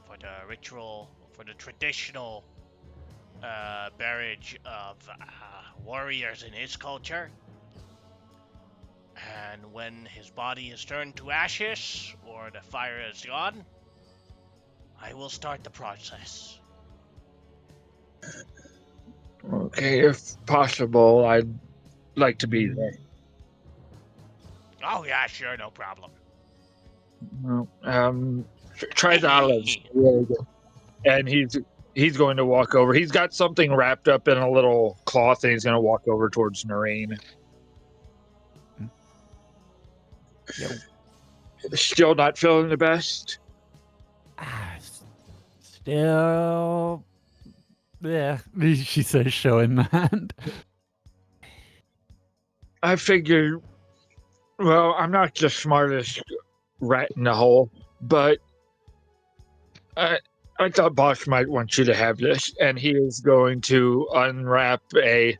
for the ritual, for the traditional buriage of warriors in his culture. And when his body is turned to ashes or the fire is gone, I will start the process. okay, if possible, I'd like to be there. Oh yeah, sure, no problem. Well, try the olives. Really good. And he's going to walk over. He's got something wrapped up in a little cloth, and he's going to walk over towards Noreen. Yep. Still not feeling the best? Still, yeah. She says, showing the hand. I figured, well, I'm not the smartest rat in the hole, but I thought Bosch might want you to have this, and he is going to unwrap it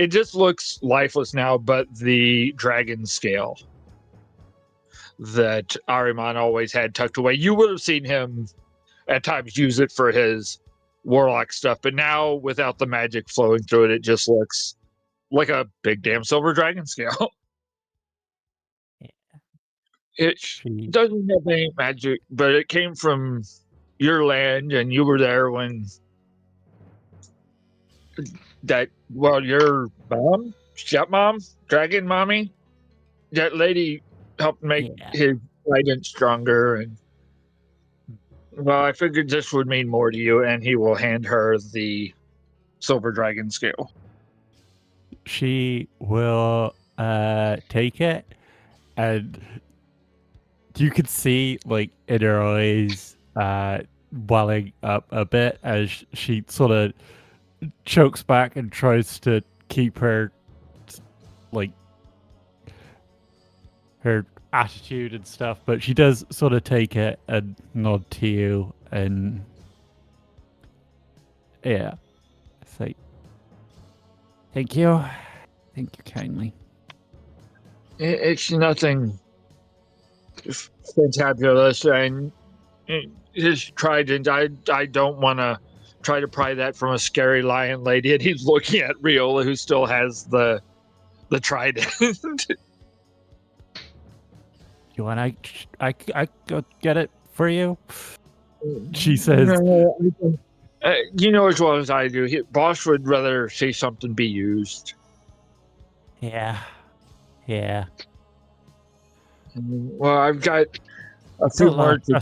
just looks lifeless now, but the dragon scale that Ahriman always had tucked away. You would have seen him at times use it for his warlock stuff, but now without the magic flowing through it, it just looks like a big damn silver dragon scale. It doesn't have any magic, but it came from your land, and you were there when your mom, stepmom, dragon mommy, that lady helped make his trident stronger. And well, I figured this would mean more to you, and he will hand her the silver dragon scale. She will take it, and you could see like in her eyes welling up a bit as she sort of chokes back and tries to keep her like her attitude and stuff, but she does sort of take it and nod to you, and yeah, it's like, thank you kindly. It's nothing fantabulous, and his trident, I don't want to try to pry that from a scary lion lady. And he's looking at Riola, who still has the trident. You want I go get it for you? She says. No, you know as well as I do, Bosch would rather see something be used. Yeah. Well, I've got a few more to.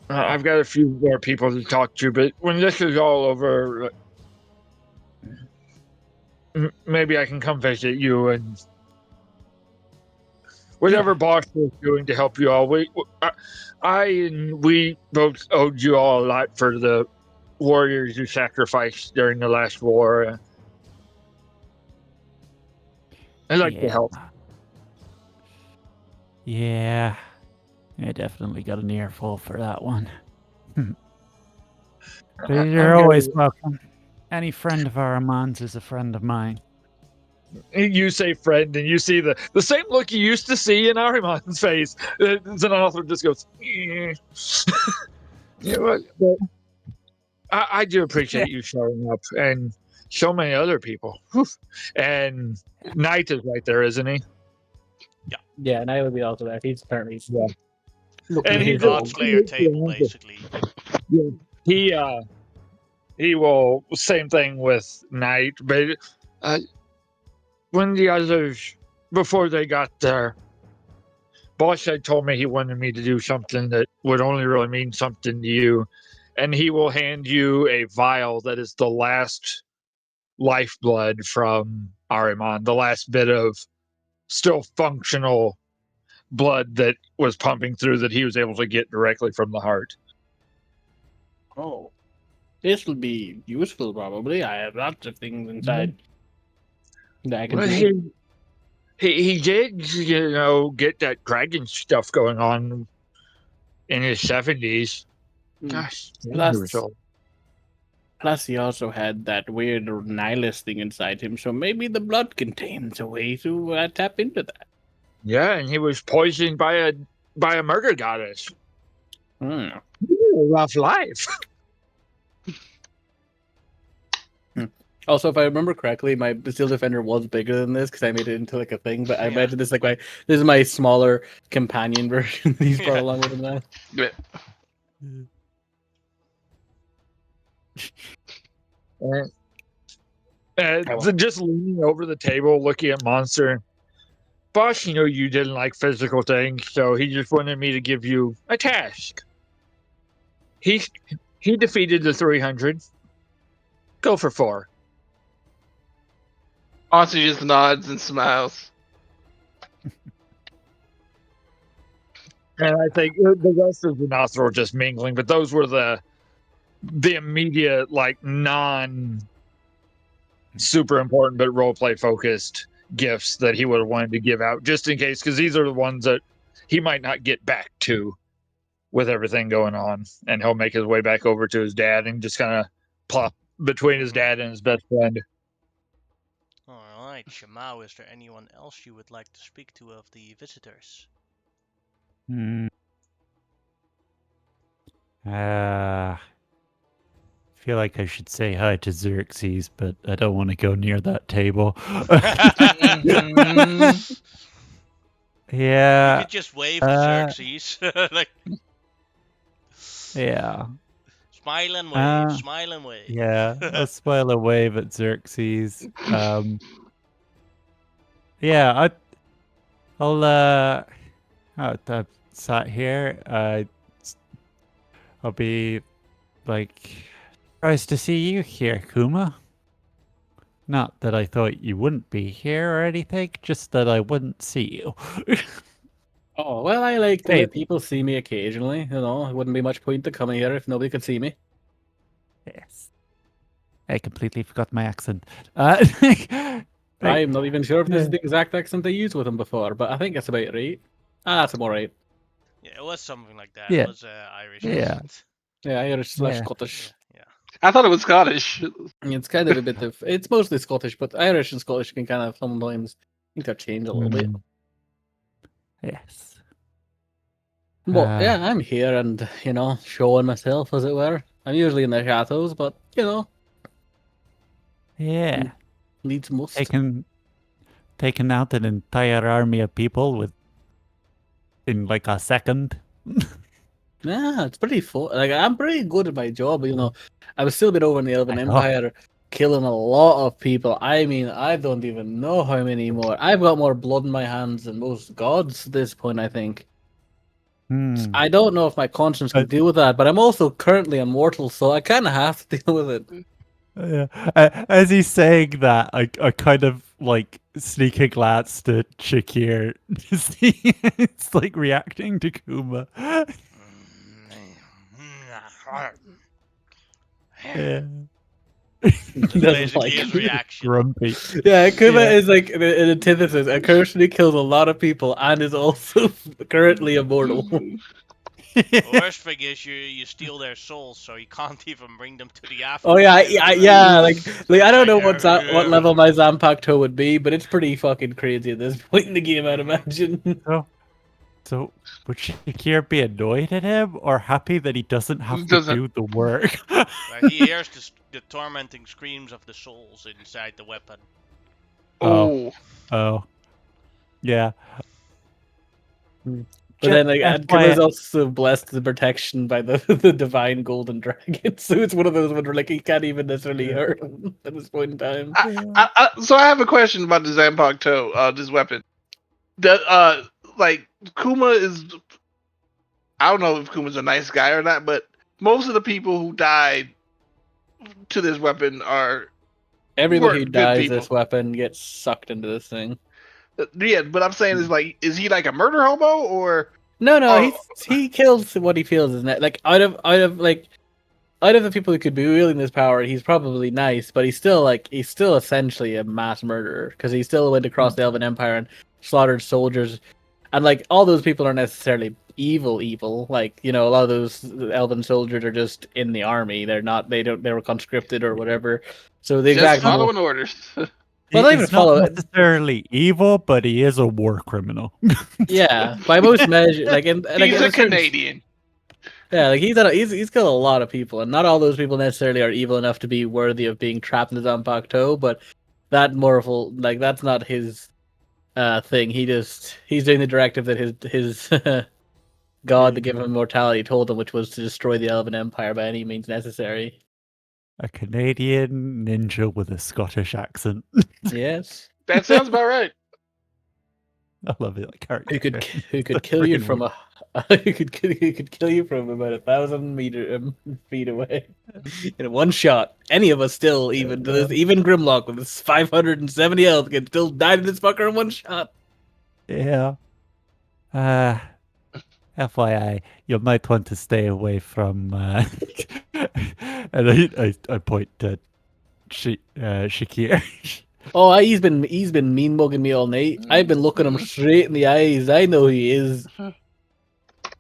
I've got a few more people to talk to, but when this is all over, maybe I can come visit you, and whatever Bosch was doing to help you all. We both owed you all a lot for the warriors you sacrificed during the last war. I'd like to help. Yeah. I definitely got an earful for that one. But you're always welcome. Any friend of Aramon's is a friend of mine. You say friend, and you see the same look you used to see in Arimon's face. Xenother just goes, "Eh." You know, but I do appreciate you showing up, and so many other people. Whew. And Knight is right there, isn't he? Yeah, and I would be also there. He's apparently Yeah. looking And at he his just Godslayer table, basically. he will same thing with Knight, but when the others before they got there, Boss had told me he wanted me to do something that would only really mean something to you, and he will hand you a vial that is the last lifeblood from Ahriman, the last bit of still functional blood that was pumping through that he was able to get directly from the heart. Oh, this will be useful, probably. I have lots of things inside that I can Well, do. he did, get that dragon stuff going on in his 70s. Gosh, he was old. Plus, he also had that weird nihilist thing inside him, so maybe the blood contains a way to tap into that. Yeah, and he was poisoned by a murder goddess. Hmm. A rough life. Also, if I remember correctly, my Steel Defender was bigger than this because I made it into like a thing. But I Yeah. imagine this this is my smaller companion version that he's brought along with him now. Yeah. Just leaning over the table, looking at Monster. Boss, you didn't like physical things, so he just wanted me to give you a task. He defeated the 300. Go for 4. Monster just nods and smiles. And I think the rest of the Nothra were just mingling, but those were the immediate, non super important but roleplay focused gifts that he would have wanted to give out just in case, because these are the ones that he might not get back to with everything going on, and he'll make his way back over to his dad and just kind of plop between his dad and his best friend. All right, Shamao, is there anyone else you would like to speak to of the visitors? I feel like I should say hi to Xerxes, but I don't want to go near that table. Yeah. You could just wave to Xerxes. Yeah. Smile and wave, smile and wave. Yeah, I'll smile a wave at Xerxes. Yeah, I'll sat here. I'll be surprised to see you here, Kuma. Not that I thought you wouldn't be here or anything, just that I wouldn't see you. Oh, well, I like to let people see me occasionally. It wouldn't be much point to coming here if nobody could see me. Yes. I completely forgot my accent. I'm not even sure if this is the exact accent they used with him before, but I think it's about right. That's about right. Yeah, it was something like that. Yeah. It was Irish Yeah. accent. Yeah, Irish / Yeah. Scottish. Yeah. I thought it was Scottish. It's kind of a bit of. It's mostly Scottish, but Irish and Scottish can kind of sometimes interchange a little bit. Yes. But yeah, I'm here and showing myself, as it were. I'm usually in the chateaus, but Yeah. needs must. Taking out an entire army of people in like a second. Yeah, it's pretty fun. I'm pretty good at my job. I was still a bit over in the Elven Empire, killing a lot of people. I mean, I don't even know how many more. I've got more blood in my hands than most gods at this point, I think. I don't know if my conscience can deal with that, but I'm also currently immortal, so I kind of have to deal with it. Yeah. As he's saying that, I kind of sneak a glance to Shakir to see it's reacting to Kuma. Yeah. That's Doesn't basically like his it. reaction. Grumpy. Yeah, Kuma Yeah. is like an antithesis. A person who kills a lot of people and is also currently immortal. The worst thing is you steal their souls, so you can't even bring them to the Oh yeah, afterlife. yeah. Like I It's don't like, know what level my Zanpakuto would be, but it's pretty fucking crazy at this point in the game, I'd imagine. So would Shakir be annoyed at him or happy that he doesn't have to Doesn't. do the work? But he hears the tormenting screams of the souls inside the weapon. Oh, Oh. Yeah. But then, like, Kuma's FYI, also blessed the protection by the divine golden dragon, so it's one of those where like he can't even necessarily hurt him at this point in time. so I have a question about the Zanpakuto, this weapon. Like Kuma is, I don't know if Kuma's a nice guy or not, but most of the people who died to this weapon Everybody who good dies people. this weapon gets sucked into this thing. Yeah, but I'm saying is he like a murder hobo or? No, he kills what he feels is like out of the people who could be wielding this power, he's probably nice, but he's still essentially a mass murderer because he still went across the Elven Empire and slaughtered soldiers, and like all those people aren't necessarily evil. Like, you know, a lot of those Elven soldiers are just in the army. They were conscripted or whatever. So the Just exact following orders. Well, not even he's not follow it. necessarily evil, but he is a war criminal. Yeah, by most measures, like He's a Canadian. Yeah, like he's killed a lot of people, and not all those people necessarily are evil enough to be worthy of being trapped in the Zanpakuto. But that mortal, like that's not his thing. He's doing the directive that his god to give him immortality told him, which was to destroy the Elven Empire by any means necessary. A Canadian ninja with a Scottish accent. Yes, That sounds about right. I love it. Like character. who could kill you from who could kill you from about 1,000 feet away in one shot. Any of us still, even Grimlock with his 570 health, can still die to this fucker in one shot. Yeah. FYI, you might want to stay away from. And I point to Shakir. Oh, he's been mean mugging me all night. I've been looking him straight in the eyes. I know he is.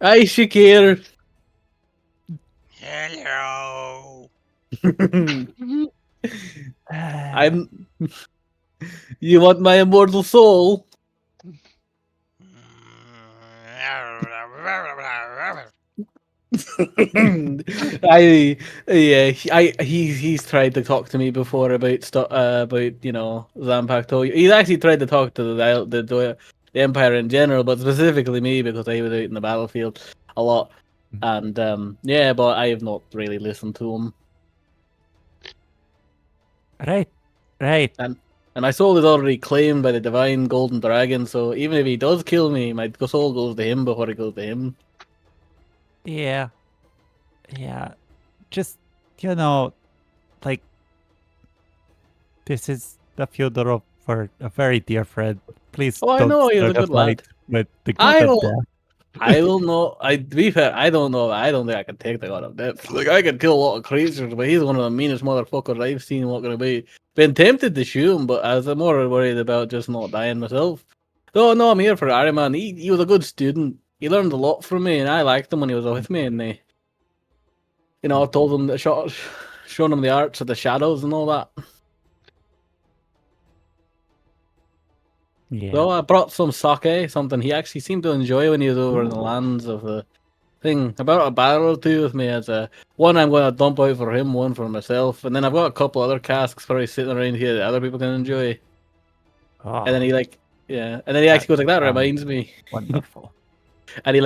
Hi, Shakir. Hello. I'm. You want my immortal soul? He's tried to talk to me before about Zanpakuto. He's actually tried to talk to the Empire in general, but specifically me because I was out in the battlefield a lot, and but I have not really listened to him. Right. And my soul is already claimed by the divine golden dragon, so even if he does kill me, my soul goes to him before it goes to him. Yeah. Just like this is the funeral for a very dear friend. Please I don't know, he's a start good lad. with the I god of will. death. I will not. To be fair, I don't know. I don't think I can take the god of death. Like I can kill a lot of creatures, but he's one of the meanest motherfuckers I've seen walking about. Been tempted to shoot him, but I was more worried about just not dying myself. Oh no, I'm here for Ariman. He was a good student. He learned a lot from me, and I liked him when he was with me. And I told him that shown him the arts of the shadows and all that. Yeah. So I brought some sake, something he actually seemed to enjoy when he was over in the lands of the thing. I brought a barrel or two with me as a one I'm going to dump out for him, one for myself, and then I've got a couple other casks probably sitting around here that other people can enjoy. Oh, And then he actually goes like, that reminds me. Wonderful. And he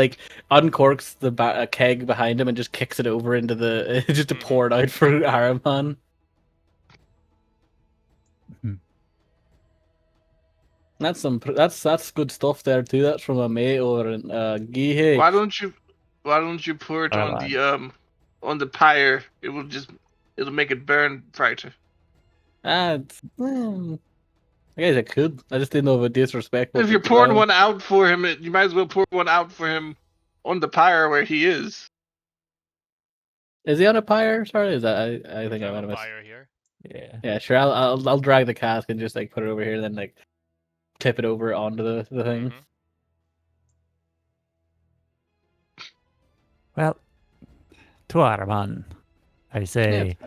uncorks the keg behind him and just kicks it over into the just to pour it out for Araman. That's good stuff there too. That's from a mate over in Gihei. Why don't you pour it on the pyre? It'll make it burn brighter. I guess I could. I just didn't know if it disrespectful. If you're pouring one out for him, you might as well pour one out for him on the pyre where he is. Is he on a pyre? Sorry, is that I think I have might a have missed. fire here. Yeah. Yeah, sure. I'll drag the cask and just like put it over here, and then like tip it over onto the thing. Mhm. Well, Tuaraman, I say,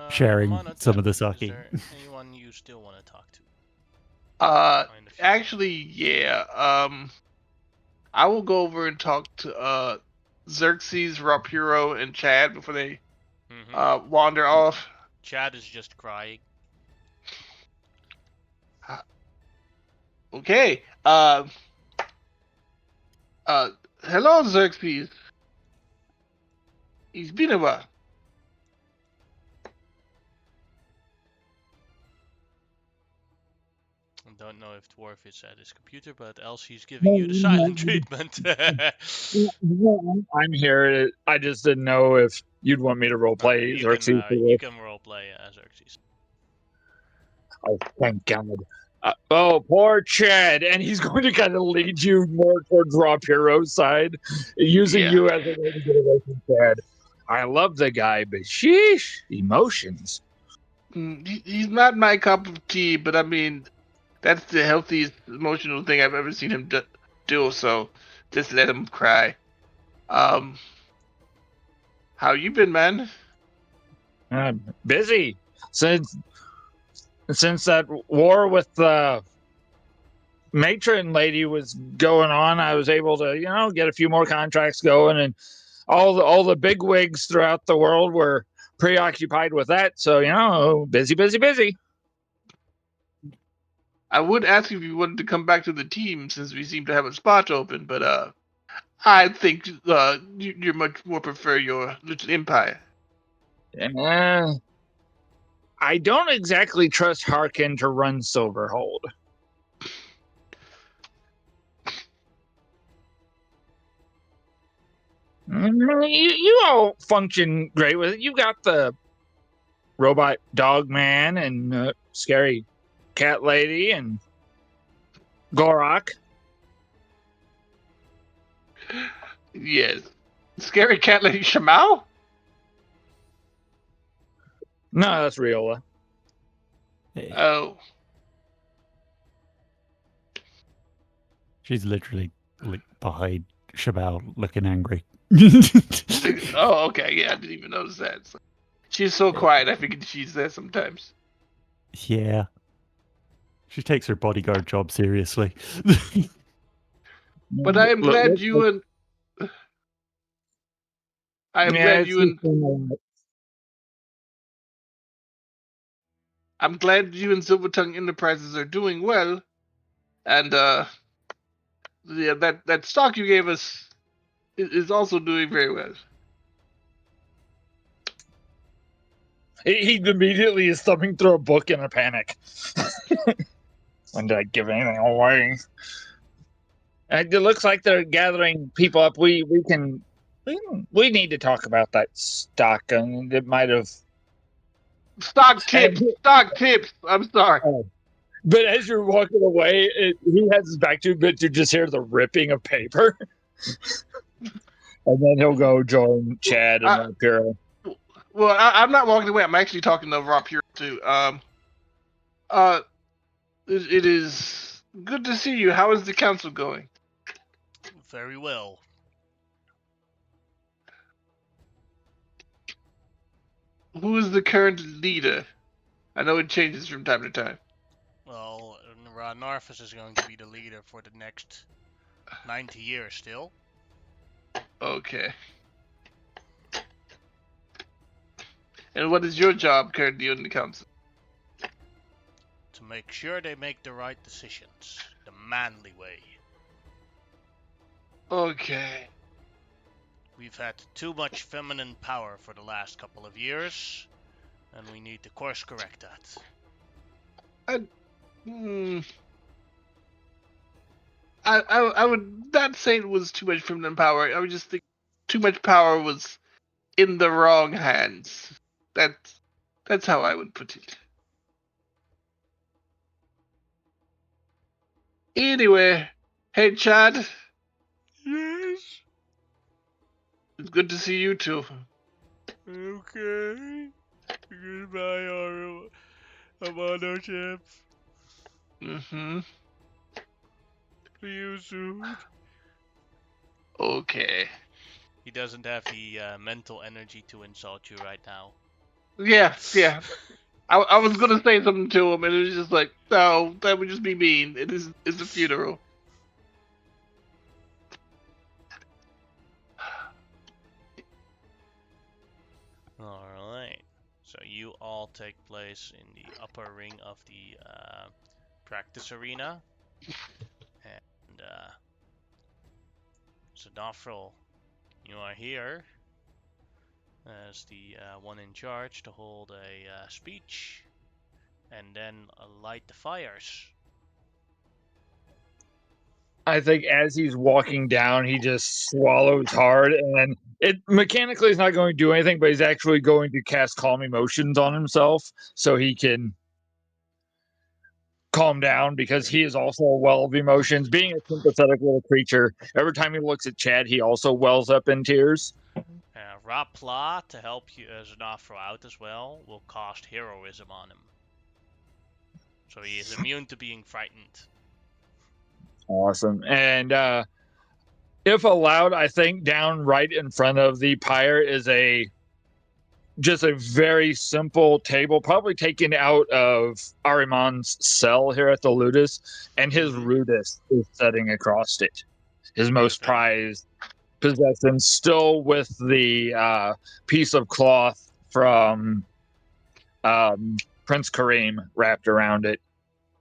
sharing I'm on a some of the Is sake. there anyone you still want to talk to? Find a few Actually, yeah. I will go over and talk to Xerxes, Rapuro, and Chad before they wander off. Chad is just crying. Okay. Hello, Xerxes. It's been a while. I don't know if Dwarf is at his computer, but else he's giving you the silent treatment. I'm here. I just didn't know if you'd want me to roleplay you Xerxes. can roleplay as Xerxes. Oh, thank God. Oh, poor Chad. And he's going to kind of lead you more towards Rob Hero's side, using Yeah. you as a way to get away from Chad. I love the guy, but sheesh, emotions. He's not my cup of tea, but I mean, that's the healthiest emotional thing I've ever seen him do. So just let him cry. How you been, man? Busy since that war with the matron lady was going on. I was able to get a few more contracts going, and all the big wigs throughout the world were preoccupied with that. So busy. I would ask if you wanted to come back to the team since we seem to have a spot open, but I think you much more prefer your little empire. I don't exactly trust Harkin to run Silverhold. You all function great with it. You got the robot dog man and scary cat lady and Gorok. Yes. Scary cat lady Shamal? No, that's Riola. Hey, Oh. she's literally like behind Shabal, looking angry. Oh, okay. Yeah, I didn't even notice that. So, she's so quiet. I figured she's there sometimes. Yeah. She takes her bodyguard job seriously. But I am glad you and I'm glad you and Silvertongue Enterprises are doing well. And yeah, that stock you gave us is also doing very well. He immediately is thumbing through a book in a panic. When did I give anything away? And it looks like they're gathering people up. We need to talk about that stock. And it might have. Stock tips. I'm sorry. But as you're walking away, he has his back to it, but you just hear the ripping of paper. And then he'll go join Chad and Piro. Well, I'm not walking away. I'm actually talking to Rob here too. It is good to see you. How is the council going? Very well. Who is the current leader? I know it changes from time to time. Well, Narfus is going to be the leader for the next 90 years still. Okay. And what is your job currently in the council? To make sure they make the right decisions, the manly way. Okay. We've had too much feminine power for the last couple of years, and we need to course correct that. I would not say it was too much feminine power. I would just think too much power was in the wrong hands. That's how I would put it. Anyway, hey Chad, Yes. it's good to see you too. Okay. Goodbye, Amano ship. Mm-hmm. See you soon. Okay. He doesn't have the mental energy to insult you right now. Yeah. I was gonna say something to him, and it was just like, no, that would just be mean. It's a funeral. Alright. So you all take place in the upper ring of the practice arena. And Zadafril, you are here as the one in charge to hold a speech and then light the fires. I think as he's walking down, he just swallows hard, and it mechanically is not going to do anything, but he's actually going to cast calm emotions on himself so he can calm down because he is also a well of emotions. Being a sympathetic little creature, every time he looks at Chad, he also wells up in tears. Rapla, to help you Zadafril out as well, will cast heroism on him. So he is immune to being frightened. Awesome. And if allowed, I think down right in front of the pyre is just a very simple table, probably taken out of Arimon's cell here at the Ludus, and his Rudis is sitting across it. His most prized possession, still with the piece of cloth from Prince Kareem wrapped around it.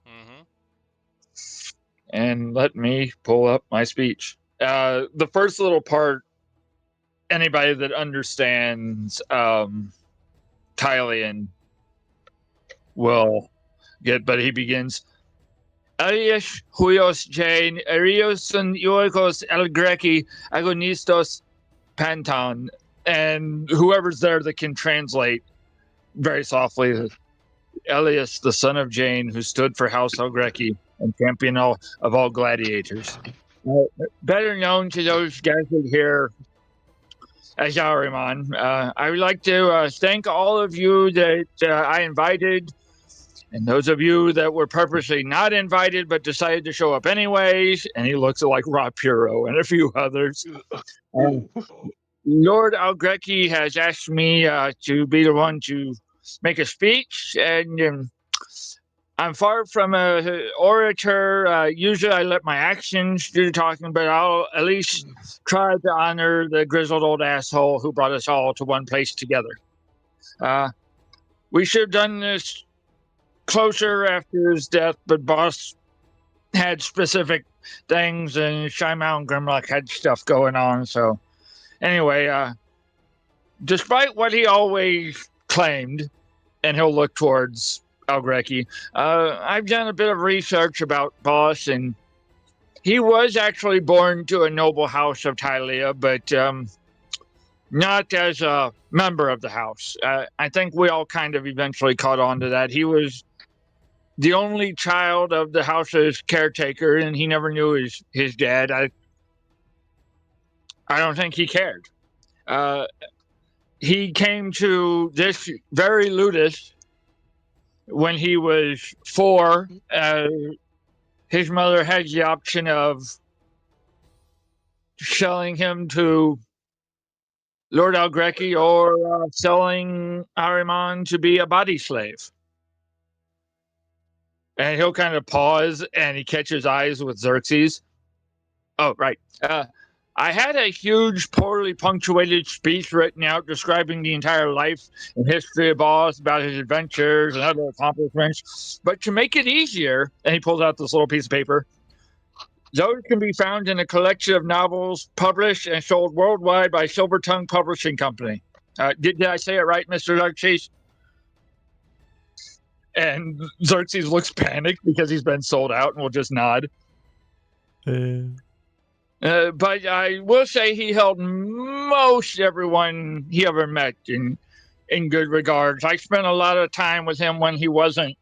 Mm-hmm. And let me pull up my speech. The first little part, anybody that understands Tylian will get, but he begins. Arias huios Jane, Arioson Yorgos Elgreki Agonistos Panton. And whoever's there that can translate very softly, Elias, the son of Jane, who stood for House Elgreki and champion of all gladiators. Better known to those gathered here as Ahriman. I would like to thank all of you that I invited, and those of you that were purposely not invited but decided to show up anyways. And he looks at like Rob Puro and a few others. Lord Algreki has asked me to be the one to make a speech, and I'm far from an orator. Usually I let my actions do the talking, but I'll at least try to honor the grizzled old asshole who brought us all to one place together. We should have done this closer after his death, but Boss had specific things, and Shimau and Grimlock had stuff going on. So, anyway, despite what he always claimed, and he'll look towards Algreki, I've done a bit of research about Boss, and he was actually born to a noble house of Tylea, but not as a member of the house. I think we all kind of eventually caught on to that. He was the only child of the house's caretaker, and he never knew his dad. I don't think he cared. He came to this very Ludus when he was 4. His mother had the option of selling him to Lord Algreki or selling Ahriman to be a body slave. And he'll kind of pause and he catches eyes with Xerxes. Oh, right. I had a huge, poorly punctuated speech written out describing the entire life and history of Boss, about his adventures and other accomplishments. But to make it easier, and he pulls out this little piece of paper, those can be found in a collection of novels published and sold worldwide by Silver Tongue Publishing Company. Did I say it right, Mr. Xerxes? And Xerxes looks panicked because he's been sold out and will just nod. But I will say he held most everyone he ever met in good regards. I spent a lot of time with him when he wasn't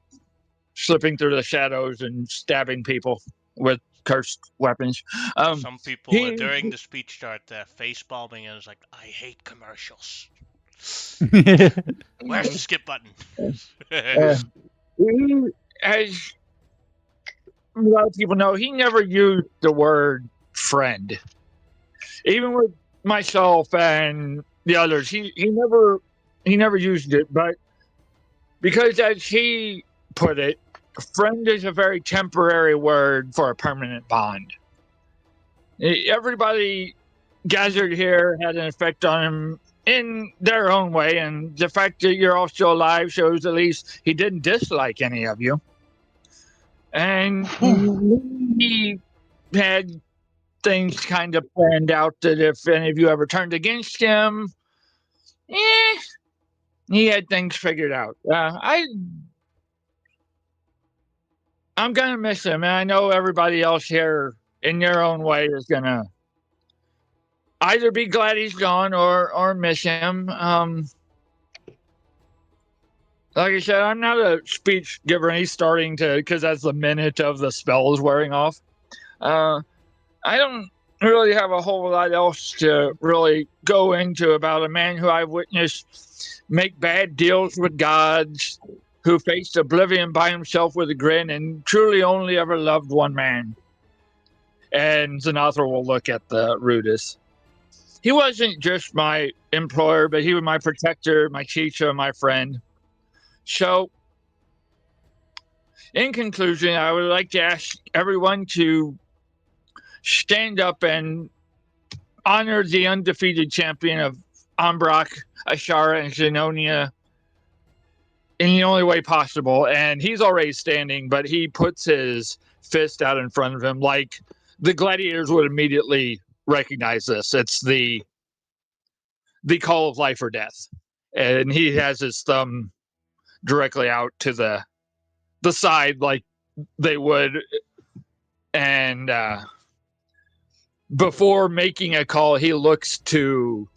slipping through the shadows and stabbing people with cursed weapons. Some people during the speech start face palming and it's like, I hate commercials. Where's the skip button? He, as a lot of people know, he never used the word friend. Even with myself and the others, he never used it. But because, as he put it, friend is a very temporary word for a permanent bond. Everybody gathered here had an effect on him in their own way, and the fact that you're all still alive shows at least he didn't dislike any of you. And he had things kind of planned out that if any of you ever turned against him, he had things figured out. I'm gonna miss him, and I know everybody else here in your own way is gonna either be glad he's gone or miss him. Like I said, I'm not a speech giver, and he's starting to, because as the minute of the spell is wearing off. I don't really have a whole lot else to really go into about a man who I've witnessed make bad deals with gods, who faced oblivion by himself with a grin, and truly only ever loved one man. And Xanathar will look at the Rudis. He wasn't just my employer, but he was my protector, my teacher, my friend. So, in conclusion, I would like to ask everyone to stand up and honor the undefeated champion of Ambrak, Ashara, and Xenonia in the only way possible. And he's already standing, but he puts his fist out in front of him like the gladiators would immediately recognize this. It's the call of life or death. And he has his thumb directly out to the side like they would. And before making a call, he looks to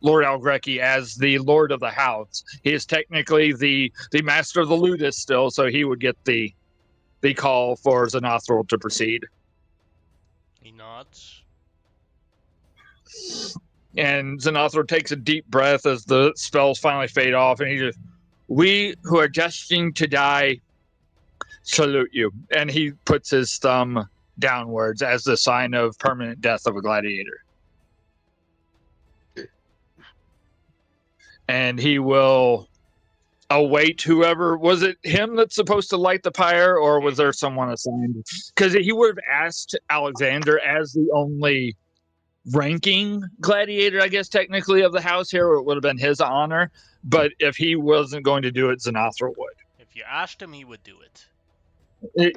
Lord Algreki as the Lord of the House. He is technically the Master of the Ludus still, so he would get the call for Xanathar to proceed. He nods. And Xanathar takes a deep breath as the spells finally fade off, and he just, "We who are destined to die salute you." And he puts his thumb downwards as the sign of permanent death of a gladiator. And he will await whoever, was it him that's supposed to light the pyre, or was there someone assigned? Because he would have asked Alexander as the only ranking gladiator, I guess, technically of the house here, it would have been his honor. But if he wasn't going to do it, Xanathar would. If you asked him, he would do it.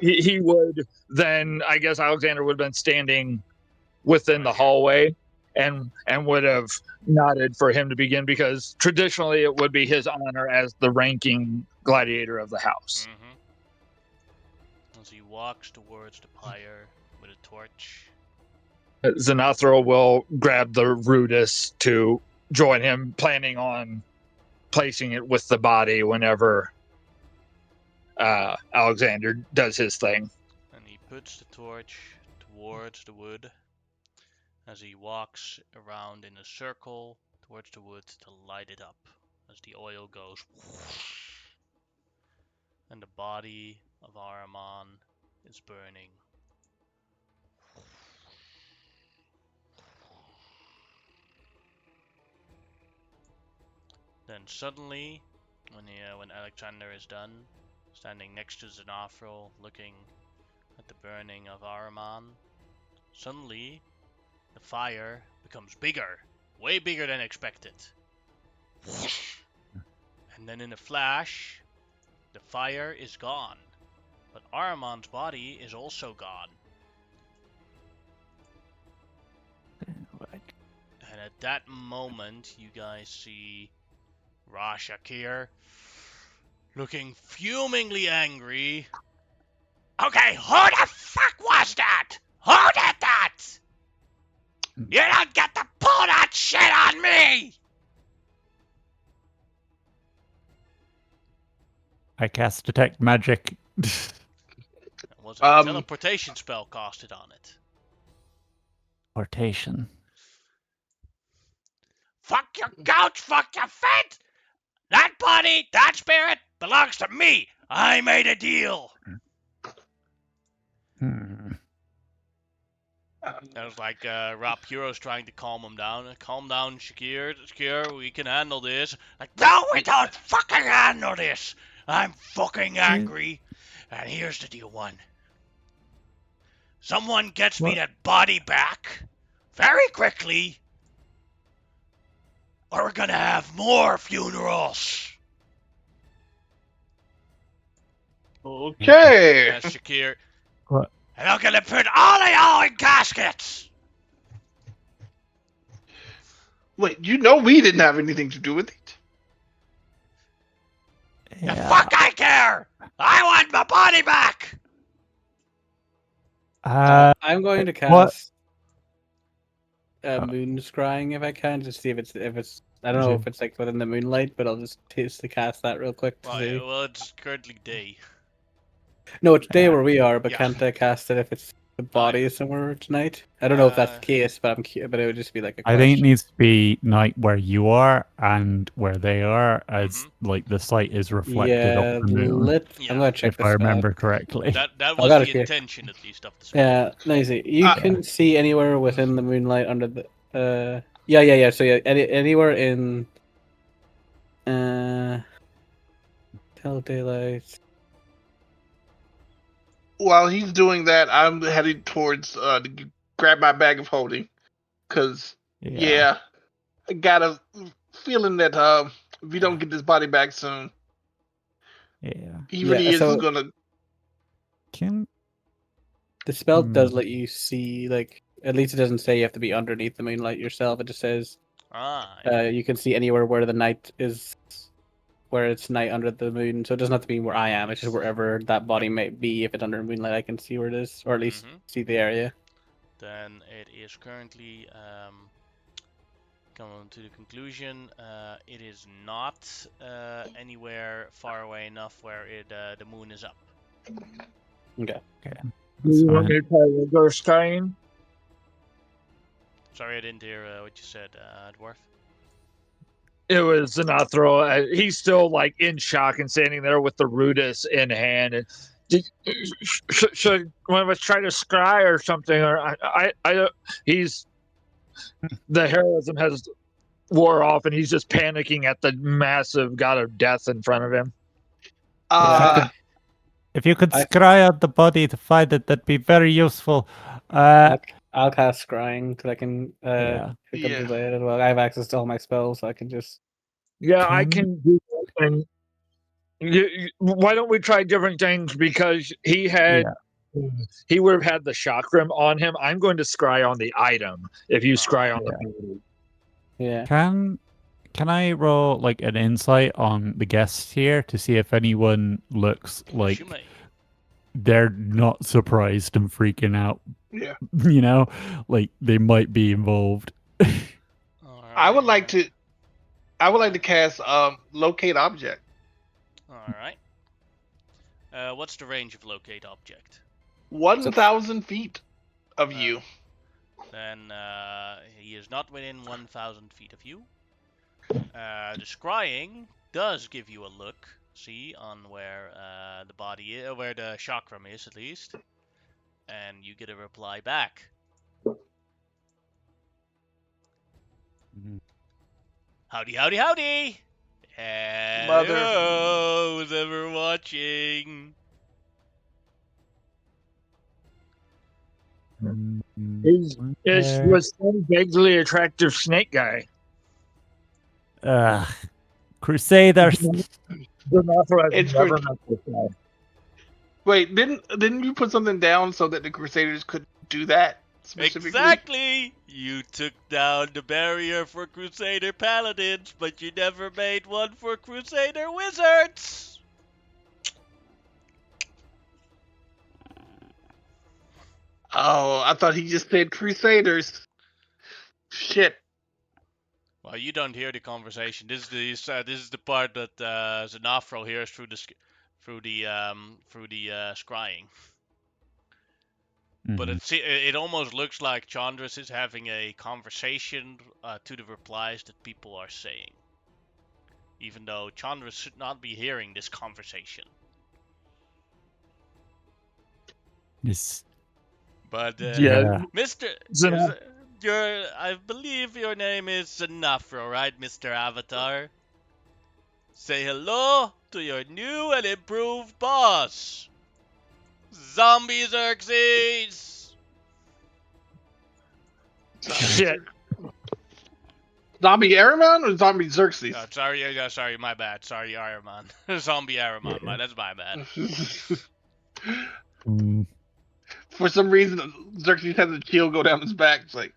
He would. Then I guess Alexander would have been standing within the hallway and would have nodded for him to begin, because traditionally it would be his honor as the ranking gladiator of the house. As he walks towards the pyre with a torch, Xanathar will grab the Rudis to join him, planning on placing it with the body whenever Alexander does his thing. and he puts the torch towards the wood as he walks around in a circle towards the wood to light it up as the oil goes and the body of Ahriman is burning. Then suddenly, when Alexander is done, standing next to Xanathar, looking at the burning of Ahriman, suddenly the fire becomes bigger, way bigger than expected. And then in a flash, the fire is gone, but Ahriman's body is also gone. And at that moment, you guys see Rashakir looking fumingly angry. Okay, who the fuck was that? Who did that? You don't get to pull that shit on me! I cast Detect Magic. It was a teleportation spell casted on it. Portation. Fuck your couch, fuck your feet! That body, that spirit, belongs to me! I made a deal! That was like Rob Puro's trying to calm him down. Calm down, Shakir, we can handle this. Like, no, we don't fucking handle this! I'm fucking angry. And here's the deal one. Someone gets me that body back very quickly, or we're gonna have more funerals. Okay. Yes, Shakir. What? And I'm gonna put all of y'all in caskets. Wait, you know we didn't have anything to do with it. The fuck I care! I want my body back! I'm going to what? cast moon scrying if I can, just see if it's. I don't know if it's like within the moonlight, but I'll just taste to cast that real quick to see. Well, it's currently day. No, it's day where we are, but Yeah. can't I cast it if it's the body somewhere tonight? I don't know if that's the case, but but it would just be like a I question. think it needs to be night where you are and where they are, as like the site is reflected off the moon. I'm gonna check if this I out. remember correctly. That I was got the it here. intention, at least, of the spell. Yeah, Lazy. You can see anywhere within the moonlight under the. Yeah. So yeah, anywhere in. Tell daylight. While he's doing that, I'm heading towards to grab my bag of holding, cause I got a feeling that if we don't get this body back soon, even he is gonna. The spell does let you see, like, at least it doesn't say you have to be underneath the moonlight yourself. It just says you can see anywhere where the night is, where it's night under the moon. So it doesn't have to be where I am. It's just wherever that body might be. If it's under moonlight, I can see where it is, or at least see the area. Then it is currently coming to the conclusion. It is not anywhere far away enough where the moon is up. Okay. Do you want me to try to go skying? Sorry, I didn't hear what you said, Dwarf. It was Zanathro. He's still like in shock and standing there with the Rudis in hand. And should one of us try to scry or something? Or he's the heroism has wore off, and he's just panicking at the massive god of death in front of him. If you could scry out the body to find it, that'd be very useful. I'll cast scrying because I can pick up the blade as well. I have access to all my spells, so I can just. Yeah, I can do that. And why don't we try different things? Because he would have had the chakram on him. I'm going to scry on the item if you scry on the body. Yeah. Can I roll like an insight on the guests here to see if anyone looks like they're not surprised and freaking out? Yeah. You know, like they might be involved. I would like to cast locate object. All right. What's the range of locate object? 1,000 feet of you. Then he is not within 1,000 feet of you. The scrying does give you a look, see, on where the body is, where the chakram is at least, and you get a reply back. Howdy, howdy, howdy! Hello, who's ever watching? It was some vaguely attractive snake guy. Crusaders. Wait, didn't you put something down so that the Crusaders could do that specifically? Exactly! You took down the barrier for Crusader Paladins, but you never made one for Crusader Wizards! Oh, I thought he just said Crusaders. Shit. Well, you don't hear the conversation. This is the part that Zanafro hears through the scrying. But Mhm. it almost looks like Chandras is having a conversation to the replies that people are saying. Even though Chandras should not be hearing this conversation. This, But Yeah. Mr. Zan- I believe your name is Zanafro, right, Mr. Avatar? Say hello to your new and improved boss, Zombie Xerxes. Shit. Zombie Airman or Zombie Xerxes? Sorry, my bad. Sorry, Araman. Zombie Araman, Yeah. that's my bad. mm, For some reason, Xerxes has a shield go down his back. It's like,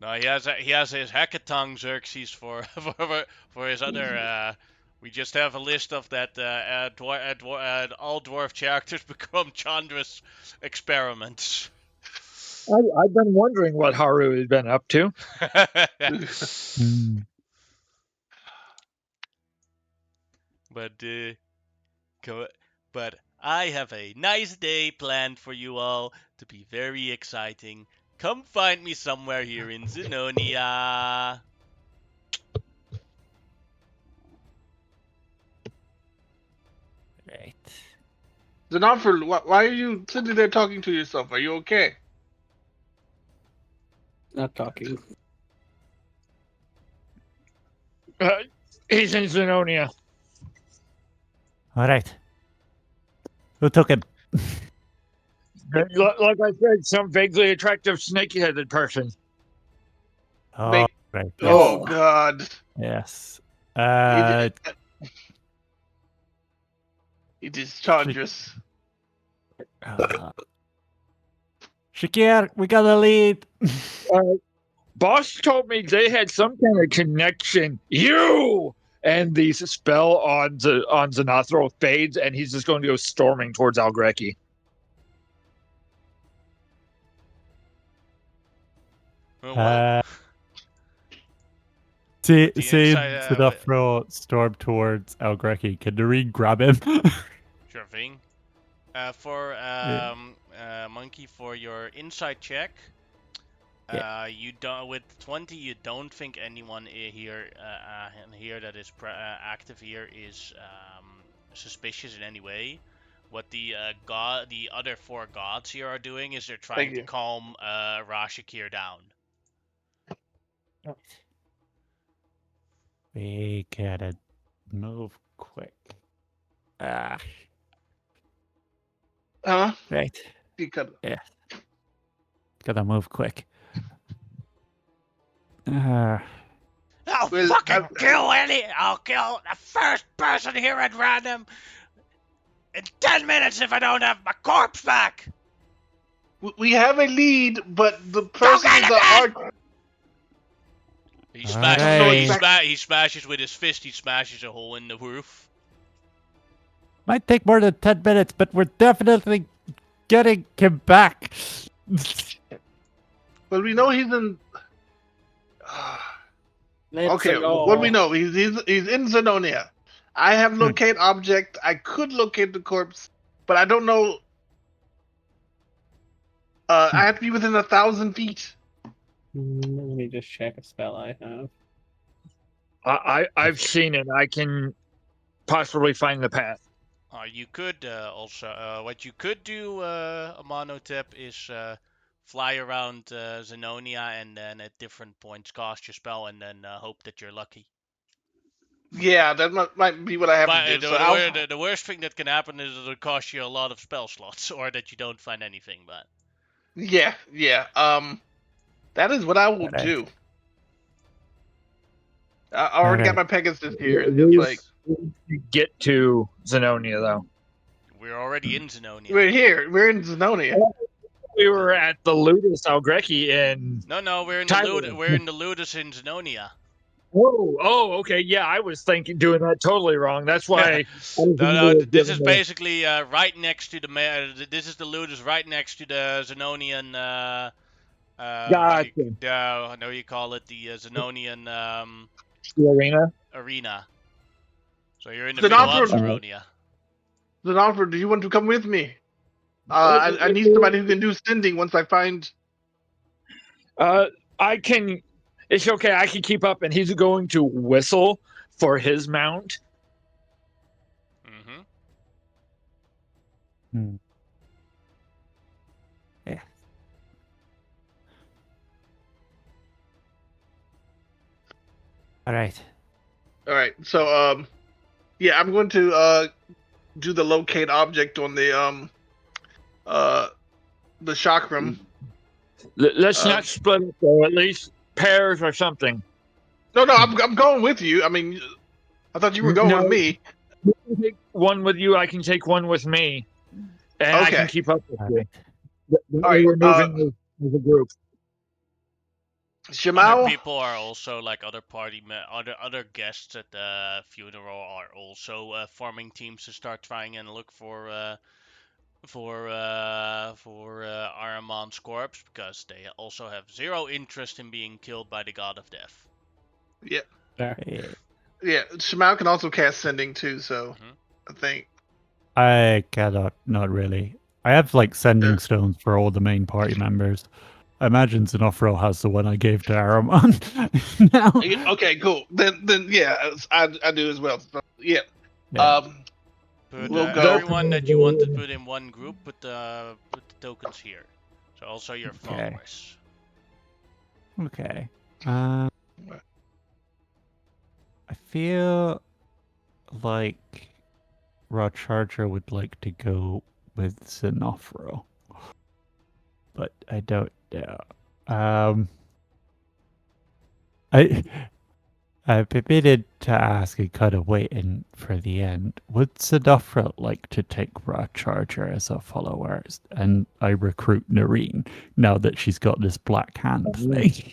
No, he has his hackathon Xerxes for for his other. We just have a list of that all dwarf characters become Chandra's experiments. I've been wondering what Haru has been up to. mm. But I have a nice day planned for you all to be very exciting. Come find me somewhere here in Zenonia. Right. Zanonfer, why are you sitting there talking to yourself? Are you okay? Not talking. He's in Zenonia. All right. Who took him? Like I said, some vaguely attractive snake-headed person. Oh, Make- right. Yes. Oh God! Yes. It is Chandras. Shakir, we got a lead. Boss told me they had some kind of connection. You and the spell on Xanathro fades, and he's just going to go storming towards Algreki. See, The see inside, Sinafro storm towards Algreki. Can Doreen grab him? Sure thing. For Monkey, for your insight check, you don't with 20. You don't think anyone here that is active here is suspicious in any way. What the other four gods here are doing is they're trying to calm Rashikir down. We gotta move quick. Huh? Right. Yeah. Gotta move quick. I'll fucking kill I'll kill the first person here at random in 10 minutes if I don't have my corpse back. We have a lead, but the person is the arch. He smashes. He smashes with his fist. He smashes a hole in the roof. Might take more than 10 minutes, but we're definitely getting him back. Well, we know he's in. Okay, what do we know? He's in Zenonia. I have locate object. I could locate the corpse, but I don't know. I have to be within 1,000 feet. Let me just check a spell I have. I've seen it. I can possibly find the path. You could also what you could do, Amonotep, is fly around Zenonia and then at different points cast your spell and then hope that you're lucky. Yeah, that might be what I have to do. The worst thing that can happen is it'll cost you a lot of spell slots, or that you don't find anything. But yeah. That is what I will do. I already got my Pegasus here. It's like get to Zenonia though. We're already in Zenonia. We're here. We're in Zenonia. We were at the Ludus Algreki in. No, we're in the Ludus in Zenonia. Oh, okay. Yeah, I was doing that totally wrong. That's why. No, this is basically right next to the. This is the Ludus right next to the Zenonian. Gotcha. I know you call it the Zenonian. The arena. So you're in the middle of Zenonia. Zanonfer, do you want to come with me? I need somebody who can do sending once I find. I can. It's okay. I can keep up, and he's going to whistle for his mount. Mm-hmm. Hmm. Yeah. All right. All right, so yeah, I'm going to do the locate object on the chakram. Let's not split up, though. At least pairs or something. No, I'm going with you. I mean, I thought you were going with No. me. You can take one with you. I can take one with me, and I can Okay. keep up with All you. right. That All way right. we're moving as a group. Other Shamal. people are also like other other guests at the funeral are also forming teams to start trying and look for Ahriman's corpse, because they also have zero interest in being killed by the god of death. Yeah. Yeah. Yeah. Shamal can also cast sending too. So I think. I cannot, not really. I have like sending Yeah. stones for all the main party members. I imagine Zenofro has the one I gave to Araman. now. Okay. Cool. Then yeah, I do as well. So, yeah. Yeah. Put We'll go. everyone that you want to put in one group, put the tokens here. So also your Okay. followers. Okay. I feel like Raw Charger would like to go with Zenofro, but I don't know. I I've been meaning to ask and kind of waiting for the end. Would Zenofro like to take Raw Charger as a follower, and I recruit Noreen now that she's got this black hand thing?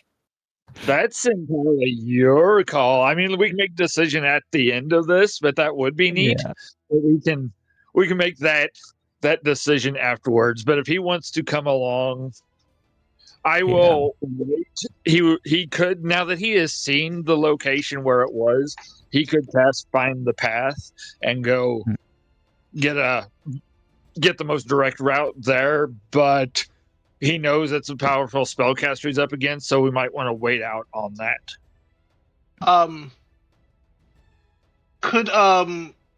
That's entirely your call. I mean, we can make a decision at the end of this, but that would be neat. Yeah. But we can make that decision afterwards. But if he wants to come along, I will wait. He could, now that he has seen the location where it was, he could cast Find the Path and go get the most direct route there. But he knows it's a powerful spellcaster he's up against, so we might want to wait out on that. Could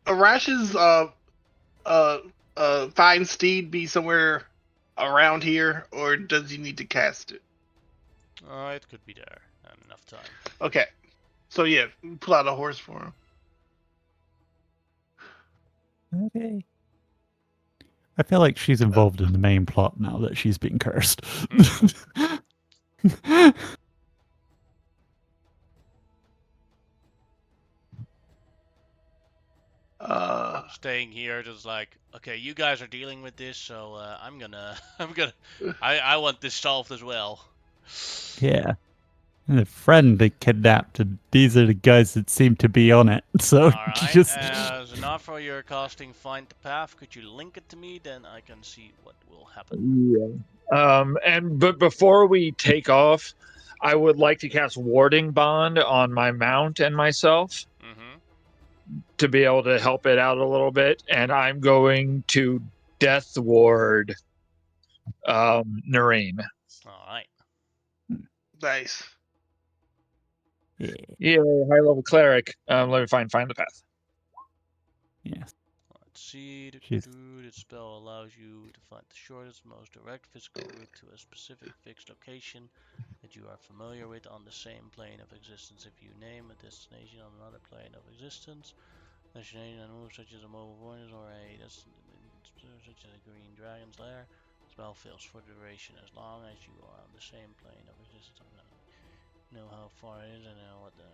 Arash's fine steed be somewhere around here, or does he need to cast it? It could be there. Not enough time. Okay. So yeah, pull out a horse for him. Okay. I feel like she's involved in the main plot now that she's been cursed. Staying here, just like, okay, you guys are dealing with this, so I want this solved as well. Yeah. And a friend they kidnapped, and these are the guys that seem to be on it. So Alright, just Zanafro, you're casting Find the Path. Could you link it to me? Then I can see what will happen. Yeah. But before we take off, I would like to cast Warding Bond on my mount and myself to be able to help it out a little bit. And I'm going to Death Ward Noreen. Alright. Nice. Yeah, high level cleric. Let me find the path. yes. Let's see. She's- The spell allows you to find the shortest, most direct physical route to a specific fixed location that you are familiar with on the same plane of existence. If you name a destination on another plane of existence, destination and move such as a mobile voice or a such as a green dragon's lair, the spell fails for duration as long as you are on the same plane of existence. I don't know how far it is and know what the.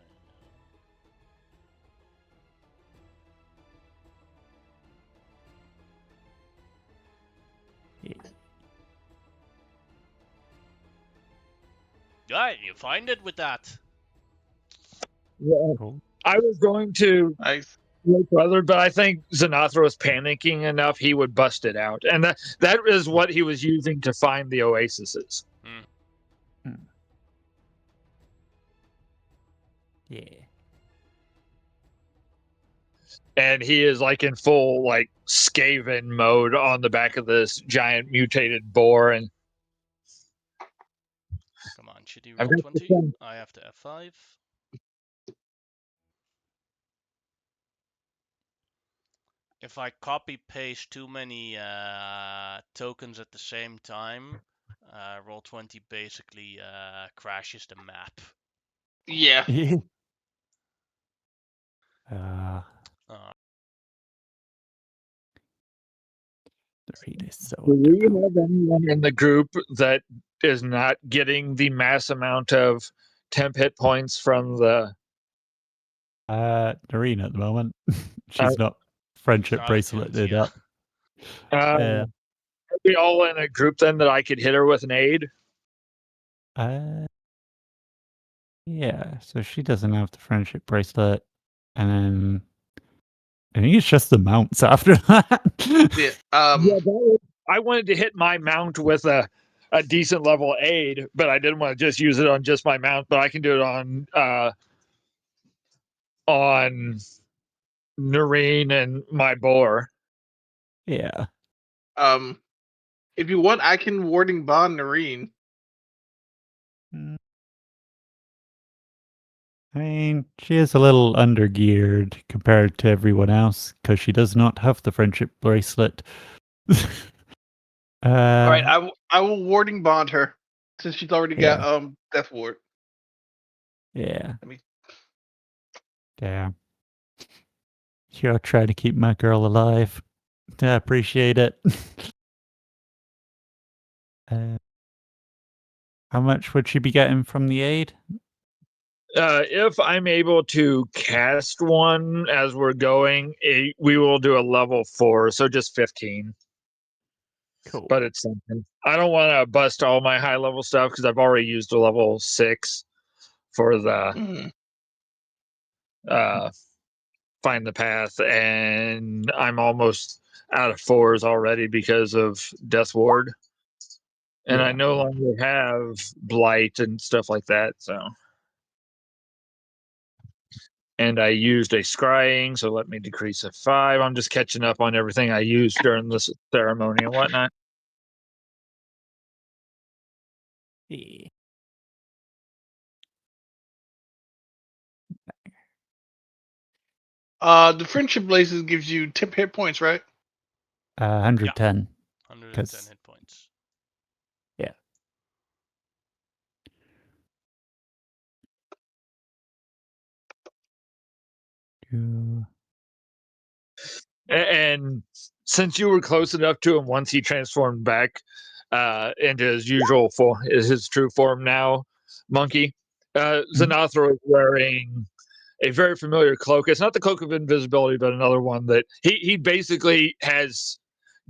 Alright, you find it with that. Yeah. Cool. I was going to Nice. brother, but I think Xanathra was panicking enough he would bust it out. And that is what he was using to find the oases. Yeah. and he is like in full like Skaven mode on the back of this giant mutated boar, and Come on, shitty I've roll got 20. the I have to F5. If I copy paste too many tokens at the same time, roll 20 basically crashes the map. Yeah. uh, Uh, Doreen is so Do we underpowered. have anyone in the group that is not getting the mass amount of temp hit points from the? Doreen at the moment. Uh, She's not friendship not attuned, braceleted yeah. up. Yeah. Are we all in a group then that I could hit her with an aid? Yeah. So she doesn't have the friendship bracelet, and then I think it's just the mounts after that. Yeah. I wanted to hit my mount with a decent level aid, but I didn't want to just use it on just my mount. But I can do it on Noreen and my boar. Yeah. If you want, I can warding bond Noreen. I mean, she is a little undergeared compared to everyone else because she does not have the friendship bracelet. All right, I will warding bond her since she's already got Yeah. death ward. Yeah. Let me. Damn. You're trying to keep my girl alive. I appreciate it. How much would she be getting from the aid? If I'm able to cast one as we're going, we will do a level 4, so just 15. Cool. But it's something. I don't want to bust all my high level stuff because I've already used a level 6 for the find the path, and I'm almost out of 4s already because of Death Ward. And I Yeah. no longer have Blight and stuff like that, so. And I used a scrying, so let me decrease to 5. I'm just catching up on everything I used during this ceremony and whatnot. Yeah. The friendship blazes gives you 10 hit points, right? 110. 110 hit points. Yeah. And since you were close enough to him once he transformed back into his usual form, his true form now, Monkey, Xanathra is wearing a very familiar cloak. It's not the cloak of invisibility, but another one that he basically has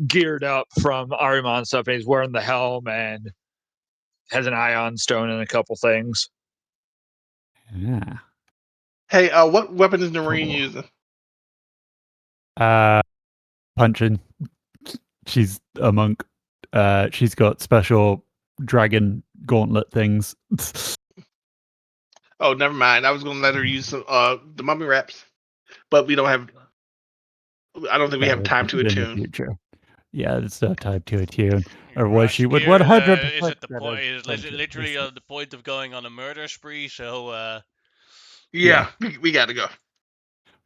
geared up from Ahriman stuff. And he's wearing the helm and has an ion stone and a couple things. Yeah. Hey, what weapon is Noreen Cool. using? Punching. She's a monk. She's got special dragon gauntlet things. Oh, never mind. I was gonna let her use some the mummy wraps, but we don't have. I don't think we have time to in the attune. future. Yeah, there's no time to attune. Rush Otherwise, she would gear, 100%. is it the get a point? Is it friendship literally bracelet. the point of going on a murder spree? So Yeah, we got to go.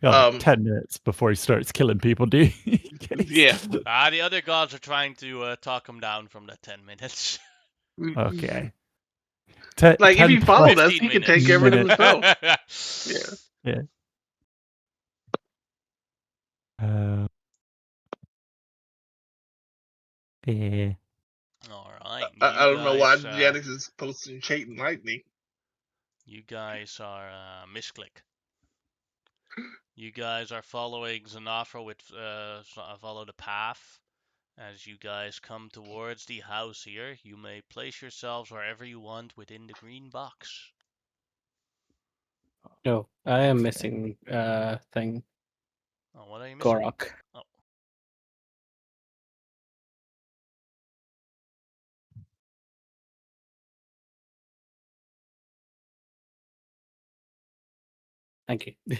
We got like 10 minutes before he starts killing people, do you? Yeah. the other gods are trying to talk him down from the 10 minutes. Okay. Like, if he 10 followed us, 15 he could take care of it minutes. himself. Yeah. Yeah. Yeah. All right, I don't know why Janix is posting Chaitin Lightning. You guys are misclick. You guys are following Xanathra with follow the path. As you guys come towards the house here, you may place yourselves wherever you want within the green box. No, I am missing thing. Oh, what are you missing? Gorok. Oh. Thank you.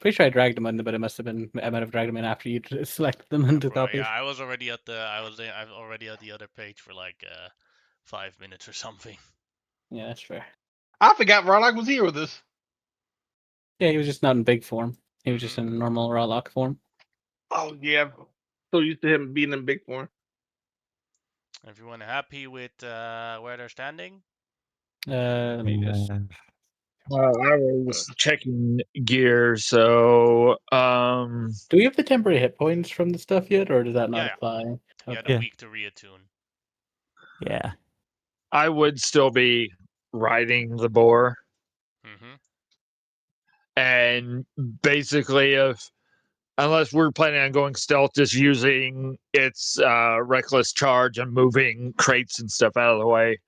Pretty sure I dragged them in, but it must have been I might have dragged them in after you selected them into copies. Yeah, I was already at the other page for like 5 minutes or something. Yeah, that's fair. I forgot Rarlock was here with us. Yeah, he was just not in big form. He was just in normal Rawlock form. Oh yeah, so used to him being in big form. Everyone happy with where they're standing? Let me just. I was checking gear, so Do we have the temporary hit points from the stuff yet, or does that not Yeah. apply? Yeah, Okay. the week to reattune. Yeah. I would still be riding the boar. Mm-hmm. And basically, unless we're planning on going stealth, just using its reckless charge and moving crates and stuff out of the way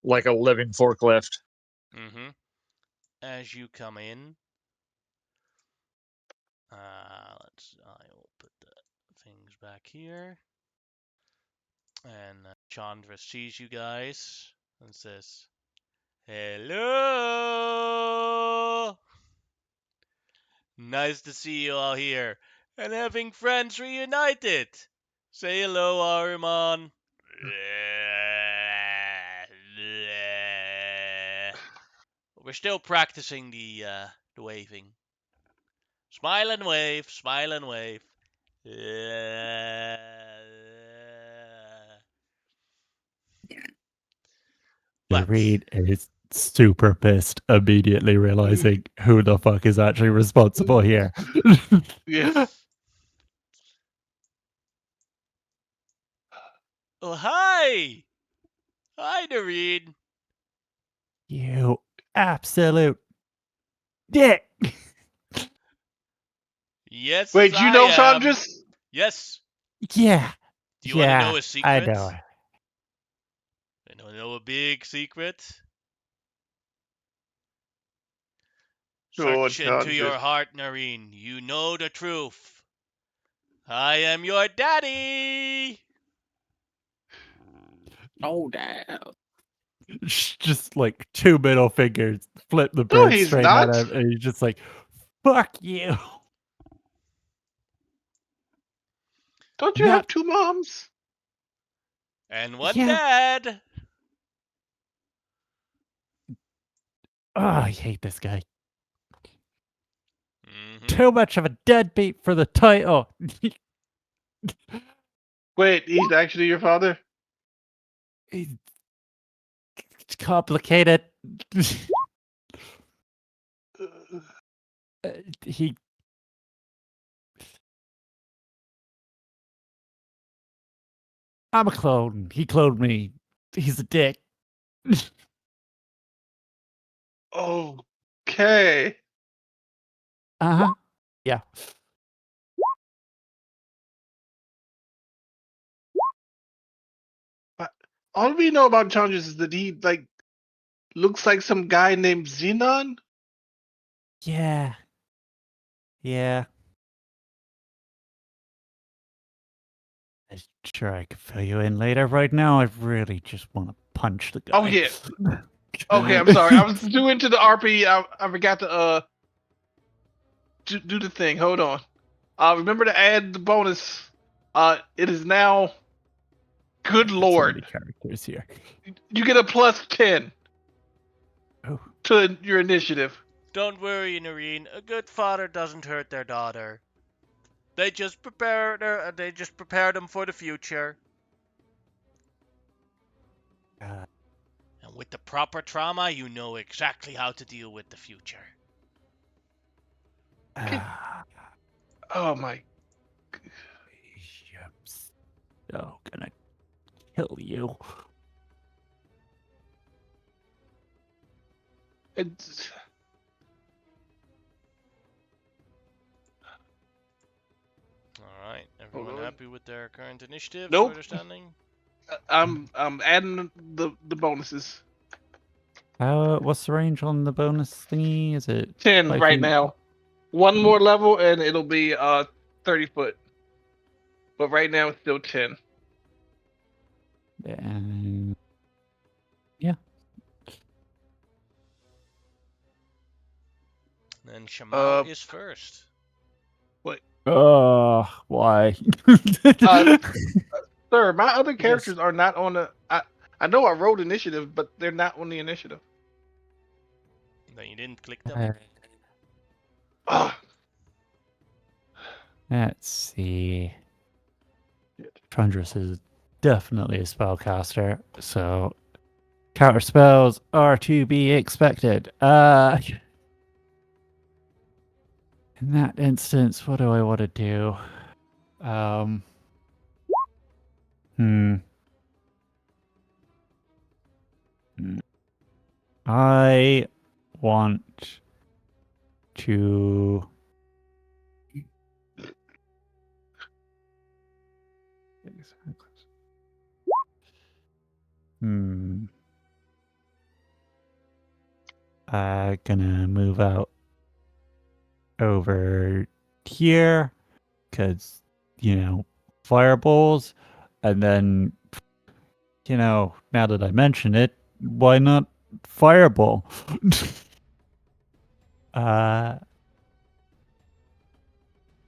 like a living forklift. Mm-hmm. As you come in, I will put the things back here. And Chandra sees you guys and says, "Hello! Nice to see you all here and having friends reunited. Say hello, Ahriman." We're still practicing the waving. Smile and wave, smile and wave. But Reed is super pissed, immediately realizing who the fuck is actually responsible here. Yeah. oh, hi, Noreen. You absolute dick. Yes, Wait, you I know am. Chandras? Yes. Yeah. Do you want to know a I secret? know. You want to know a big secret? Oh, Search into your Chandras. heart, Noreen. You know the truth. I am your daddy. Oh damn! Just like two middle fingers, flip the No, bird he's straight at not. him, and he's just like, "Fuck you." Don't you Not. have two moms? And one Yeah. dad. Oh, I hate this guy. Mm-hmm. Too much of a deadbeat for the title. Wait, he's actually your father? It's complicated. He. I'm a clone. He cloned me. He's a dick. Okay. Uh-huh. Yeah. But all we know about Chandras is that he looks like some guy named Xenon. Yeah. Yeah. I'm sure I could fill you in later. Right now, I really just want to punch the guy. Oh yeah. Okay, I'm sorry. I was too into the RP. I forgot to do the thing. Hold on. Remember to add the bonus. It is now. Good So many lord. characters here. You get a +10 Oh. to your initiative. Don't worry, Noreen. A good father doesn't hurt their daughter. They just prepare them for the future. And with the proper trauma, you know exactly how to deal with the future. Oh my. I'm so gonna kill you. It's, All right. Everyone happy with their current initiative? Nope. Where they're standing? I'm adding the bonuses. What's the range on the bonus thingy? Is it 10 5 right feet? now. One more level and it'll be 30 foot. But right now it's still 10. And yeah. And Shamal is first. Why? Sir, my other Yes. characters are not on the. I know I wrote initiative, but they're not on the initiative. Then you didn't click them. Ugh. Let's see. Trundrus is definitely a spellcaster, so counter spells are to be expected. In that instance, what do I want to do? I want to. Gonna move out over here because, fireballs. And then, now that I mention it, why not fireball?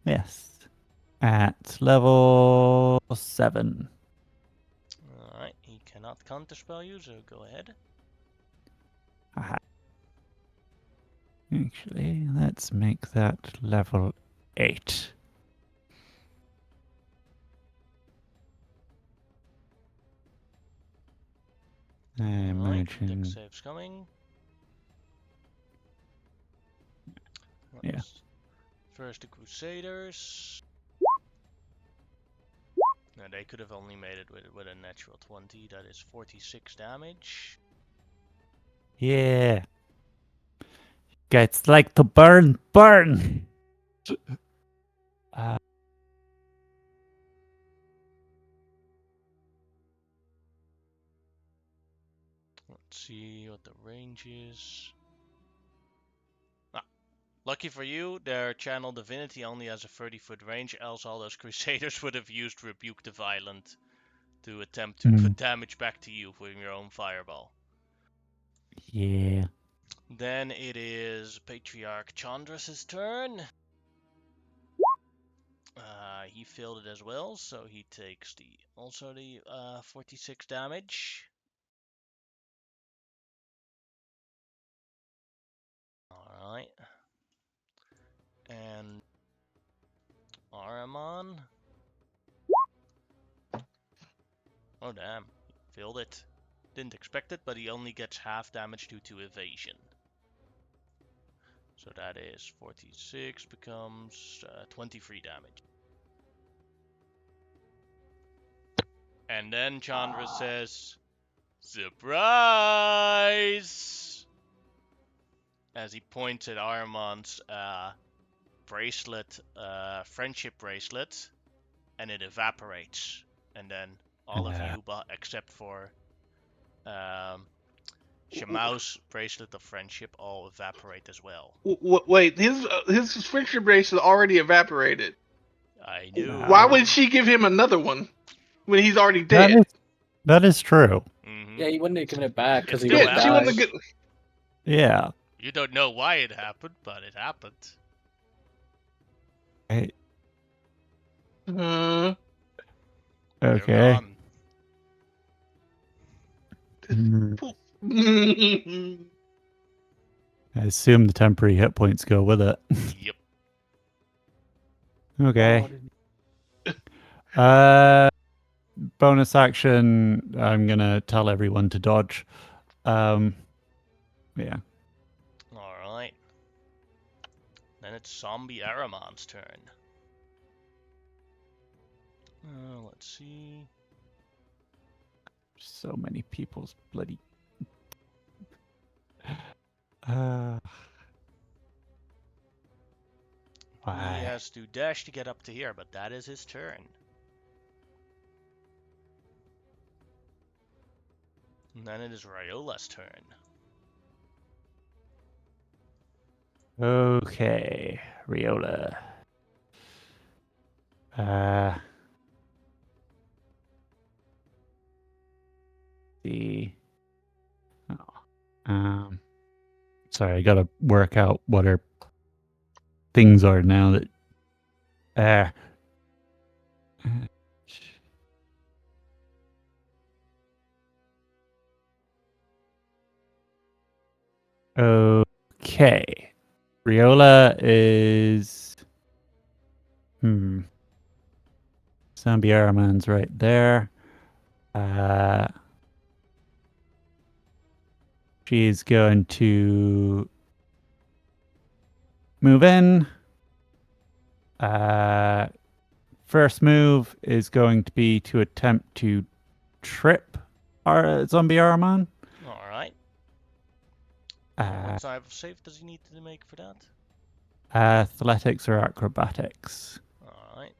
Yes. At level 7. Alright, he cannot counterspell you, so go ahead. Actually, let's make that level 8. I Alright, imagine. deck save's coming. Yeah. First the Crusaders. Now they could have only made it with a natural 20. That is 46 damage. Yeah. Guys like to burn. Let's see what the range is. Lucky for you, their channel divinity only has a 30-foot range, else all those Crusaders would have used Rebuke the Violent to attempt to put damage back to you with your own fireball. Yeah. Then it is Patriarch Chandra's turn. He failed it as well, so he takes also the 46 damage. Alright. And Ahriman. Oh damn, he failed it. Didn't expect it, but he only gets half damage due to evasion. So that is 46 becomes 23 damage. And then Chandra says, "Surprise!" As he points at Ahriman's bracelet, friendship bracelet, and it evaporates. And then all of you, except for Shamau's bracelet of friendship, all evaporate as well. Wait, his friendship bracelet already evaporated. I knew. Why would she give him another one when he's already dead? That is true. Yeah, he wouldn't have given it back because he still would have she died. wouldn't have. Yeah. You don't know why it happened, but it happened. Right. Uh, Okay. I assume the temporary hit points go with it. Yep. Okay. Bonus action. I'm gonna tell everyone to dodge. Yeah. Alright. Then it's Zombie Ahriman's turn. Let's see. So many people's bloody. Why? He has to dash to get up to here, but that is his turn. And then it is Ryola's turn. Okay, Riola. Sorry, I gotta work out what her things are now that. Okay. Riola is. Zombie Man's right there. She's going to move in. First move is going to be to attempt to trip our Zombie Araman. Alright. What type of save does he need to make for that? Athletics or acrobatics. Alright.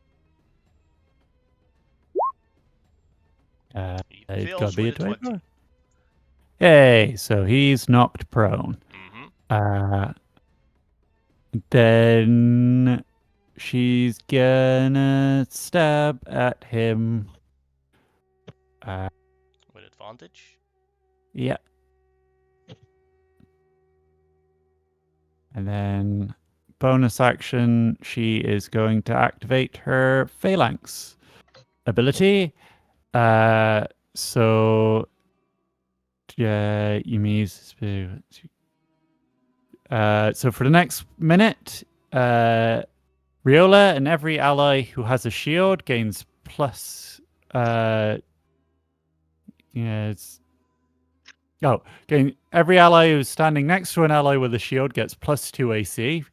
He It's fails got to be a with a 20. 24. Hey, so he's knocked prone. Mm-hmm. Then she's gonna stab at him. With advantage? Yeah. And then bonus action, she is going to activate her Phalanx ability. So you mean so for the next minute, Riola and every ally who has a shield gains plus every ally who's standing next to an ally with a shield gets +2 AC.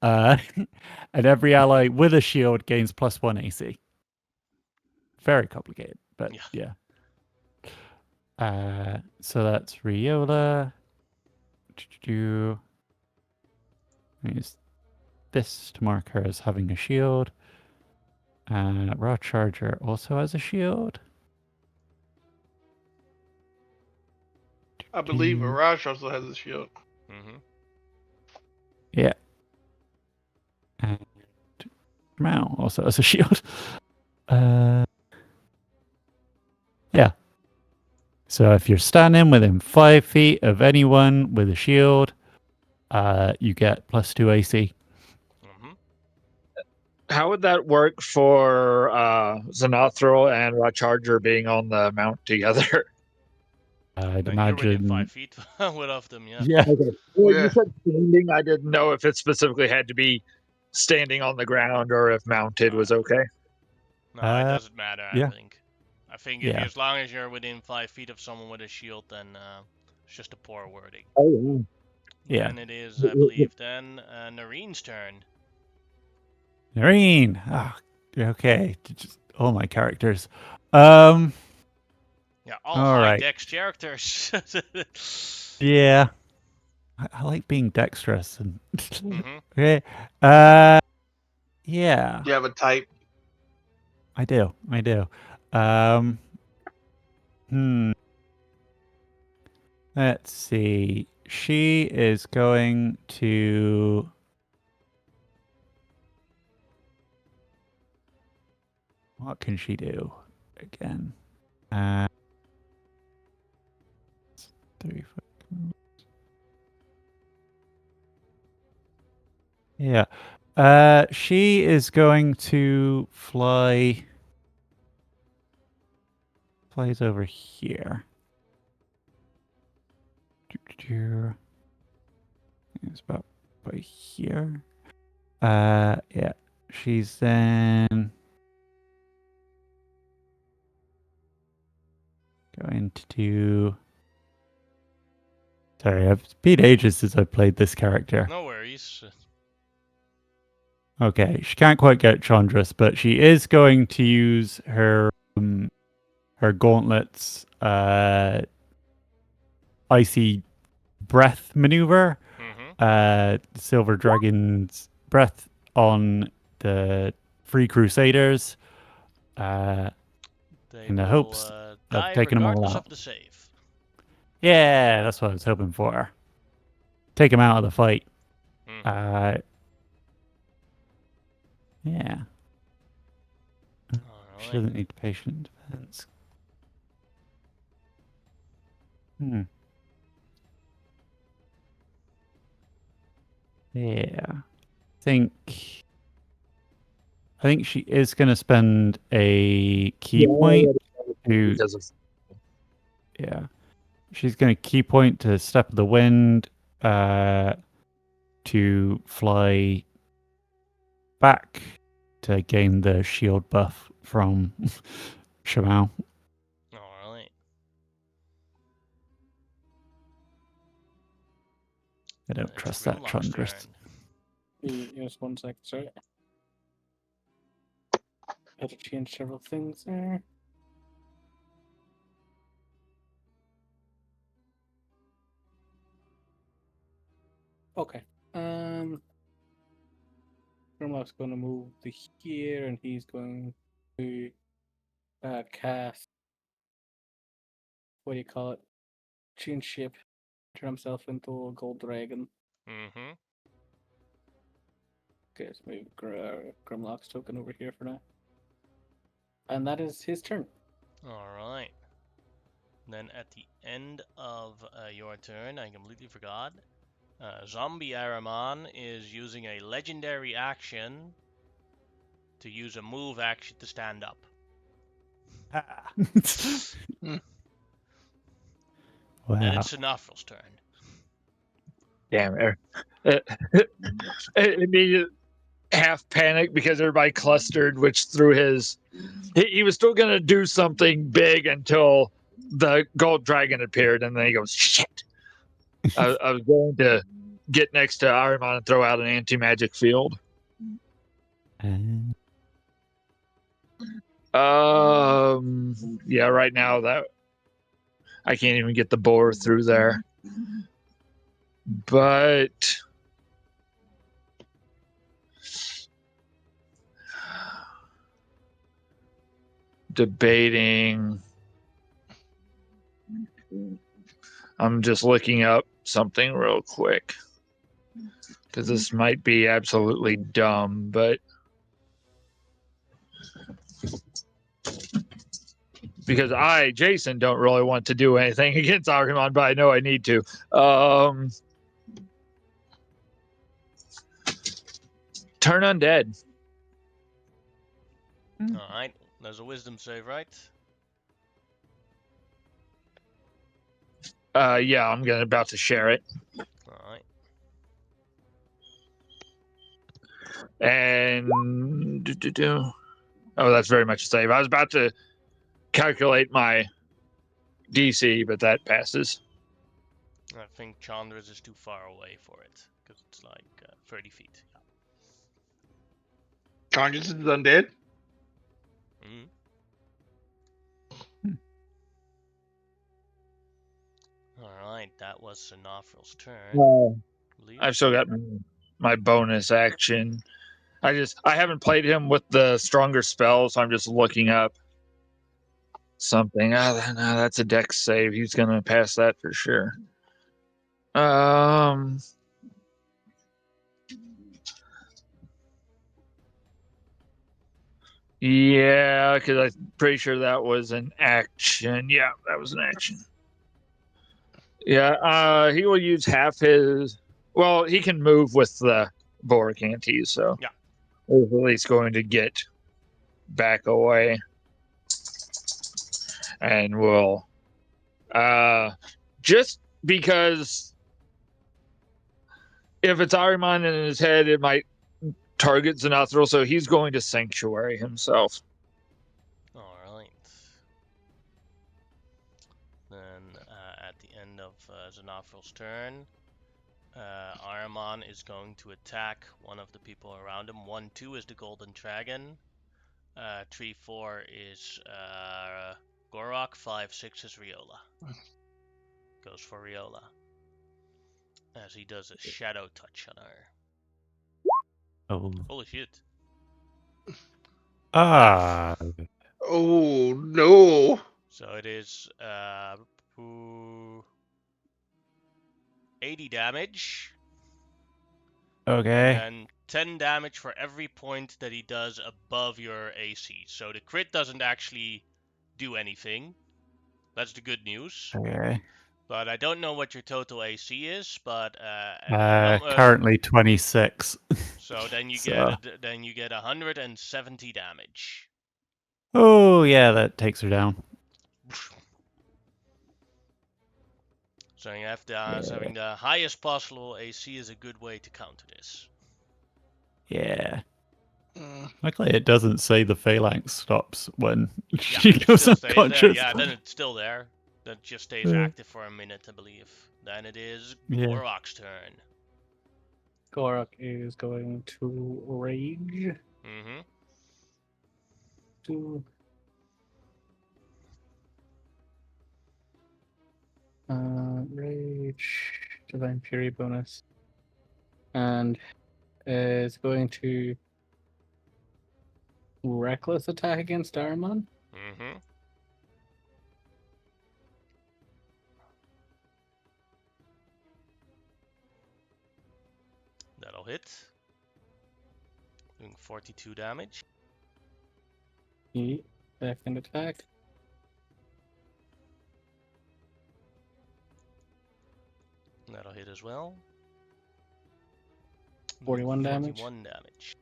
And every ally with a shield gains +1 AC. Very complicated, but yeah. So that's Riola. Use this to mark her as having a shield. Raw Charger also has a shield. I believe Arash also has a shield. Mm-hmm. Yeah. And Mao also has a shield. Yeah. So if you're standing within 5 feet of anyone with a shield, you get +2 AC. Mm-hmm. How would that work for Xanathril and Charger being on the mount together? I'd Then you're within imagine. 5 feet with of them, yeah. Yeah. Okay. Well, Yeah. you said standing. I didn't know if it specifically had to be standing on the ground or if mounted was okay. No, it doesn't matter, I yeah. think. I think Yeah. as long as you're within 5 feet of someone with a shield, then it's just a poor wording. Oh, yeah. Then it is, I believe, then Nareen's turn. Nareen. Oh, okay. Just all my characters. Yeah, all All high right. dex characters. Yeah. I like being dexterous and Mm-hmm. okay. Yeah. Do you have a type? I do. Let's see. She is going to. What can she do again? 3 foot. Yeah. She is going to fly. Flies over here. It's about by here. Yeah. She's then going to do. Sorry, it's been ages since I played this character. No worries. Okay, she can't quite get Chandras, but she is going to use her gauntlets, icy breath maneuver, Silver Dragon's breath on the Free Crusaders, in the hopes of taking them all out. Of the save. Yeah, that's what I was hoping for. Take them out of the fight. Yeah. She doesn't need patient defense. Yeah. think she is going to spend a key point to because of She's going to key point to Step of the Wind to fly back to gain the shield buff from Shamal. Alright. I don't It's trust that Grimlock's Trundress. turn. Just 1 sec, sorry. Had to change several things there. Okay. Grimlock's going to move to here, and he's going to cast. What do you call it? Change shape. Turn himself into a gold dragon. Mm-hmm. Okay, let's move Grimlock's token over here for now. And that is his turn. Alright. Then at the end of your turn, I completely forgot. Zombie Araman is using a legendary action to use a move action to stand up. Wow. And it's Sinafril's turn. damn it made half panic because everybody clustered, which threw his. He was still gonna do something big until the gold dragon appeared, and then he goes, "Shit!" I was going to get next to Ahriman and throw out an anti-magic field. Yeah, right now that I can't even get the boar through there. But debating. I'm just looking up something real quick because this might be absolutely dumb, but because I, Jason, don't really want to do anything against Ahriman, but I know I need to. Turn undead. Alright, there's a wisdom save, right? Yeah, I'm about to share it. Alright. And oh, that's very much a save. I was about to calculate my DC, but that passes. I think Chandra's is too far away for it, because it's like 30 feet. Conscious is undead? Mm. Alright, that was Sinafril's turn. I've still got my bonus action. I haven't played him with the stronger spells, so I'm just looking up something. No, that's a dex save. He's gonna pass that for sure. Yeah, because I'm pretty sure that was an action. Yeah, that was an action. Yeah, he will use half his. Well, he can move with the boar, can't he? So Yeah. he's at least going to get back away, and will just because if it's Ahriman in his head, it might target Xanathral, so he's going to sanctuary himself. Alright. Then at the end of Xanafril's turn, Ahriman is going to attack one of the people around him. 1-2 is the Golden Dragon. 3-4 is Gorok. 5-6 is Riola. Goes for Riola. As he does a shadow touch on her. Oh. Holy shit. Ah. Oh no! So it is 80 damage. Okay. And then 10 damage for every point that he does above your AC. So the crit doesn't actually do anything. That's the good news. Okay. But I don't know what your total AC is, but Currently 26. so then you So- get 170 damage. Oh, yeah, that takes her down. So you have to, so having the highest possible AC is a good way to counter this. Yeah. Luckily, it doesn't say the phalanx stops when Yeah, she it goes still stays there. unconscious. Yeah, then it's still there. That just stays Yeah. active for a minute, I believe. Then it is Yeah. Gorok's turn. Gorok is going to rage. Mm-hmm. To rage, divine fury bonus, and is going to reckless attack against Darmon. Mm-hmm. That'll hit. Doing 42 damage. Second attack. That'll hit as well. 41 damage. 41 damage.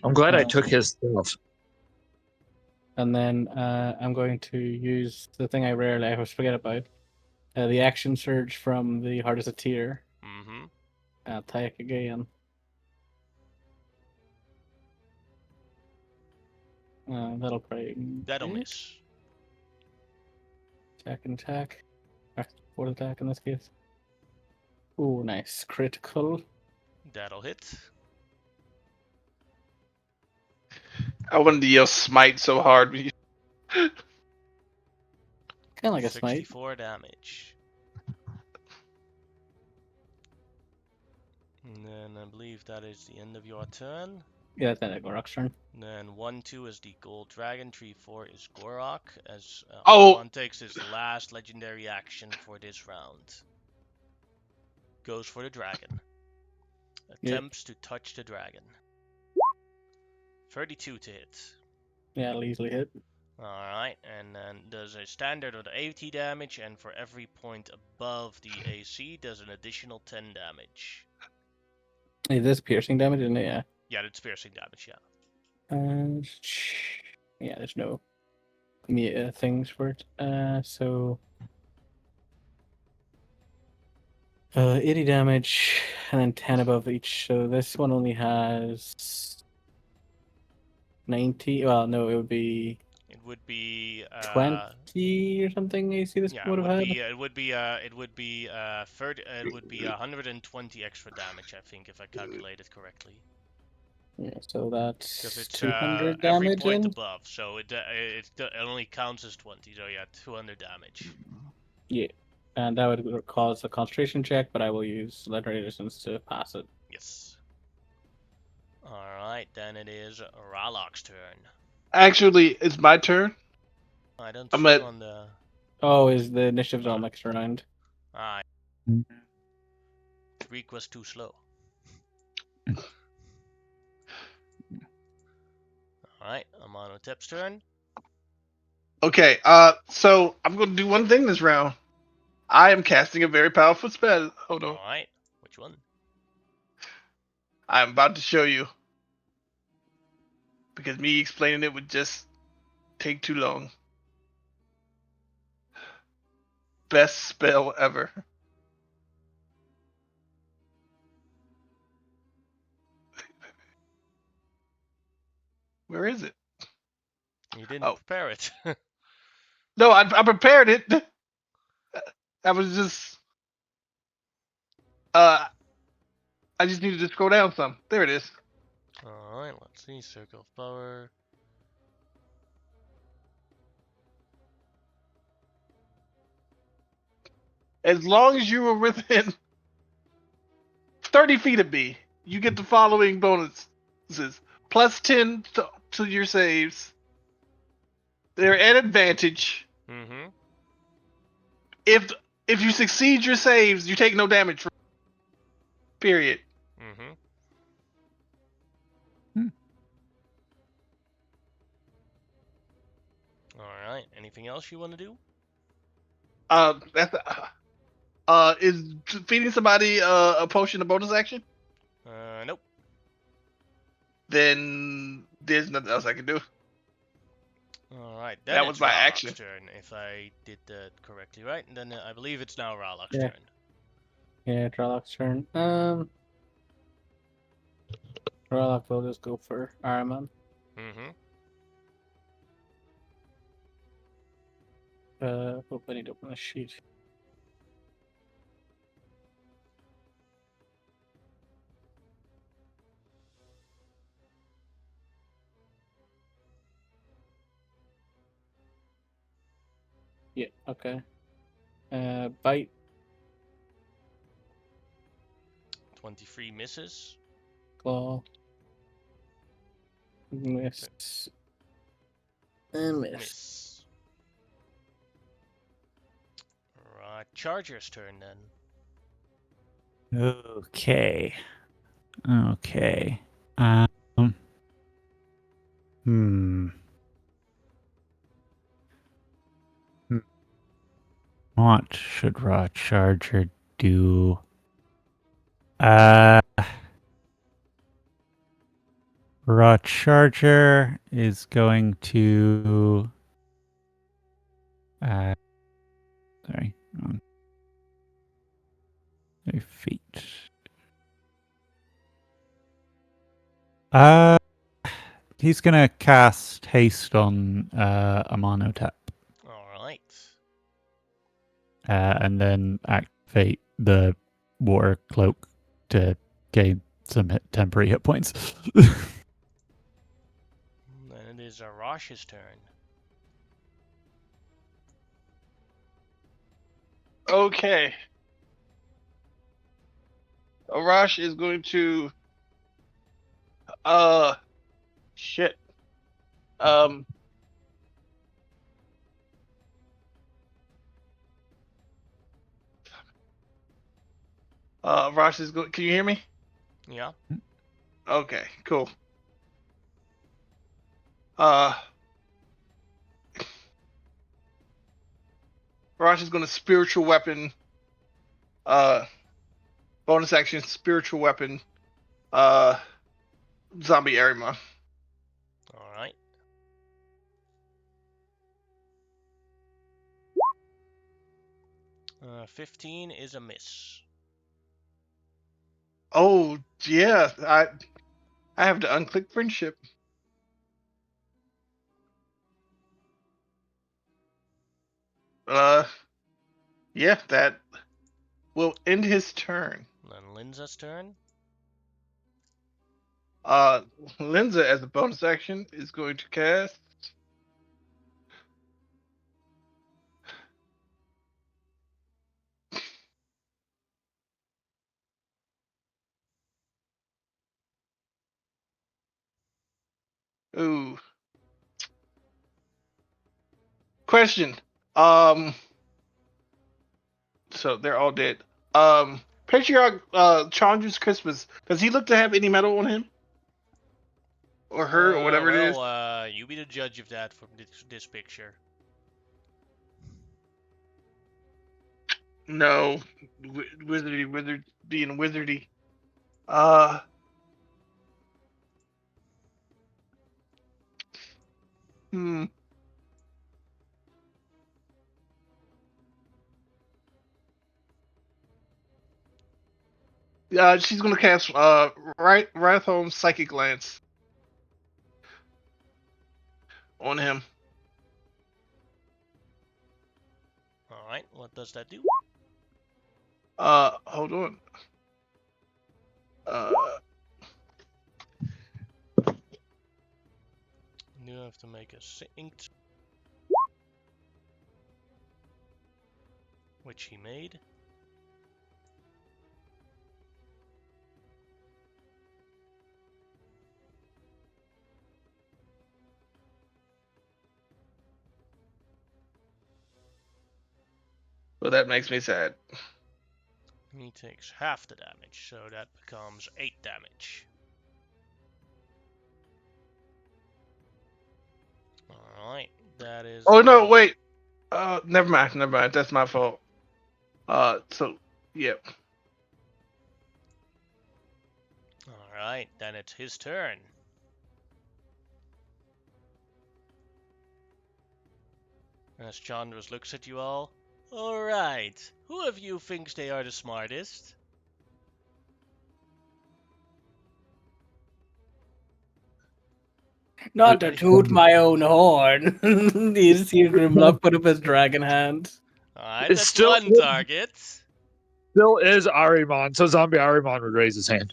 I'm glad I took his stuff. And then I'm going to use the thing I always forget about. The action surge from the hardest a tier. Mm-hmm. Attack again. That'll probably That'll hit. miss. Second attack. Fourth attack in this case. Ooh, nice. Critical. That'll hit. I wanted to yell smite so hard. Kind of like a smite. 64 damage. And then I believe that is the end of your turn. Yeah, that's not a Gorok's turn. Then 1-2 is the gold dragon. 3-4 is Gorok. As Oh! Armand takes his last legendary action for this round. Goes for the dragon. Attempts to touch the dragon. 32 to hit. Yeah, it'll easily hit. Alright, and then does a standard of 80 damage, and for every point above the AC, does an additional 10 damage. Hey, this piercing damage, isn't it? Yeah. Yeah, it's piercing damage, yeah. Yeah, there's no things for it. So 80 damage and then 10 above each. So this one only has 90. Well, no, it would be It would be 20 or something. AC this yeah, would have had. it would be 120 extra damage, I think, if I calculated correctly. Yeah, so that's Because it's 200 every damage. point In? above, so it only counts as 20. So yeah, 200 damage. Yeah, and that would cause a concentration check, but I will use legendary resistance to pass it. Yes. All right, then it is Ralok's turn. Actually, it's my turn. I don't I'm see at- on the. Oh, is the initiative's all mixed around? Ah. Greek was too slow. Alright, I'm on Otep's turn. Okay, so I'm going to do one thing this round. I am casting a very powerful spell. Hold on. Alright, which one? I'm about to show you. Because me explaining it would just take too long. Best spell ever. Where is it? You didn't prepare it. No, I prepared it. I was just... I just needed to scroll down some. There it is. Alright, let's see. Circle of Power. As long as you were within 30 feet of me, you get the following bonuses. Plus 10 to your saves. They're at advantage. Mm-hmm. If you succeed your saves, you take no damage. Period. Mm-hmm. Alright, anything else you want to do? That's is feeding somebody a potion a bonus action? Nope. Then there's nothing else I can do. Alright, then That it's was my Ralok's action. turn, if I did that correctly, right? And then I believe it's now Ralok's Yeah. turn. Yeah, Trollocs turn. Trolloc will just go for Araman. Mm-hmm. Hope I need to open a sheet. Yeah, okay. Bite. 23 misses. Claw. Miss. And miss. Miss. Right, Charger's turn then. Okay. Okay. Um. Hmm. What should Raw Charger do? Raw Charger is going to. Sorry. Wrong. Their feet. He's gonna cast haste on Amonotep. Alright. And then activate the water cloak to gain some temporary hit points. Then it is Arash's turn. Okay. Arash is going to shit. Arash is going. Can you hear me? Yeah. Okay, cool. Arash is going to spiritual weapon. Bonus action spiritual weapon. Zombie Arima. Alright. Uh, 15 is a miss. Oh yeah, I have to unclick friendship. Yeah, that will end his turn. Then Linza's turn. Linza, as a bonus action, is going to cast. Ooh. Question. So they're all dead. Patriarch Chandru's Christmas. Does he look to have any metal on him? Or her, or whatever it is? You be the judge of that from this picture. No. Wizard being wizardy. Hmm. She's gonna cast right home psychic lance on him. Alright, what does that do? Hold on. You have to make a synced, which he made. Well, that makes me sad. He takes half the damage, so that becomes 8 damage. Alright, that is. Oh no, wait. Never mind. That's my fault. So, yep. All right, then it's his turn. As Chandras looks at you all. All right, who of you thinks they are the smartest? Not to toot my own horn. You see Grimlock put up his dragon hand. All right, It's that's still- one target. Still is Arimon, so Zombie Arimon would raise his hand.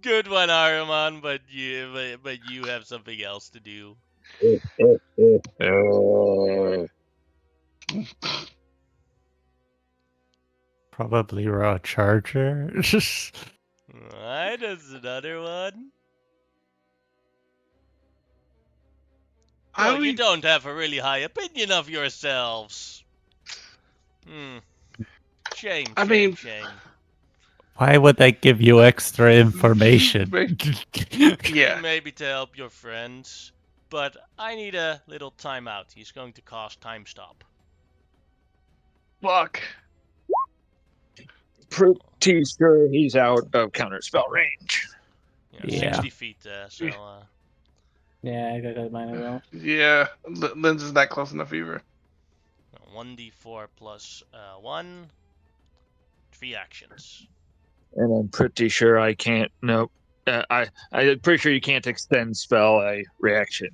Good one, Aruman, but you have something else to do. Probably raw charger. Alright, that's another one. Well, you don't have a really high opinion of yourselves. Shame, I shame, mean- shame. Why would that give you extra information? Yeah. Maybe to help your friends. But I need a little timeout. He's going to cast time stop. Fuck. Pretty sure he's out of counterspell range. Yeah. 60 feet, so... Yeah, I got mine as well. Yeah. Lindsay's not close enough either. 1d4 plus 1. 3 actions. And I'm pretty sure I can't. Nope. I'm pretty sure you can't extend spell a reaction.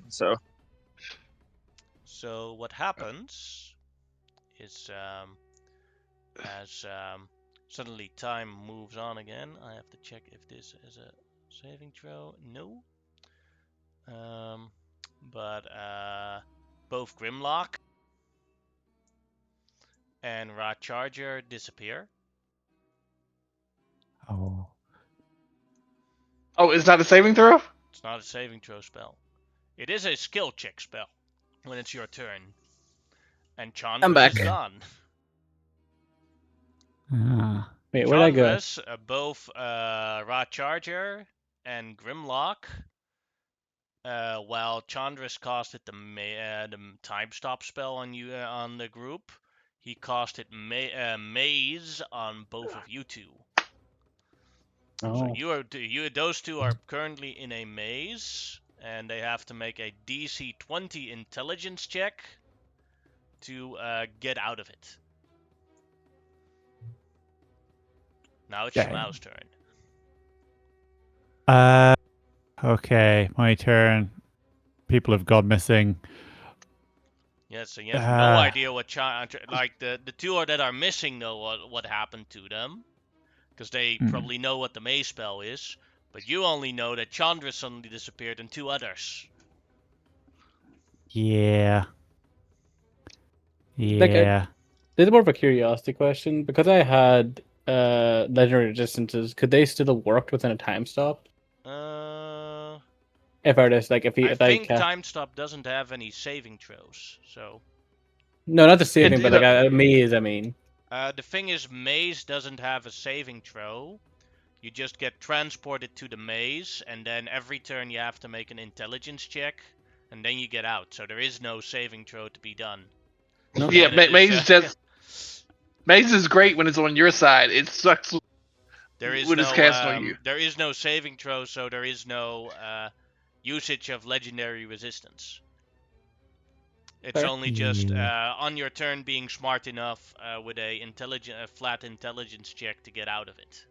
So what happens is as suddenly time moves on again. I have to check if this is a saving throw. No. But both Grimlock and Rod Charger disappear. Oh. Oh, it's not a saving throw? It's not a saving throw spell. It is a skill check spell when it's your turn. And Chandra back. is gone. Ah. Wait, where'd I go? Chandras, both Rod Charger and Grimlock, while Chandras casted the time stop spell on you on the group, he casted maze on both of you two. So Oh. those two are currently in a maze, and they have to make a DC 20 intelligence check to get out of it. Now it's Okay. Shmau's turn. Okay, my turn. People have gone missing. Yes, so you have no idea what like the two that are missing know what happened to them, because they probably know what the maze spell is. But you only know that Chandra suddenly disappeared and 2 others. Yeah. Like, Yeah. this is more of a curiosity question. Because I had legendary resistances, could they still have worked within a time stop? If artists like I think time stop doesn't have any saving throws, so. No, not the saving, but like a maze. I mean. The thing is, maze doesn't have a saving throw. You just get transported to the maze, and then every turn you have to make an intelligence check, and then you get out. So there is no saving throw to be done. No. Yeah, maze is great when it's on your side. It sucks when it's cast on you. There is no saving throw, so there is no usage of legendary resistance. It's only just on your turn being smart enough with a flat intelligence check to get out of it.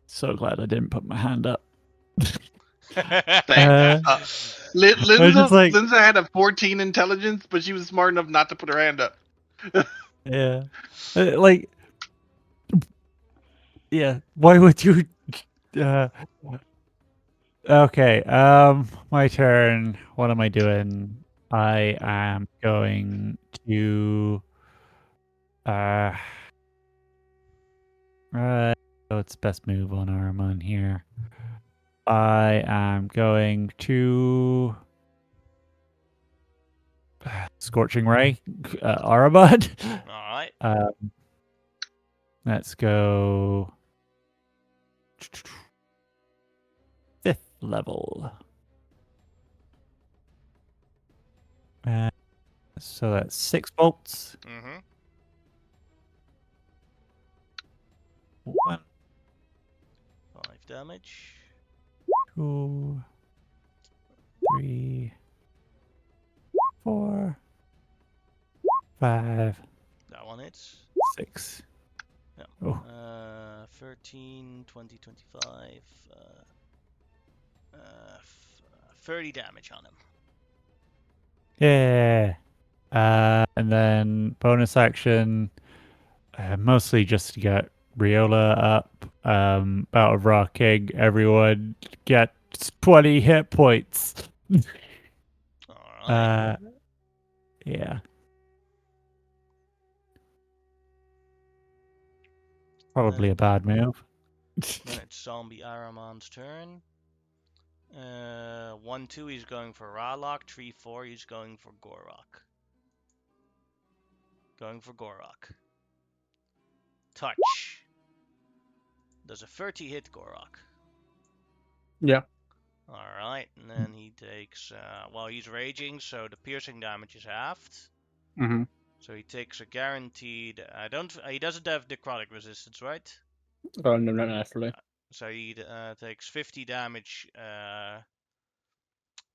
So glad I didn't put my hand up. Lindsay had a 14 intelligence, but she was smart enough not to put her hand up. Yeah. Yeah. Why would you? Okay. My turn. What am I doing? I am going to. What's best move on Armon here? I am going to. Scorching Ray, Arabad. All right. Let's go 5th level. So that's 6 bolts. Mm-hmm. 1, 5 damage. 2, 3, 4, 5, That one hits. 6. Yeah. Oh. 13, 20, 25. 30 damage on him. Yeah. And then bonus action, mostly just to get Riola up. Bout of Raw King, everyone gets 20 hit points. Alright. Yeah. Probably a bad move. Then it's Zombie Aramon's turn. 1-2, he's going for Ralok. 3-4, he's going for Gorok. Going for Gorok. Touch. Does a 30 hit Gorok? Yeah. Alright, and then he takes, well, he's raging, so the piercing damage is halved. Mm-hmm. So he takes a guaranteed, he doesn't have necrotic resistance, right? Oh, no, not naturally. So he takes 50 damage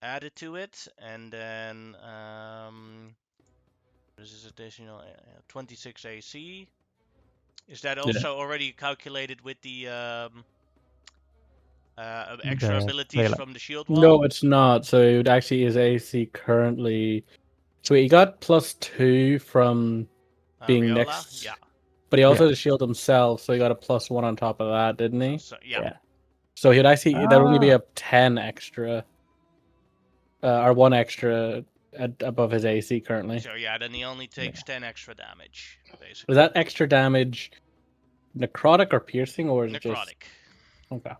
added to it, and then this is additional 26 AC. Is that also already calculated with the extra The abilities melee. from the shield wall? No, it's not. So it actually is AC currently. So he got +2 from being Riola? next. Yeah. But he also Yeah. had a shield himself, so he got a +1 on top of that, didn't he? So, yeah. So he'd actually that would only be Ah. a 10 extra, or 1 extra above his AC currently. So yeah, then he only takes 10 extra damage, basically. Was that extra damage necrotic or piercing, or is it just Necrotic. okay?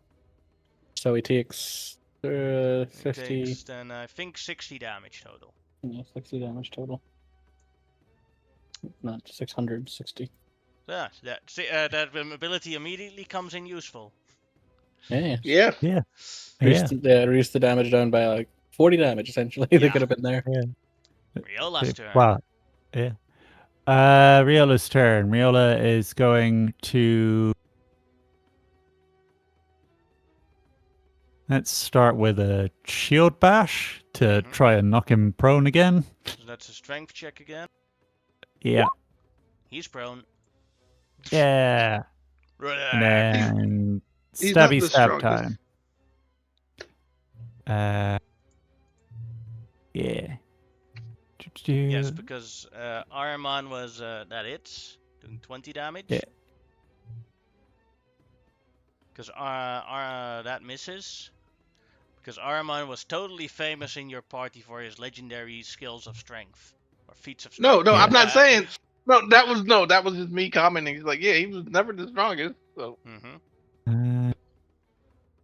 So he takes 50. He takes then I think 60 damage total. Yeah, 60 damage total. Not 660. Yeah, that ability immediately comes in useful. Yeah. Yeah. Yeah. Reduced the damage down by like 40 damage essentially. They Yeah. could have been there. Riola's turn. Wow. Yeah. Riola's turn. Riola is going to. Let's start with a shield bash to try and knock him prone again. So that's a strength check again. Yeah. He's prone. Yeah. And then He's not stabby the stab strongest. time. Yeah. Yes, because Ahriman was that hits, doing 20 damage. Yeah. Because that misses. Because Ahriman was totally famous in your party for his legendary skills of strength or feats of strength. No, Yeah. I'm not saying. No, that was just me commenting. He's like, yeah, he was never the strongest. So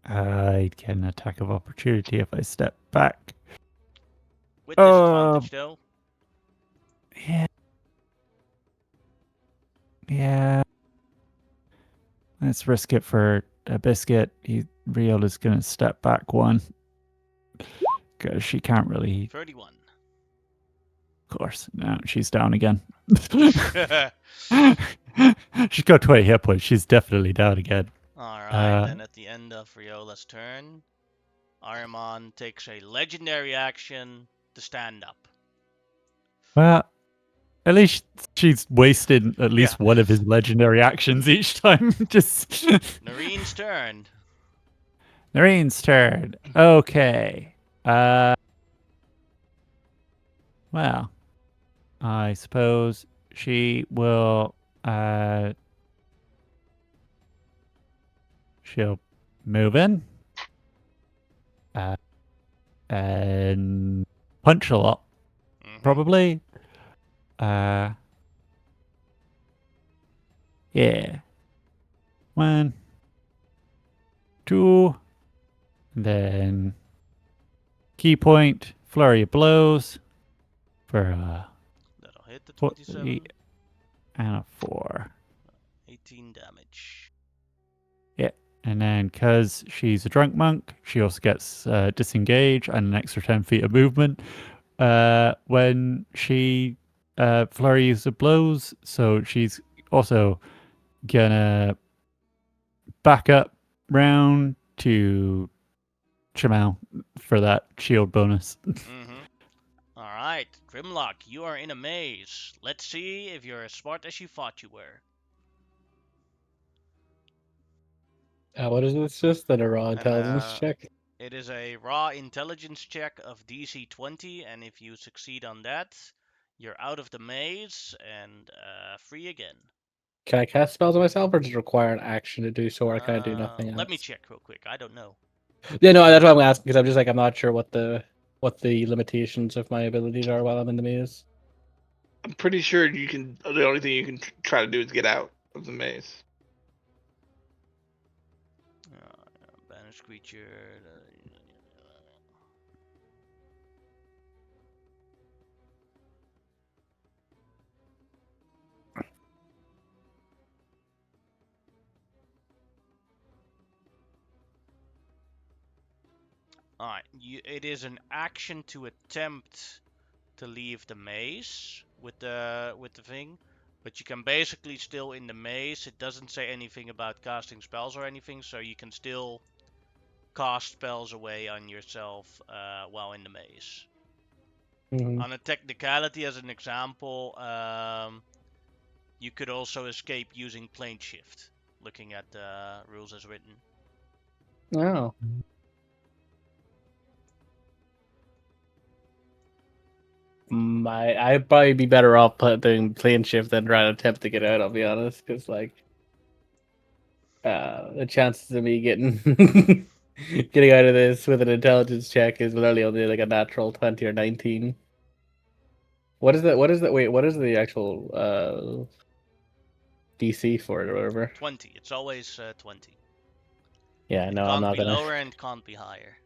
I'd get an attack of opportunity if I step back. with disadvantage though. Yeah. Yeah. Let's risk it for a biscuit. Riola's gonna step back 1. Because she can't really. 31. Of course. No, she's down again. She's got 20 hit points. She's definitely down again. Alright, then at the end of Riola's turn, Ahriman takes a legendary action to stand up. Well, at least she's wasted at least one of his legendary actions each time. Just. Noreen's turn. Noreen's turn. Okay. Well, I suppose she will. She'll move in. And punch a lot, probably. Yeah. 1, 2. Then key point, flurry of blows for That'll hit the 27. and a 4. 18. 14 damage. Yeah. And then, because she's a drunk monk, she also gets disengage and an extra 10 feet of movement when she flurries of blows. So she's also gonna back up round to Shamal for that shield bonus. Alright, Grimlock, you are in a maze. Let's see if you're as smart as you thought you were. What is this? Just a raw intelligence check? It is a raw intelligence check of DC 20, and if you succeed on that, you're out of the maze and free again. Can I cast spells on myself, or does it require an action to do so, or can I do nothing else? Let me check real quick. I don't know. Yeah, no, that's what I'm asking, because I'm just like, I'm not sure what the limitations of my abilities are while I'm in the maze. I'm pretty sure you can. The only thing you can try to do is get out of the maze. Banished creature. Alright, it is an action to attempt to leave the maze with the thing, but you can basically still in the maze. It doesn't say anything about casting spells or anything, so you can still cast spells away on yourself while in the maze. On a technicality, as an example, you could also escape using plane shift, looking at the rules as written. Oh. I'd probably be better off doing plane shift than trying to attempt to get out, I'll be honest, because like the chances of me getting getting out of this with an intelligence check is literally only like a natural 20 or 19. What is the actual DC for it or whatever? 20. It's always 20. Yeah, It no, I'm can't not be gonna. lower and can't be higher.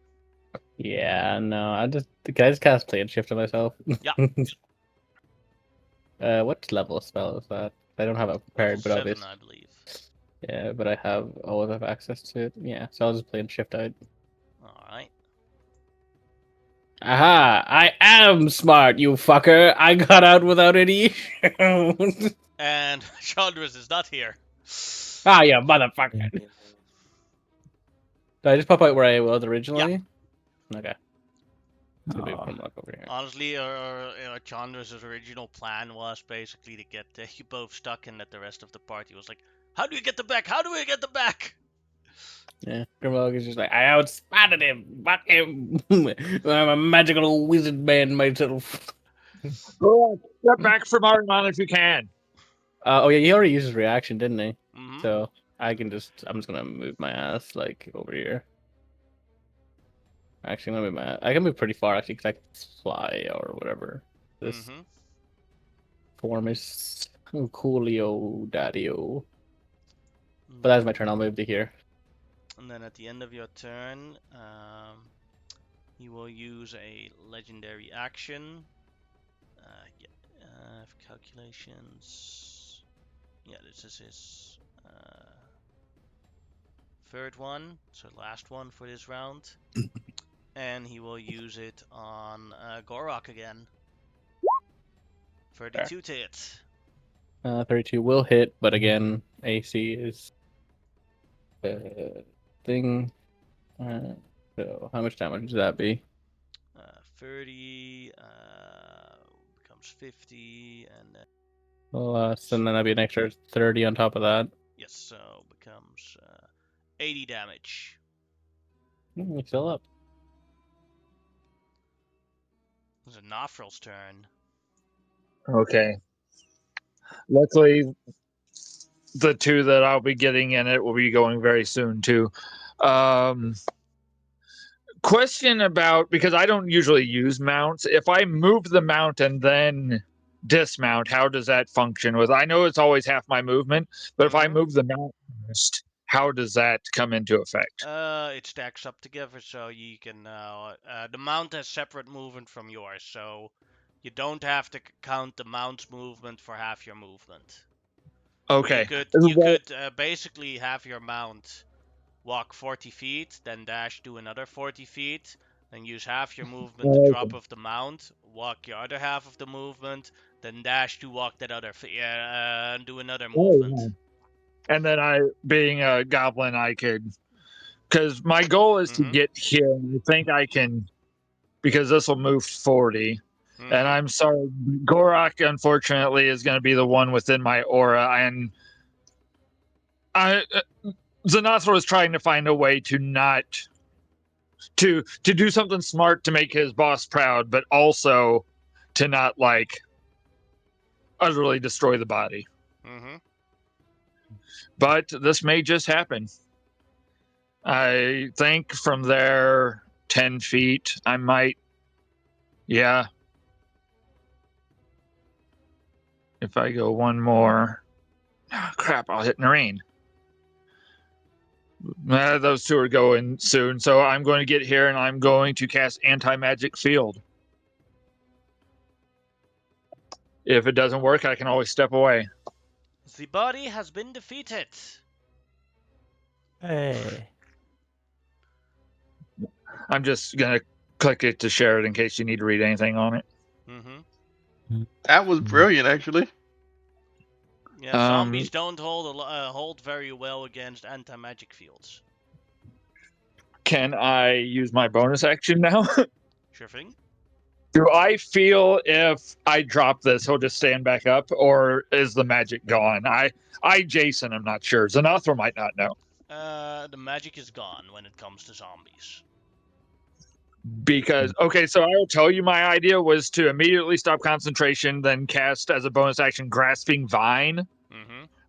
Yeah, no, can I just cast plane shift on myself? Yeah. What level spell is that? I don't have it Level prepared, but 7, obviously. I believe. Yeah, but I always have access to it. Yeah, so I'll just play and shift out. Alright. Aha! I am smart, you fucker! I got out without any issues! And Chandras is not here. Ah, you motherfucker! Did I just pop out where I was originally? Yeah. Okay. So move Grimlock over here. Honestly, Chandra's original plan was basically to get you both stuck and that the rest of the party was like, how do we get them back? How do we get them back? Yeah, Grimlock is just like, I outspotted him! Fuck him! I'm a magical wizard man myself. Step back from Armon if you can. Oh yeah, he already used his reaction, didn't he? Mm-hmm. So I'm just gonna move my ass like over here. Actually, I'm gonna move I can move pretty far actually because I can fly or whatever. This form is coolio daddio. But that's my turn. I'll move to here. And then at the end of your turn, you will use a legendary action. Calculations. Yeah, this is his third one, so last one for this round. And he will use it on Gorok again. 32 to hit. 32 will hit, but again, AC is thing. So how much damage does that be? 30 becomes 50, and then Plus, and then that'd be an extra 30 on top of that. yes, so becomes 80 damage. It's still up. It's a Nofril's turn. Okay. Luckily, the two that I'll be getting in it will be going very soon too. Question about, because I don't usually use mounts. If I move the mount and then dismount, how does that function? With, I know it's always half my movement, but if I move the mount first, how does that come into effect? It stacks up together, so you can the mount has separate movement from yours, so you don't have to count the mount's movement for half your movement. Okay. You could basically have your mount walk 40 feet, then dash do another 40 feet, then use half your movement to drop off the mount, walk your other half of the movement, then dash to walk that other and do another movement. And then being a goblin, I could, because my goal is to get here. And I think I can, because this will move 40. And I'm sorry, Gorak, unfortunately, is going to be the one within my aura. And Xanathar was trying to find a way to not to do something smart to make his boss proud, but also to not like utterly destroy the body. But this may just happen. I think from there 10 feet, I might, yeah. If I go one more, crap, I'll hit Noreen. Those two are going soon, so I'm going to get here and I'm going to cast Anti-Magic Field. If it doesn't work, I can always step away. The body has been defeated. Hey. I'm just going to click it to share it in case you need to read anything on it. That was brilliant, actually. Yeah, zombies don't hold very well against anti-magic fields. Can I use my bonus action now? Sure thing. Do I feel if I drop this, he'll just stand back up, or is the magic gone? Jason, I'm not sure. Xanathar might not know. The magic is gone when it comes to zombies. Because, okay, so I will tell you my idea was to immediately stop concentration, then cast as a bonus action Grasping Vine,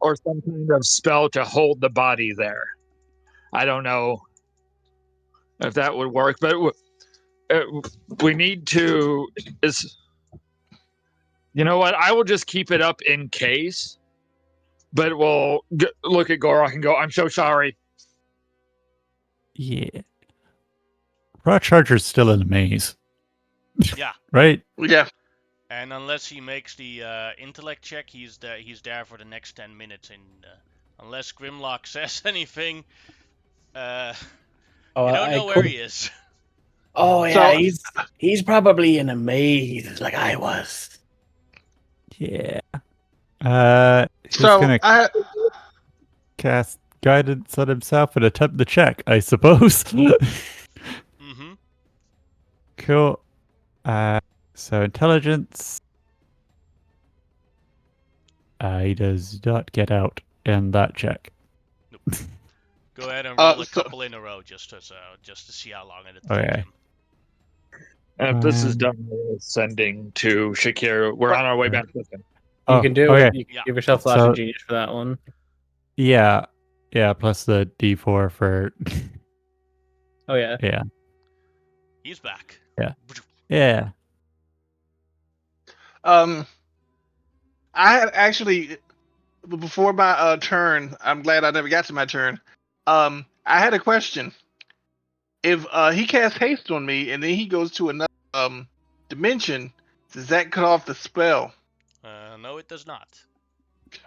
or some kind of spell to hold the body there. I don't know if that would work, but we need to... You know what? I will just keep it up in case, but we'll look at Gorak and go, I'm so sorry. Yeah. Rod Charger's still in the maze. Yeah. Right? Yeah. And unless he makes the intellect check, he's there for the next 10 minutes. And unless Grimlock says anything, you don't know where he is. Oh yeah, he's probably in a maze like I was. Yeah. He's gonna cast guidance on himself and attempt the check, I suppose. Cool. So intelligence. He does not get out in that check. Nope. Go ahead and roll a couple in a row just to see how long it'll take him. And if this is done, we're sending to Shakir. We're on our way back with him. You can do it. You can give yourself Flashing Genius for that one. Yeah. Yeah, plus the D4 for... Oh, yeah. Yeah. He's back. Yeah. Yeah. I had actually, before my turn, I'm glad I never got to my turn. I had a question. If he casts haste on me and then he goes to another dimension, does that cut off the spell? No, it does not.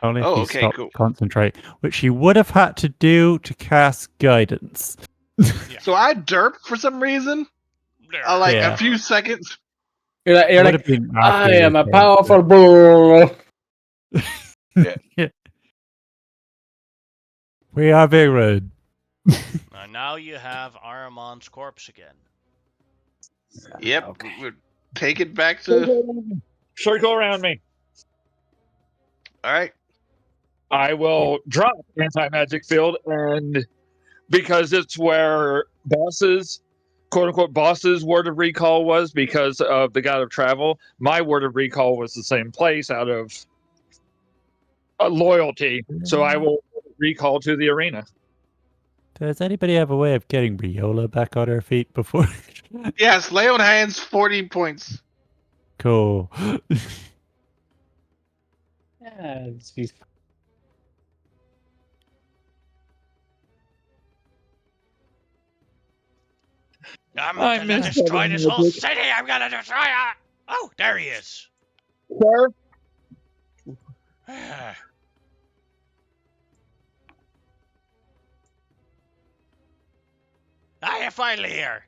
Only if you stop concentrate, which he would have had to do to cast guidance. Yeah. So I derp for some reason. A few seconds. You're like I am a powerful bull. Yeah. We are being rude. Now you have Aramon's corpse again. Yep. Okay. We'll take it back to... Circle around me. All right. I will drop Anti-Magic Field, and because it's where bosses, quote-unquote bosses, word of recall was because of the God of Travel, my word of recall was the same place out of loyalty. So I will recall to the arena. Does anybody have a way of getting Briola back on her feet before? Yes, lay on hands, 40 points. Cool. Yeah, I'm gonna destroy this whole city! I'm gonna destroy it! Oh, there he is! Sir? you finally here?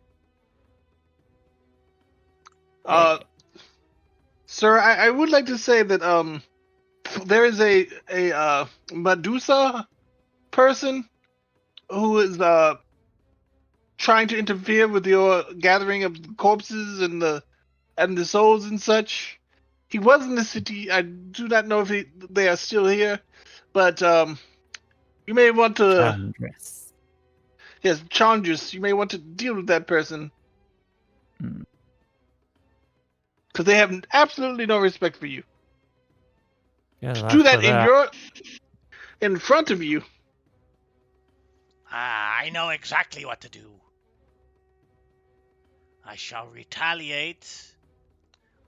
Sir, I would like to say that there is a Medusa person who is trying to interfere with your gathering of corpses and the souls and such. He was in the city. I do not know if they are still here, but you may want to. Chandress. Yes, Chandress. You may want to deal with that person Hmm. because they have absolutely no respect for you. Yeah, To do that in front of you. I know exactly what to do. I shall retaliate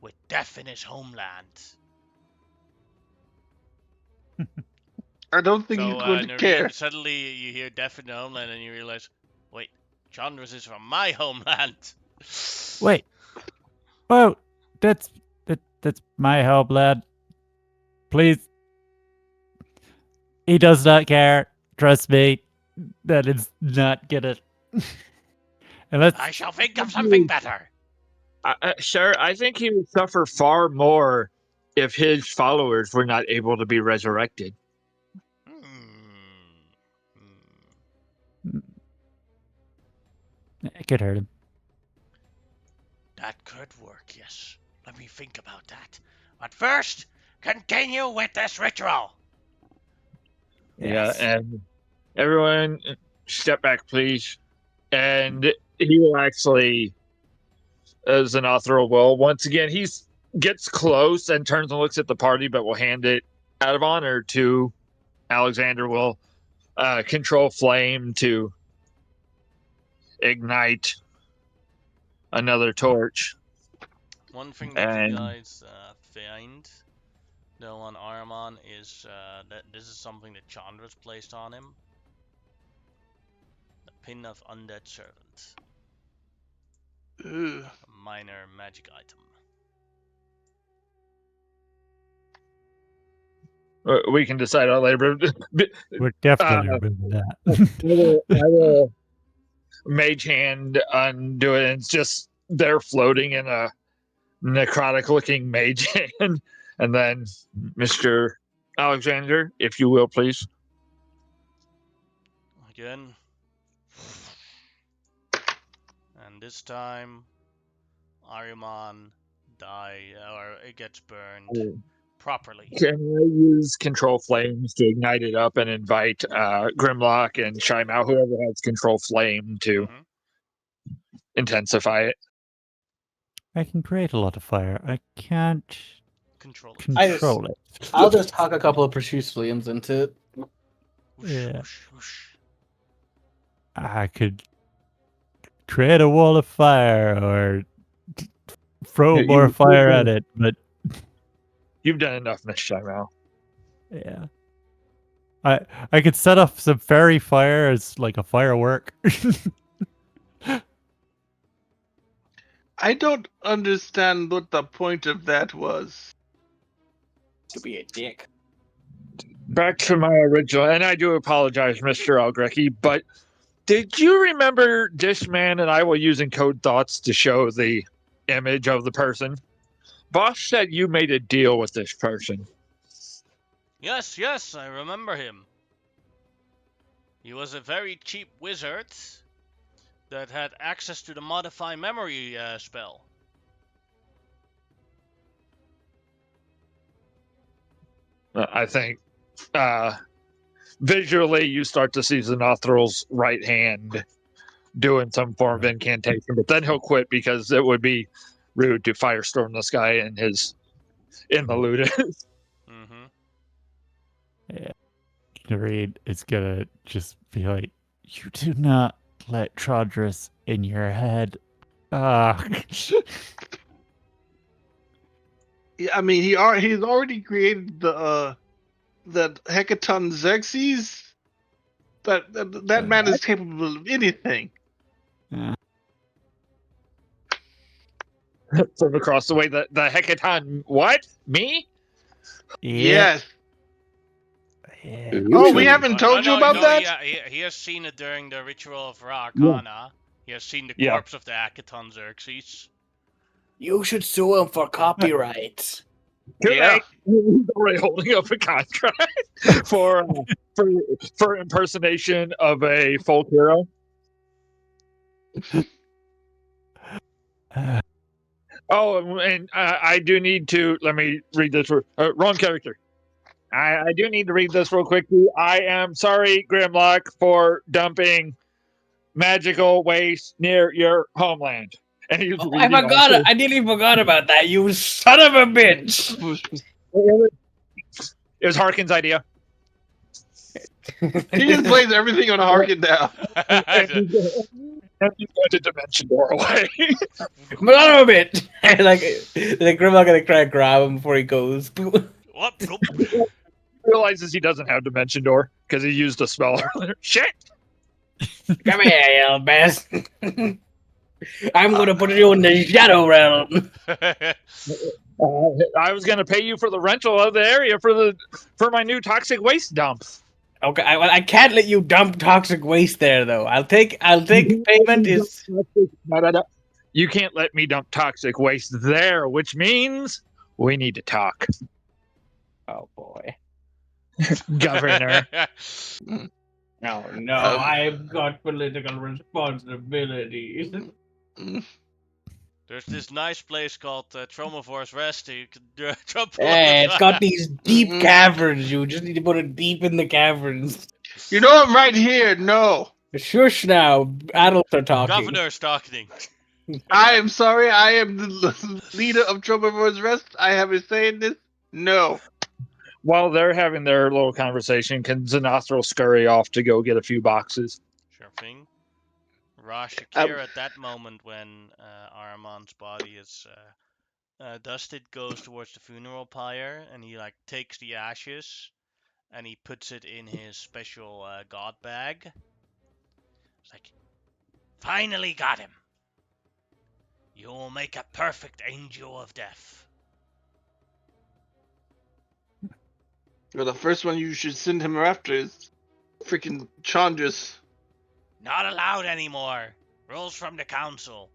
with death in his homeland. I don't think So, he's going to Noreen, care. suddenly you hear death in the homeland and you realize, wait, Chandras is from my homeland. Wait. Oh, that's my help, lad. Please. He does not care. Trust me. That is not gonna. And I shall think of something better. Sir, I think he would suffer far more if his followers were not able to be resurrected. it could hurt him. That could work, yes. Let me think about that. But first, continue with this ritual. Yes. Yeah, and everyone, step back, please. And he will actually, as an author will, once again, he gets close and turns and looks at the party, but will hand it out of honor to Alexander. Will control flame to ignite another torch. One thing that you guys find, though, on Ahriman is that this is something that Chandra's placed on him. The Pin of Undead Servant. Ugh. A minor magic item. We can decide on later. We're definitely removing that. I will mage hand undo it, and it's just they're floating in a necrotic looking mage hand. And then Mr. Alexander, if you will, please. Again. And this time, Ahriman it gets burned properly. Can I use control flames to ignite it up and invite Grimlock and Shimau, whoever has control flame, to intensify it? I can create a lot of fire. I can't Control it. control it. I'll just huck a couple of Precious flames into it. Whoosh, Yeah. whoosh, whoosh. I could create a wall of fire or throw Yeah, more you- fire at it, but You've done enough, Miss Shimau. yeah. I could set off some fairy fire as like a firework. I don't understand what the point of that was. To be a dick. Back to my original, and I do apologize, Mr. Algrecki, but did you remember Dishman and I were using code thoughts to show the image of the person? Boss said you made a deal with this person. Yes, I remember him. He was a very cheap wizard that had access to the modify memory spell. I think visually you start to see Xenothral's right hand doing some form of incantation, but then he'll quit because it would be rude to firestorm this guy in the Ludus. Mm-hmm. Yeah. Reed is gonna just be like, you do not let Trodris in your head. Ah. Yeah, I mean, he's already created the Hecaton Xerxes. That man is capable of anything. From across the way, the Hecaton, what? Me? Yes. Yeah. Oh, we haven't told you about that? Yeah, he has seen it during the ritual of Ra Arcana. He has seen the Yeah. corpse of the Akaton Xerxes. You should sue him for copyright. Too Yeah. late. He's already holding up a contract for impersonation of a folk hero. Oh, and I do need to let me read this. Wrong character. I do need to read this real quickly. I am sorry, Grimlock, for dumping magical waste near your homeland. And he's Oh, I reading forgot. also- I nearly forgot about that. You son of a bitch. It was Harkin's idea. He just plays everything on Harkin now. And he's going to Dimension Door away. Son of a bitch. like Grimlock gonna try to grab him before he goes. What? Realizes he doesn't have Dimension Door because he used a spell earlier. Shit! Come here, you little best. I'm gonna put you in the shadow realm. I was going to pay you for the rental of the area for my new toxic waste dump. Okay, I can't let you dump toxic waste there though. I'll take payment is. You can't let me dump toxic waste there, which means we need to talk, Oh boy. Governor. No, I've got political responsibilities. There's this nice place called Tromovor's Rest. You can jump all Hey, the it's time. got these deep caverns. You just need to put it deep in the caverns. You know I'm right here. No. Shush now. Adults are talking. Governor's talking. I am sorry. I am the leader of Tromovor's Rest. I have a say in this. No. While they're having their little conversation, can Xanathral scurry off to go get a few boxes? Sure thing. Rashakir, at that moment when Aramon's body is dusted, goes towards the funeral pyre, and he takes the ashes and he puts it in his special god bag. It's like, finally got him. You will make a perfect angel of death. Well, the first one you should send him after is freaking Chandra's. Not allowed anymore. Rules from the council.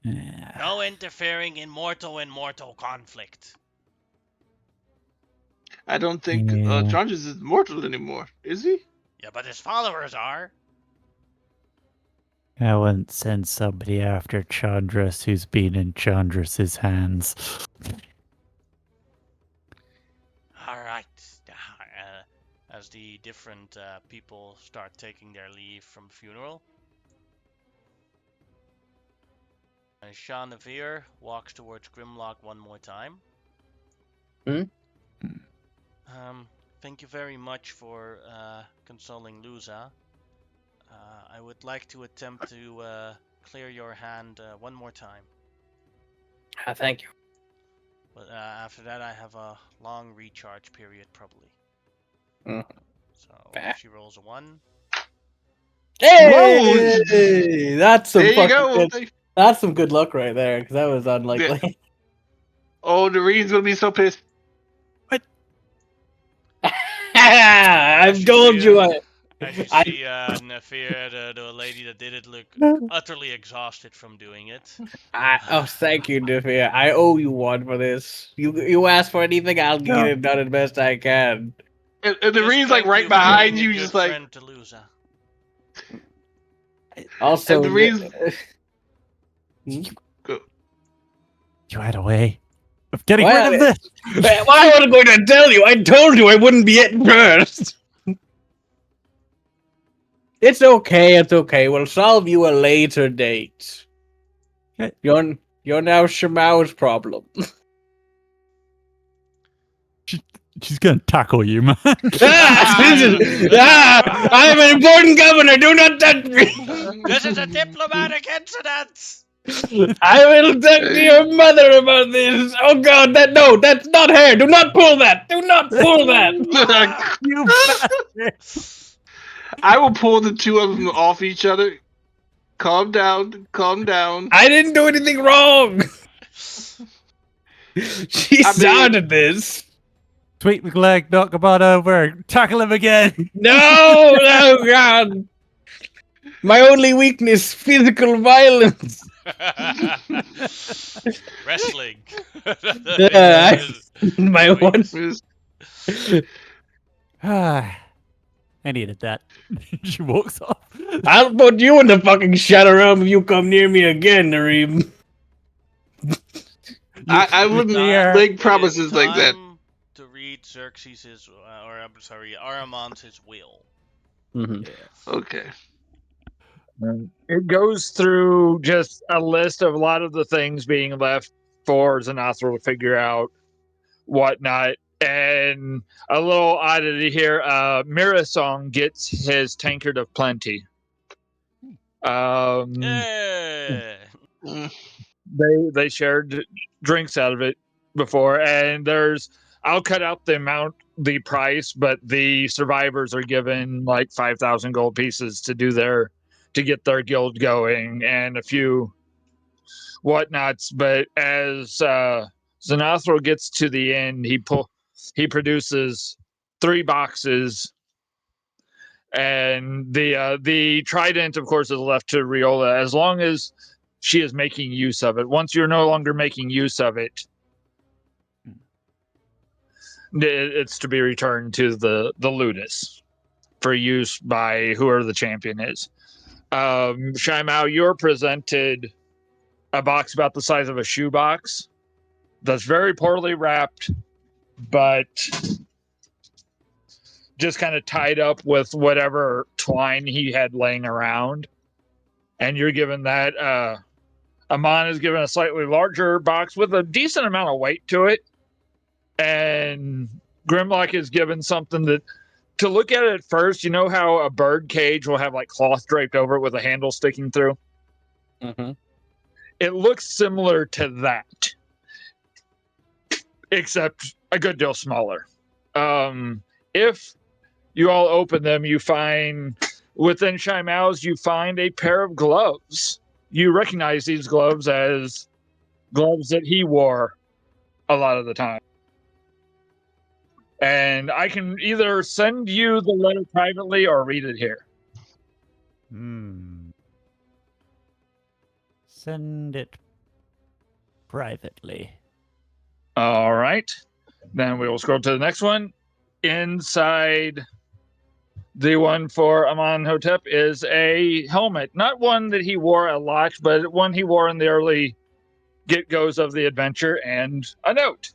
No interfering in mortal conflict. I don't think Yeah. Chandra's is mortal anymore, is he? Yeah, but his followers are. I wouldn't send somebody after Chandras who's been in Chandras's hands. Alright. As the different people start taking their leave from the funeral, Sean Nevere walks towards Grimlock one more time. Thank you very much for consoling Luza. I would like to attempt to clear your hand one more time. Thank you. But after that, I have a long recharge period, probably. So Fair. she rolls a 1. Hey, that's some There you fucking go. good. That's some good luck right there, because that was unlikely. Oh, Doreen's gonna be so pissed. I've told you. As you see, Nefir, the lady that did it, look utterly exhausted from doing it. Thank you, Diffie. I owe you one for this. You ask for anything, I'll get it done as best I can. And Just Doreen's like thank right you for behind being a you, good just like. friend to Luza. Also, And the reason- You had a way of getting Well, rid of this. why was I going to tell you? I told you I wouldn't be it first. It's okay. It's okay. We'll solve you a later date. Okay. You're now Shemau's problem. She's gonna tackle you, man. I'm an important governor. Do not touch me. This is a diplomatic incident! I will talk to your mother about this. Oh God, that's not her. Do not pull that. Do not pull that. You bastard. I will pull the two of them off each other. Calm down. Calm down. I didn't do anything wrong. She started this. Sweep the leg, knock him on over, tackle him again. No, God. My only weakness, physical violence. Wrestling. My His one. weakness. I needed that. She walks off. I'll put you in the fucking shadow realm if you come near me again, Nareem. I wouldn't Yeah. make promises like that. Time to read Xerxes' or I'm sorry, Aramon's will. Mm-hmm. Okay. It goes through just a list of a lot of the things being left for Xanathra to figure out whatnot. And a little oddity here, Mirasong gets his tankard of plenty. Yeah. Mm. They shared drinks out of it before, and I'll cut out the price, but the survivors are given like 5,000 gold pieces to get their guild going and a few whatnots. But as Xanathro gets to the end, he produces 3 boxes, and the trident, of course, is left to Riola as long as she is making use of it. Once you're no longer making use of it, it's to be returned to the Ludus for use by whoever the champion is. Shaimao, you're presented a box about the size of a shoebox that's very poorly wrapped, but just kind of tied up with whatever twine he had laying around. And you're given that. Amon is given a slightly larger box with a decent amount of weight to it. And Grimlock is given something that, to look at it at first, you know how a bird cage will have like cloth draped over it with a handle sticking through? Mm-hmm. It looks similar to that, except a good deal smaller. If you all open them, you find within Shaimao's, you find a pair of gloves. You recognize these gloves as gloves that he wore a lot of the time. And I can either send you the letter privately or read it here. Send it privately. All right. Then we will scroll to the next one. Inside the one for Amon Hotep is a helmet. Not one that he wore a lot, but one he wore in the early get-goes of the adventure, and a note.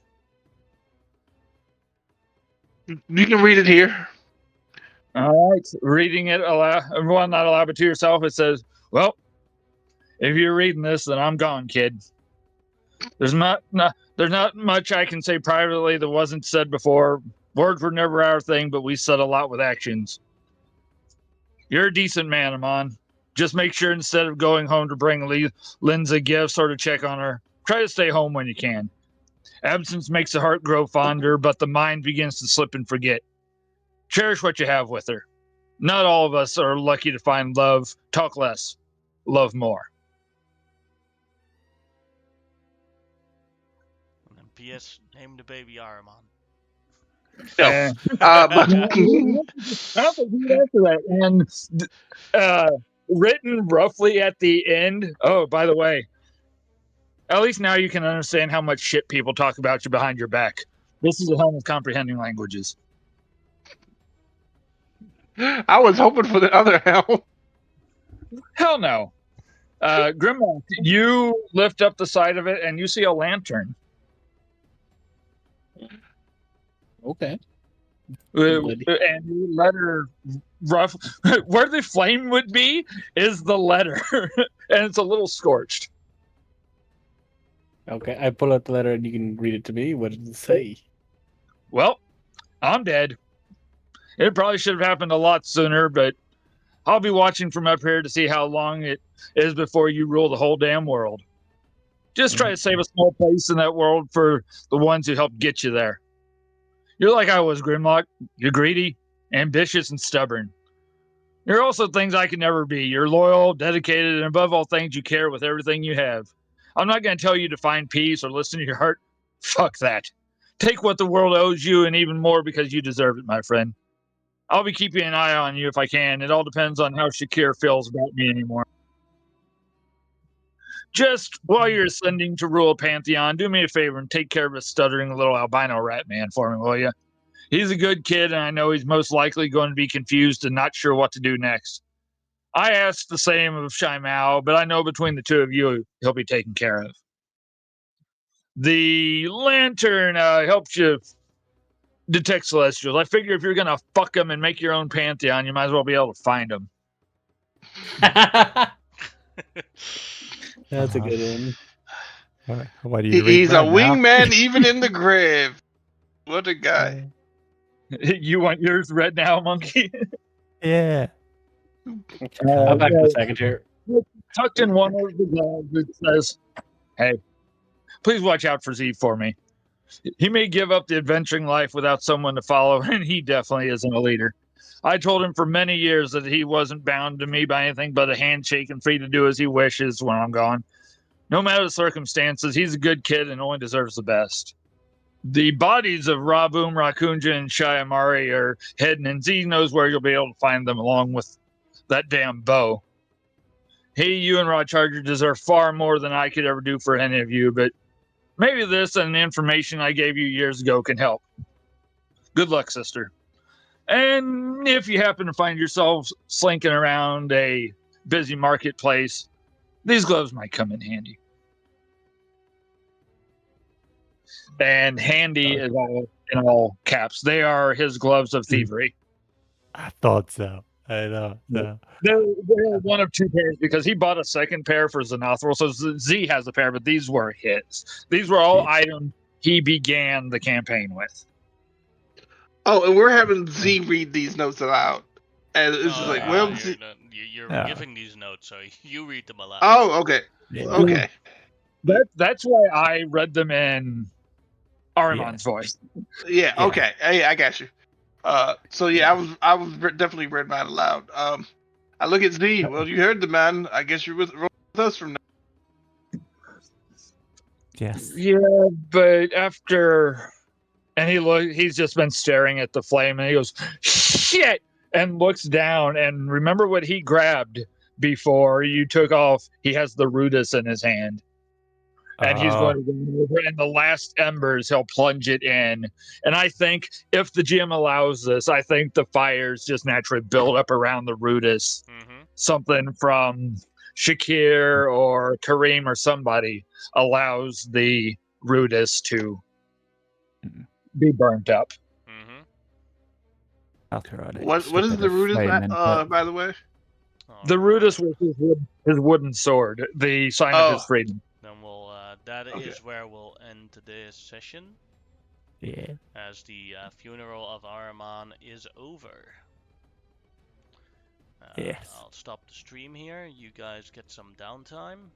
You can read it here. All right. Reading it aloud, well, not aloud, but to yourself, it says, well, if you're reading this, then I'm gone, kid. There's not much I can say privately that wasn't said before. Words were never our thing, but we said a lot with actions. You're a decent man, Amon. Just make sure instead of going home to bring Lindsay gifts or to check on her, try to stay home when you can. Absence makes the heart grow fonder, but the mind begins to slip and forget. Cherish what you have with her. Not all of us are lucky to find love. Talk less, love more. And then P.S. Name the baby Aramon. No. But I don't think he answered that. And written roughly at the end. Oh, by the way, at least now you can understand how much shit people talk about you behind your back. This is a helm of comprehending languages. I was hoping for the other help. Hell no. Grimlock, you lift up the side of it and you see a lantern. Okay. And the letter rough where the flame would be is the letter. And it's a little scorched. Okay, I pull out the letter and you can read it to me. What does it say? Well, I'm dead. It probably should have happened a lot sooner, but I'll be watching from up here to see how long it is before you rule the whole damn world. Just try to save a small place in that world for the ones who helped get you there. You're like I was, Grimlock. You're greedy, ambitious, and stubborn. There are also things I can never be. You're loyal, dedicated, and above all things, you care with everything you have. I'm not going to tell you to find peace or listen to your heart. Fuck that. Take what the world owes you and even more because you deserve it, my friend. I'll be keeping an eye on you if I can. It all depends on how Shakir feels about me anymore. Just while you're ascending to rule Pantheon, do me a favor and take care of a stuttering little albino rat man for me, will you? He's a good kid, and I know he's most likely going to be confused and not sure what to do next. I asked the same of Shai Mao, but I know between the two of you, he'll be taken care of. The lantern helps you detect celestials. I figure if you're going to fuck them and make your own Pantheon, you might as well be able to find them. That's a good one. What do you read He's a right now? wingman even in the grave. What a guy. You want yours read now, monkey? Yeah. I'm back for a second here. Tucked in one of the gloves, it says, "Hey, please watch out for Z for me. He may give up the adventuring life without someone to follow, and he definitely isn't a leader. I told him for many years that he wasn't bound to me by anything but a handshake and free to do as he wishes when I'm gone. No matter the circumstances, he's a good kid and only deserves the best." The bodies of Rabum, Rakunja, and Shayamari are hidden, and Z knows where you'll be able to find them along with that damn bow. Hey, you and Rod Charger deserve far more than I could ever do for any of you, but maybe this and the information I gave you years ago can help. Good luck, sister. And if you happen to find yourselves slinking around a busy marketplace, these gloves might come in handy. And handy is all in all caps. They are his gloves of thievery. I thought so. I know. So. They're one of two pairs because he bought a second pair for Xanathral. So Z has a pair, but these were his. These were all items he began the campaign with. Oh, and we're having Z read these notes aloud. And it's just like, well, you're giving these notes, so you read them aloud. Oh, okay. Yeah. Okay. That's why I read them in Ahriman's voice. Yeah, okay. Hey, I got you. So yeah, I was definitely read mine aloud. I look at Z. Well, you heard the man. I guess you're with us from now. Yes. Yeah, but after, and he's just been staring at the flame, and he goes, "Shit!" and looks down, and remember what he grabbed before you took off. He has the Rudis in his hand. And he's going to go over, and the last embers, he'll plunge it in. And I think if the GM allows this, I think the fires just naturally build up around the Rudis. Mm-hmm. Something from Shakir or Kareem or somebody allows the Rudis to be burnt up. Mm-hmm. I'll throw it. What is the Rudis, by the way? The Rudis was his wooden sword, the sign of his freedom. Then that is where we'll end today's session. Yeah. As the funeral of Ahriman is over. Yes. I'll stop the stream here. You guys get some downtime.